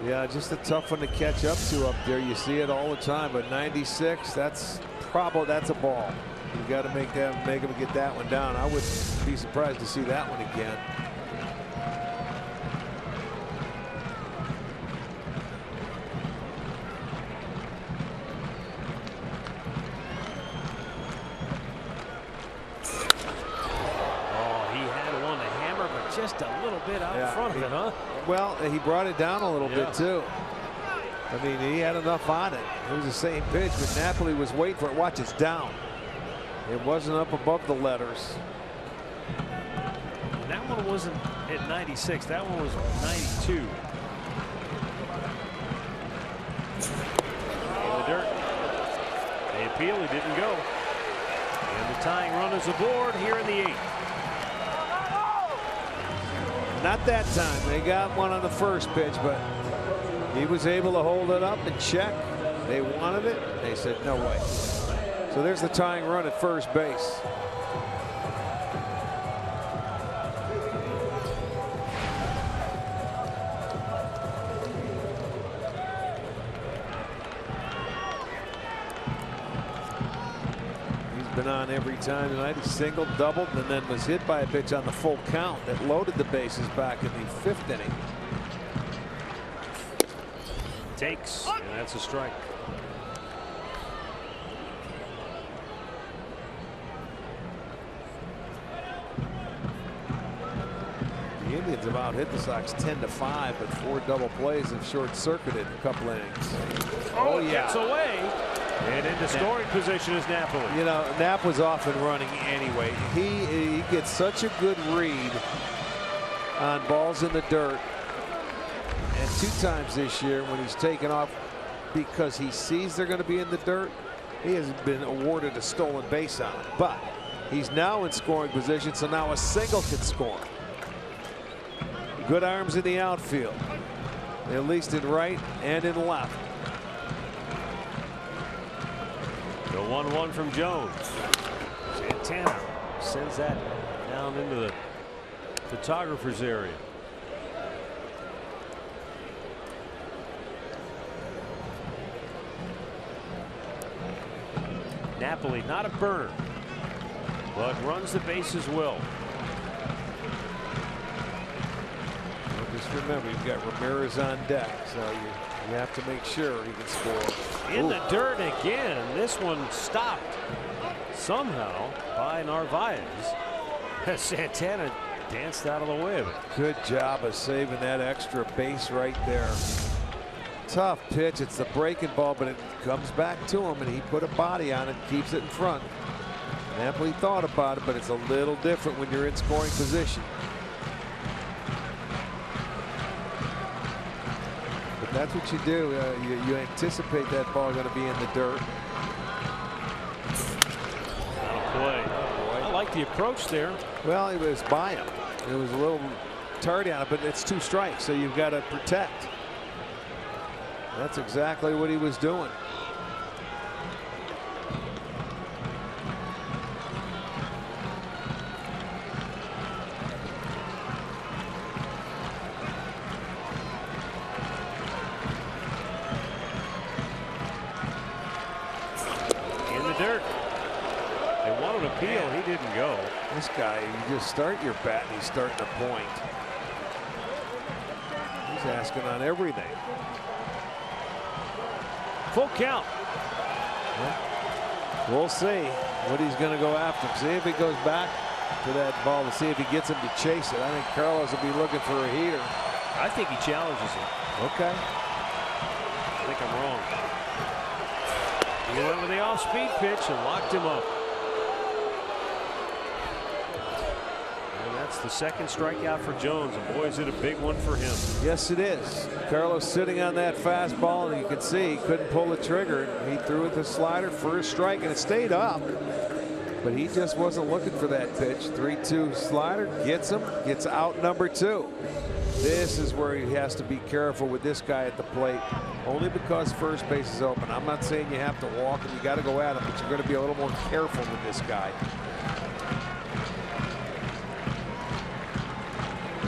Yeah, just a tough one to catch up to up there. You see it all the time, but 96, that's a ball. You got to make him get that one down. I wouldn't be surprised to see that one again. Just a little bit out in front of it, huh? Well, he brought it down a little bit too. I mean, he had enough on it. It was the same pitch, but Napoli was waiting for it. Watch, it's down. It wasn't up above the letters. That one wasn't at 96. That one was 92. In the dirt. They appeal. He didn't go. And the tying run is aboard here in the 8th. Not that time. They got one on the first pitch, but he was able to hold it up and check. They wanted it. They said no way. So there's the tying run at first base. Been on every time tonight. He singled, doubled, and then was hit by a pitch on the full count that loaded the bases back in the 5th inning. Takes, and that's a strike. The Indians have out hit the Sox 10-5, but 4 double plays have short-circuited a couple innings. Oh yeah, gets away. And into scoring position is Napoli. You know, Knapp was off and running anyway. He gets such a good read on balls in the dirt. And 2 times this year when he's taken off because he sees they're going to be in the dirt, he has been awarded a stolen base on it. But he's now in scoring position, so now a single can score. Good arms in the outfield, at least in right and in left. The 1-1 from Jones. Santana sends that down into the photographer's area. Napoli, not a burner, but runs the bases well. Well, just remember, you've got Ramirez on deck, so You have to make sure he can score. In the dirt again. This one stopped somehow by Narvaez. Santana danced out of the way of it. Good job of saving that extra base right there. Tough pitch. It's the breaking ball, but it comes back to him, and he put a body on it, keeps it in front. Napoli thought about it, but it's a little different when you're in scoring position. But that's what you do. You anticipate that ball going to be in the dirt. Play. I like the approach there. Well, it was by him. It was a little tardy on it, but it's 2 strikes, so you've got to protect. That's exactly what he was doing. In the dirt. They wanted to appeal. He didn't go. This guy, you just start your bat and he's starting to point. He's asking on everything. Full count. We'll see what he's going to go after. See if he goes back to that ball to see if he gets him to chase it. I think Carlos will be looking for a heater. I think he challenges him. Okay. I think I'm wrong. He went with the off-speed pitch and locked him up. And that's the second strikeout for Jones, and boy, is it a big one for him. Yes, it is. Carlos sitting on that fastball, and you can see he couldn't pull the trigger. He threw it the slider for a strike, and it stayed up. But he just wasn't looking for that pitch. 3-2 slider gets him, gets out number 2. This is where he has to be careful with this guy at the plate, only because first base is open. I'm not saying you have to walk him, you got to go at him, but you're going to be a little more careful with this guy.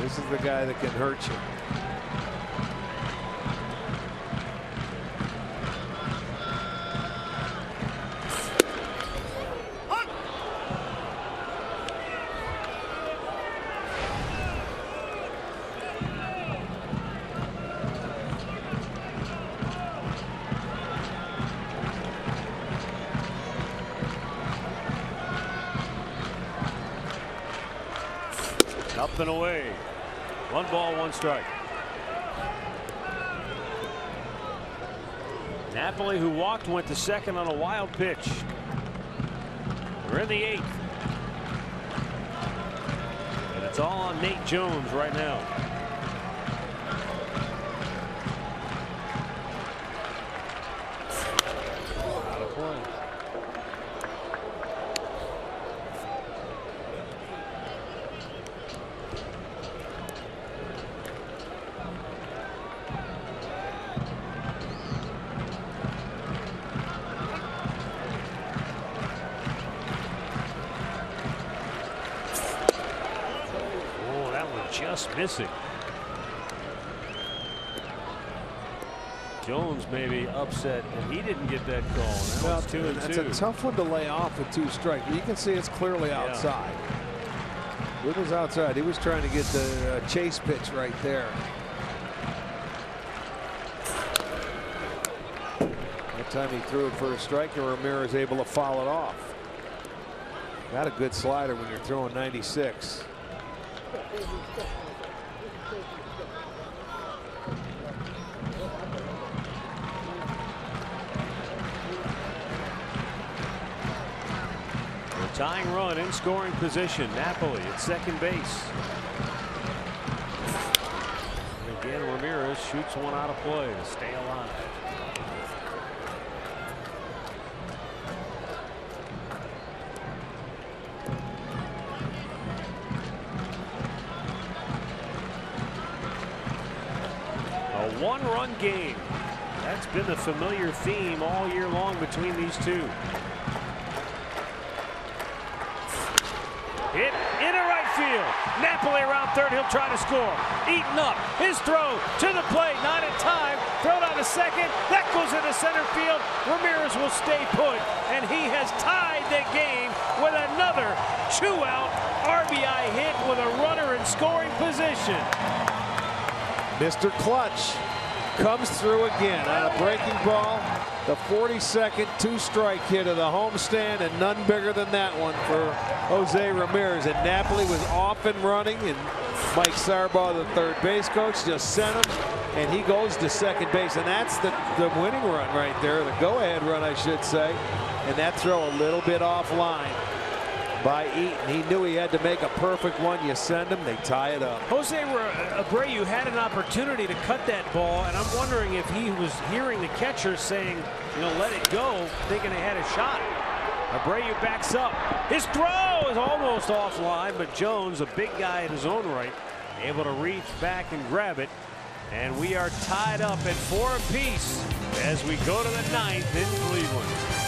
This is the guy that can hurt you. Up and away. 1 ball, 1 strike. Napoli, who walked, went to second on a wild pitch. We're in the 8th. And it's all on Nate Jones right now. Out of play. Just missing. Jones maybe upset, and he didn't get that call. Now it's 2-2. That's a tough one to lay off with 2 strikes. You can see it's clearly outside. It was outside. He was trying to get the chase pitch right there. That time he threw it for a strike, and Ramirez able to foul it off. Got a good slider when you're throwing 96. Tying run in scoring position. Napoli at second base. And again, Ramirez shoots one out of play to stay alive. A 1-run game. That's been the familiar theme all year long between these two. Hit into right field. Napoli around third. He'll try to score. Eaton up. His throw to the plate. Not in time. Thrown out to second. That goes into center field. Ramirez will stay put. And he has tied the game with another 2-out RBI hit with a runner in scoring position. Mr. Clutch comes through again on a breaking ball. The 42nd two-strike hit of the homestand, and none bigger than that one for Jose Ramirez. And Napoli was off and running, and Mike Sarbaugh, the third base coach, just sent him, and he goes to second base. And that's the winning run right there, the go-ahead run, I should say. And that throw a little bit offline by Eaton. He knew he had to make a perfect one. You send him, they tie it up. Jose Abreu had an opportunity to cut that ball, and I'm wondering if he was hearing the catcher saying, you know, let it go, thinking they had a shot. Abreu backs up. His throw is almost offline, but Jones, a big guy in his own right, able to reach back and grab it. And we are tied up at 4 apiece as we go to the 9th in Cleveland.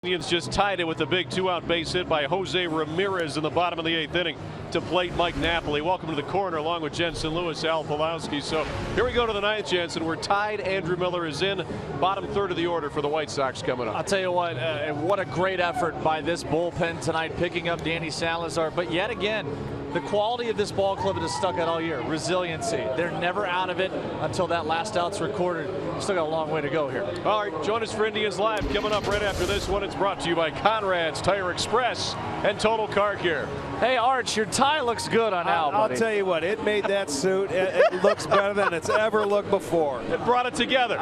Indians just tied it with a big 2-out base hit by Jose Ramirez in the bottom of the 8th inning to plate Mike Napoli. Welcome to the corner along with Jensen Lewis, Al Pawlowski. So here we go to the 9th, Jensen. We're tied. Andrew Miller is in. Bottom third of the order for the White Sox coming up. I'll tell you what a great effort by this bullpen tonight, picking up Danny Salazar. But yet again, the quality of this ball club has stuck out all year. Resiliency. They're never out of it until that last out's recorded. Still got a long way to go here. All right, join us for Indians Live coming up right after this one. It's brought to you by Conrad's Tire Express and Total Car Care. Hey, Arch, your tie looks good on Al, buddy. I'll tell you what, it made that suit. It looks better than it's ever looked before. It brought it together.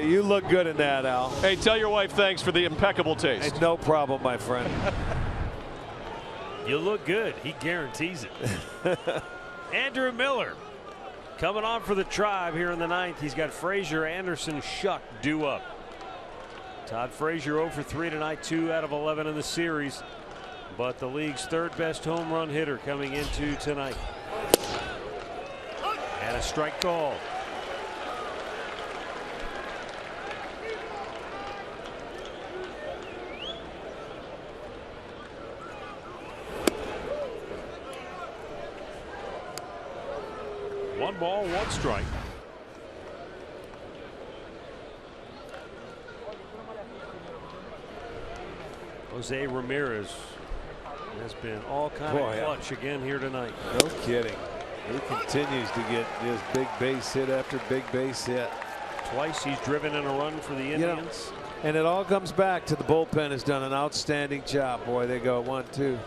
You look good in that, Al. Hey, tell your wife thanks for the impeccable taste. It's no problem, my friend. You look good. He guarantees it. Andrew Miller coming on for the Tribe here in the 9th. He's got Frazier, Anderson, Shuck due up. Todd Frazier 0 for 3 tonight, 2 out of 11 in the series. But the league's third best home run hitter coming into tonight. And a strike call. One ball, one strike. Jose Ramirez has been all kind of clutch again here tonight. No kidding. He continues to get this big base hit after big base hit. Twice he's driven in a run for the Indians. You know, and it all comes back to the bullpen has done an outstanding job. Boy, they go 1, 2.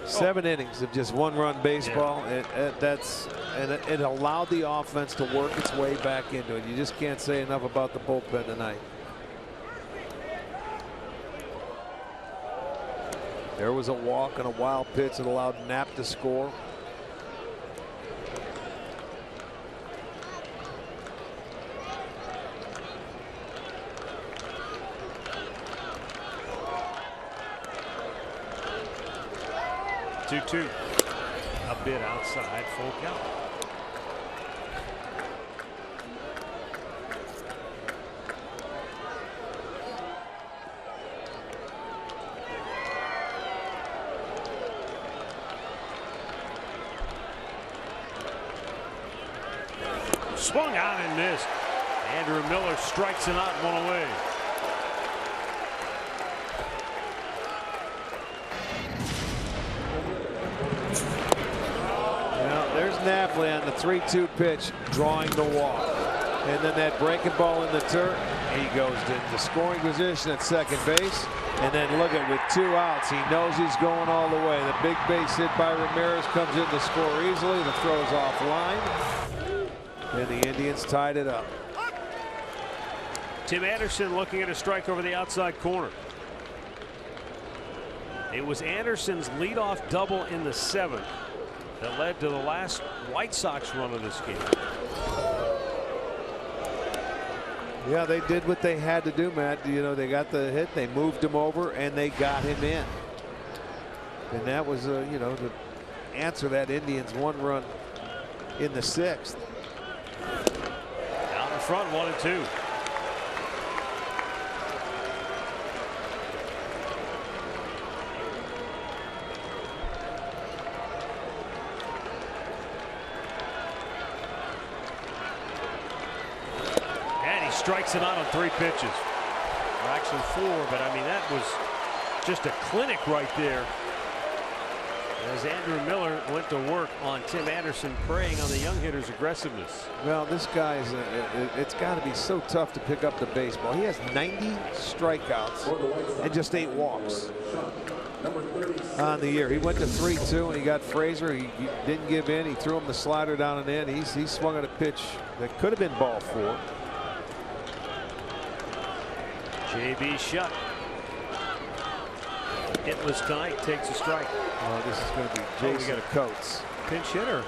7 innings of just one-run baseball. Yeah. It allowed the offense to work its way back into it. You just can't say enough about the bullpen tonight. There was a walk and a wild pitch that allowed Knapp to score. Two. A bit outside, full count. Swung out and missed. Andrew Miller strikes him out, one away. Now, there's Napoli on the 3-2 pitch, drawing the walk. And then that breaking ball in the dirt. He goes into scoring position at second base. And then look at, with 2 outs, he knows he's going all the way. The big base hit by Ramirez comes in to score easily. The throw's offline. And the Indians tied it up. Tim Anderson looking at a strike over the outside corner. It was Anderson's leadoff double in the 7th that led to the last White Sox run of this game. Yeah, they did what they had to do, Matt. You know, they got the hit, they moved him over, and they got him in. And that was, you know, to answer that Indians 1-run in the 6th. Down in front, 1-2. Strikes him out on 3 pitches. Or actually 4, but I mean, that was just a clinic right there as Andrew Miller went to work on Tim Anderson, preying on the young hitter's aggressiveness. Well, this guy's it's got to be so tough to pick up the baseball. He has 90 strikeouts and just 8 walks on the year. He went to 3-2 and he got Frazier. He didn't give in. He threw him the slider down and in. He swung at a pitch that could have been ball 4. JB shut. Hitless tonight, takes a strike. Oh, this is going to be Jason Coates. Pinch hitter.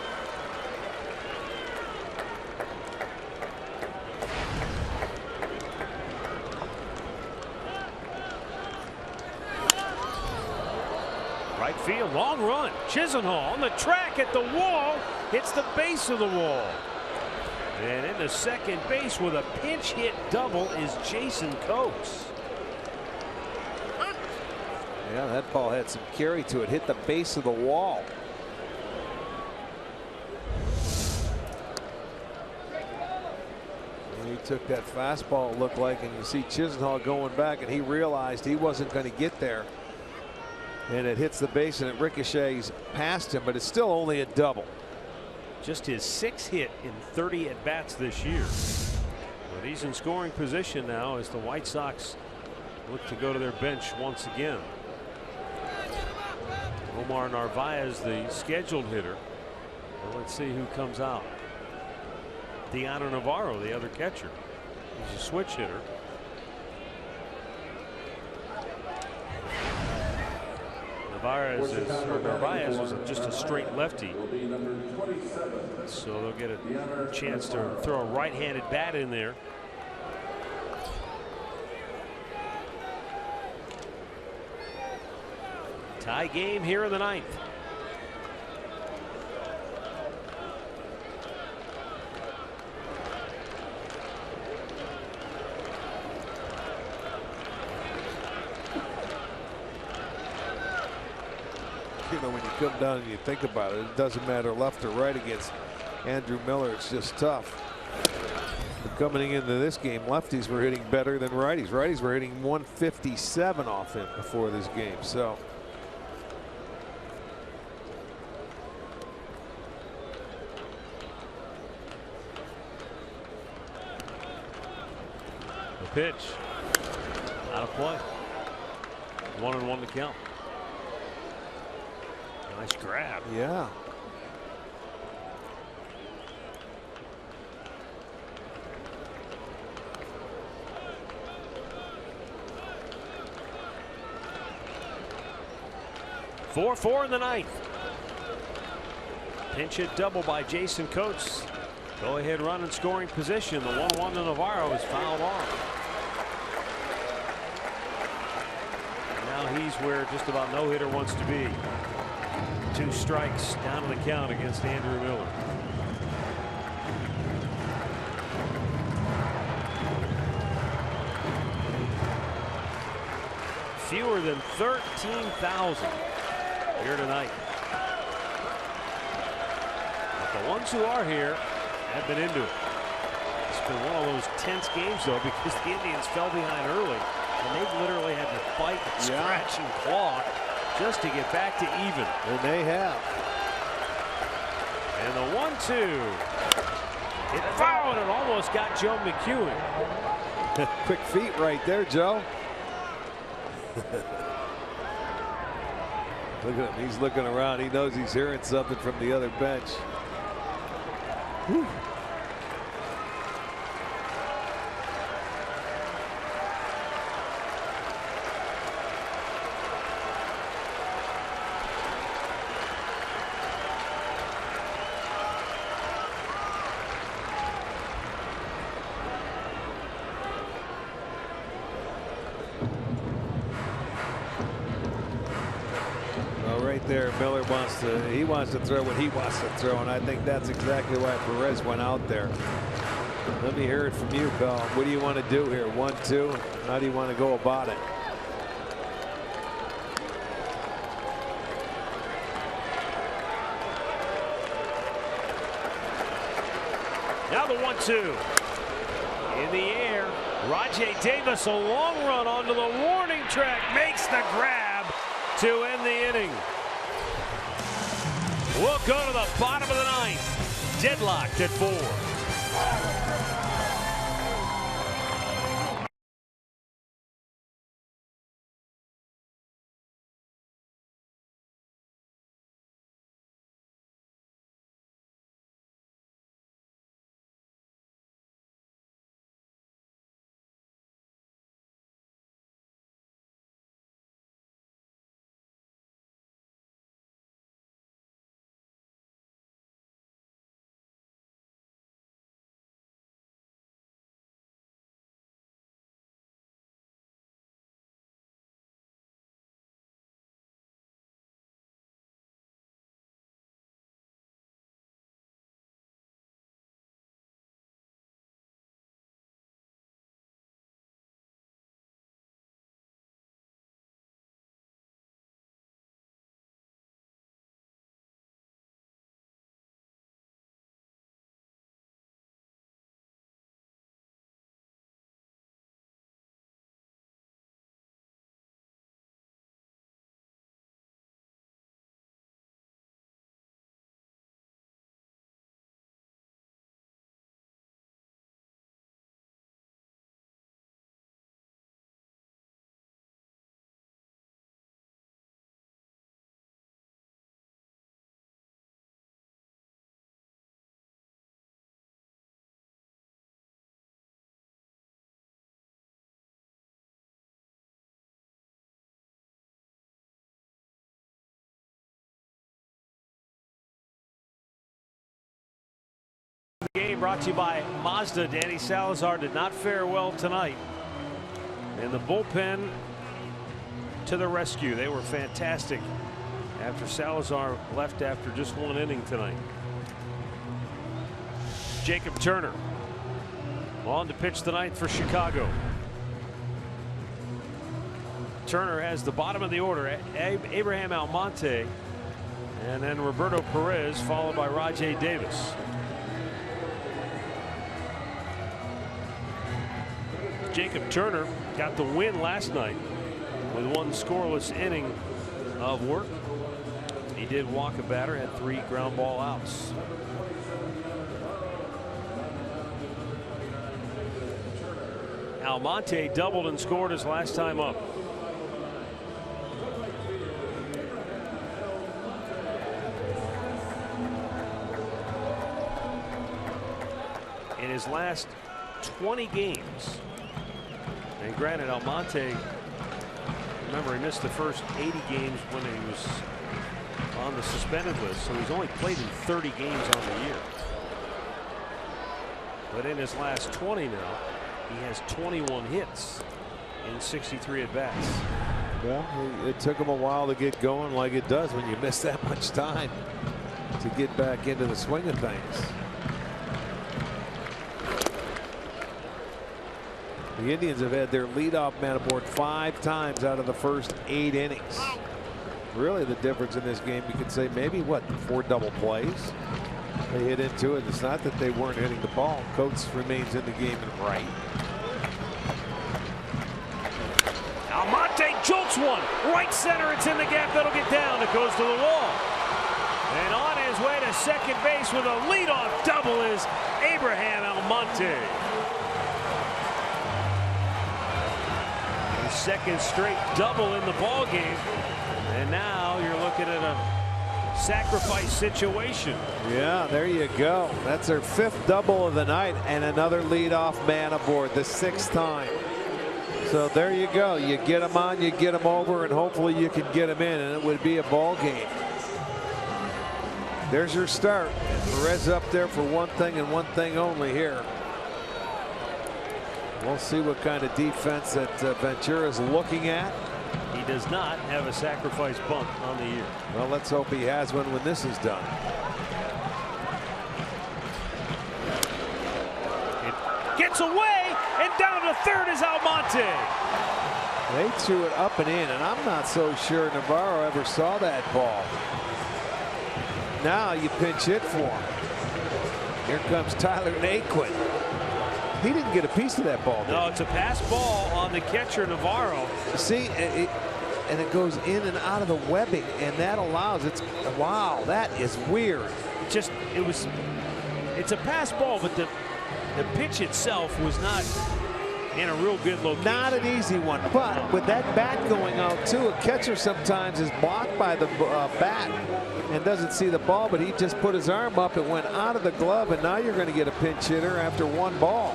Right field, long run. Chisenhall on the track at the wall, hits the base of the wall. And into second base with a pinch hit double is Jason Coates. Yeah, that ball had some carry to it. Hit the base of the wall. And he took that fastball, it looked like, and you see Chisenhall going back, and he realized he wasn't going to get there. And it hits the base and it ricochets past him, but it's still only a double. Just his 6th hit in 30 at-bats this year. But he's in scoring position now as the White Sox look to go to their bench once again. Omar Narvaez, the scheduled hitter. Well, let's see who comes out. Deanna Navarro, the other catcher. He's a switch hitter. Narvaez was just a straight lefty, so they'll get a chance to throw a right-handed bat in there. Tie game here in the 9th. You know, when you come down and you think about it, it doesn't matter left or right against Andrew Miller. It's just tough. But coming into this game, lefties were hitting better than righties. Righties were hitting 157 off him before this game. So the pitch out of play. 1-1 to count. Nice grab. Yeah. Four in the 9th. Pinch hit double by Jason Coates. Go ahead run in scoring position. The 1-1 to Navarro is fouled off. Now he's where just about no hitter wants to be. 2 strikes down to the count against Andrew Miller. Fewer than 13,000 here tonight. But the ones who are here have been into it. It's been one of those tense games, though, because the Indians fell behind early, and they literally had to fight, scratch, and claw just to get back to even. And they have. And the 1-2. It fouled and almost got Joe McEwen. Quick feet right there, Joe. Look at him. He's looking around. He knows he's hearing something from the other bench. Whew. There, Miller wants to throw what he wants to throw, and I think that's exactly why Perez went out there. Let me hear it from you, pal. What do you want to do here? 1-2. How do you want to go about it? Now the 1-2 in the air. Rajai Davis, a long run onto the warning track, makes the grab to end the inning. We'll go to the bottom of the ninth, deadlocked at 4. Game brought to you by Mazda. Danny Salazar did not fare well tonight, and the bullpen to the rescue. They were fantastic after Salazar left after just 1 inning tonight. Jacob Turner on to pitch tonight for Chicago. Turner has the bottom of the order, Abraham Almonte, and then Roberto Perez, followed by Rajai Davis. Jacob Turner got the win last night with 1 scoreless inning of work. He did walk a batter, had 3 ground ball outs. Almonte doubled and scored his last time up. In his last 20 games, and granted, Almonte, remember, he missed the first 80 games when he was on the suspended list, so he's only played in 30 games on the year. But in his last 20 now, he has 21 hits in 63 at-bats. Well, it took him a while to get going, like it does when you miss that much time to get back into the swing of things. The Indians have had their leadoff man aboard 5 times out of the first 8 innings. Really, the difference in this game, you could say maybe what, 4 double plays. They hit into it. It's not that they weren't hitting the ball. Coates remains in the game and right. Almonte jolts one. Right center. It's in the gap. That'll get down. It goes to the wall. And on his way to second base with a leadoff double is Abraham Almonte. His second straight double in the ball game. And now you're looking at a sacrifice situation. Yeah, there you go. That's their 5th double of the night and another leadoff man aboard, the 6th time. So there you go. You get them on, you get them over, and hopefully you can get them in, and it would be a ball game. There's your start. Perez up there for one thing and one thing only here. We'll see what kind of defense that Ventura's looking at. He does not have a sacrifice bunt on the year. Well, let's hope he has one when this is done. It gets away, and down to third is Almonte. They threw it up and in, and I'm not so sure Navarro ever saw that ball. Now you pinch hit for him. Here comes Tyler Naquin. He didn't get a piece of that ball. No, it's a pass ball on the catcher Navarro. See, and it goes in and out of the webbing, and that allows it. Wow, that is weird. It's a pass ball, but the pitch itself was not in a real good location. Not an easy one, but with that bat going out too, a catcher sometimes is blocked by the bat and doesn't see the ball, but he just put his arm up, it went out of the glove, and now you're going to get a pinch hitter after one ball.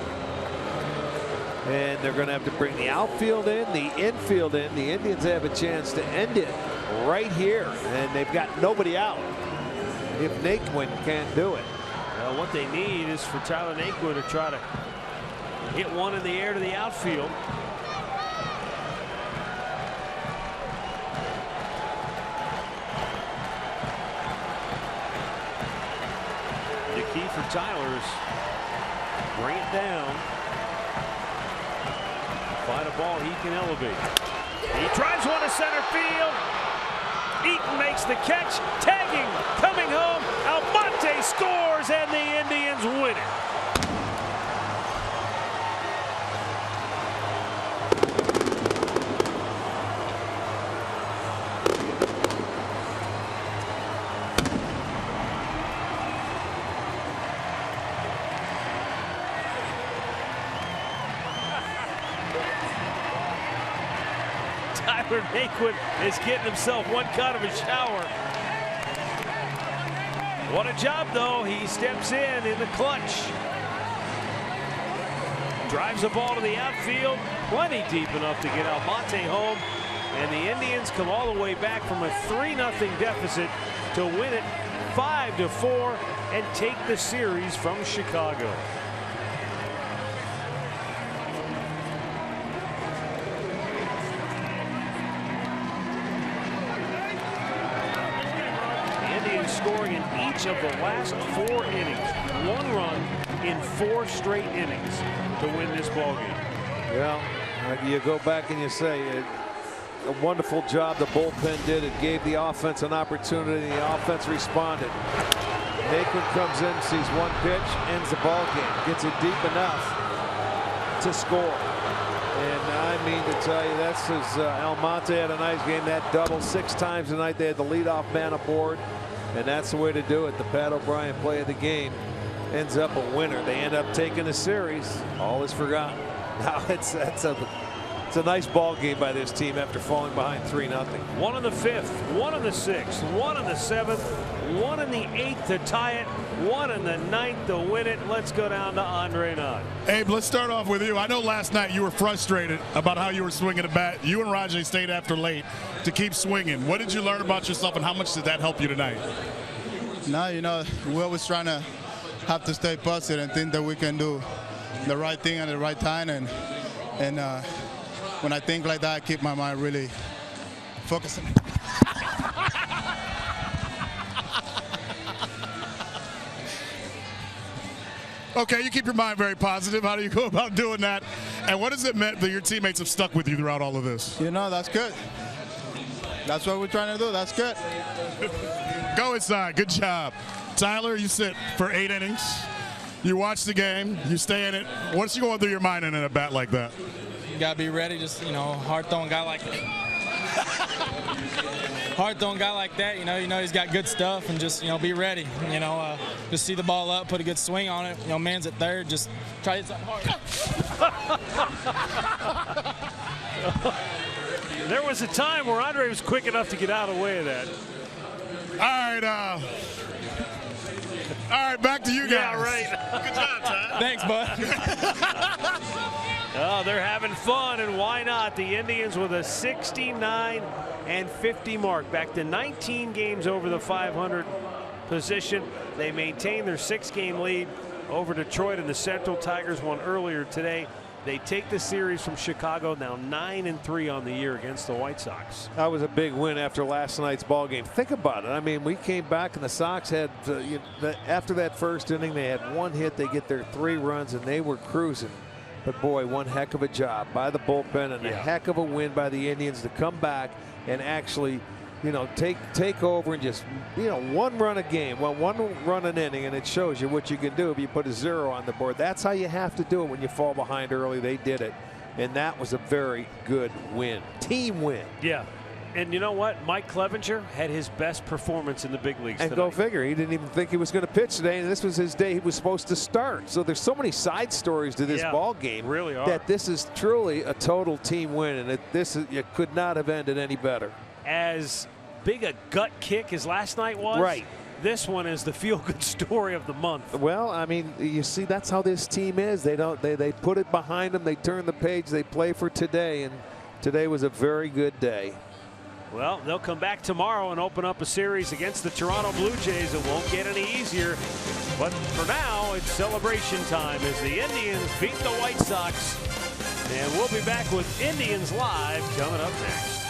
And they're going to have to bring the outfield in, the infield in. The Indians have a chance to end it right here, and they've got nobody out if Naquin can't do it. Well, what they need is for Tyler Naquin to try to hit one in the air to the outfield. The key for Tyler is bring it down. Find a ball he can elevate. He drives one to center field. Eaton makes the catch. Tagging, coming home. Almonte scores, and the Indians win it. Tyler Naquin is getting himself one cut of a shower. What a job, though. He steps in the clutch. Drives the ball to the outfield, plenty deep enough to get Almonte home. And the Indians come all the way back from a 3-0 deficit to win it 5-4 and take the series from Chicago. Scoring in each of the last 4 innings. 1 run in 4 straight innings to win this ball game. Well, you go back and you say a wonderful job the bullpen did. It gave the offense an opportunity. The offense responded. Naquin comes in, sees one pitch, ends the ball game, gets it deep enough to score. And I mean to tell you, that's as Almonte had a nice game. That double 6 times tonight. They had the leadoff man aboard. And that's the way to do it. The Pat O'Brien play of the game ends up a winner. They end up taking the series. All is forgotten. Now it's a nice ball game by this team after falling behind 3-0. 1 in the 5th, 1 in the 6th, 1 in the 7th, 1 in the 8th to tie it, 1 in the 9th to win it. Let's go down to Andre Knott. Abe, let's start off with you. I know last night you were frustrated about how you were swinging the bat. You and Rajay stayed after late to keep swinging. What did you learn about yourself, and how much did that help you tonight? No, we're always trying to have to stay positive and think that we can do the right thing at the right time. And when I think like that, I keep my mind really focusing. Okay, you keep your mind very positive. How do you go about doing that? And what has it meant that your teammates have stuck with you throughout all of this? That's good. That's what we're trying to do. That's good. Go inside. Good job. Tyler, you sit for 8 innings. You watch the game. You stay in it. What's going through your mind in a bat like that? You got to be ready. Just, hard-throwing guy like that. Hard-throwing guy like that, you know he's got good stuff, and just, be ready. Just see the ball up, put a good swing on it. Man's at third. Just try to hit something hard. There was a time where Andre was quick enough to get out of the way of that. All right, back to you guys. Yeah, right. Good job, Ty. Thanks, bud. Oh, they're having fun, and why not? The Indians with a 69-50 mark, back to 19 games over the 500 position. They maintain their 6-game lead over Detroit in the Central. Tigers won earlier today. They take the series from Chicago, now 9-3 on the year against the White Sox. That was a big win after last night's ball game. Think about it. I mean, we came back and the Sox had, after that first inning, they had 1 hit. They get their 3 runs and they were cruising. But boy, one heck of a job by the bullpen, and a heck of a win by the Indians to come back and actually, take over and just, 1 run a game, 1 run an inning, and it shows you what you can do if you put a 0 on the board. That's how you have to do it when you fall behind early. They did it, and that was a very good win. Team win. Yeah. And you know what? Mike Clevenger had his best performance in the big leagues and tonight. Go figure. He didn't even think he was going to pitch today, and this was his day he was supposed to start. So there's so many side stories to this ball game, really are, that this is truly a total team win, and it could not have ended any better. As big a gut kick as last night was, right, this one is the feel-good story of the month. Well, I mean, you see, that's how this team is. They put it behind them. They turn the page. They play for today, and today was a very good day. Well, they'll come back tomorrow and open up a series against the Toronto Blue Jays. It won't get any easier. But for now, it's celebration time as the Indians beat the White Sox. And we'll be back with Indians Live coming up next.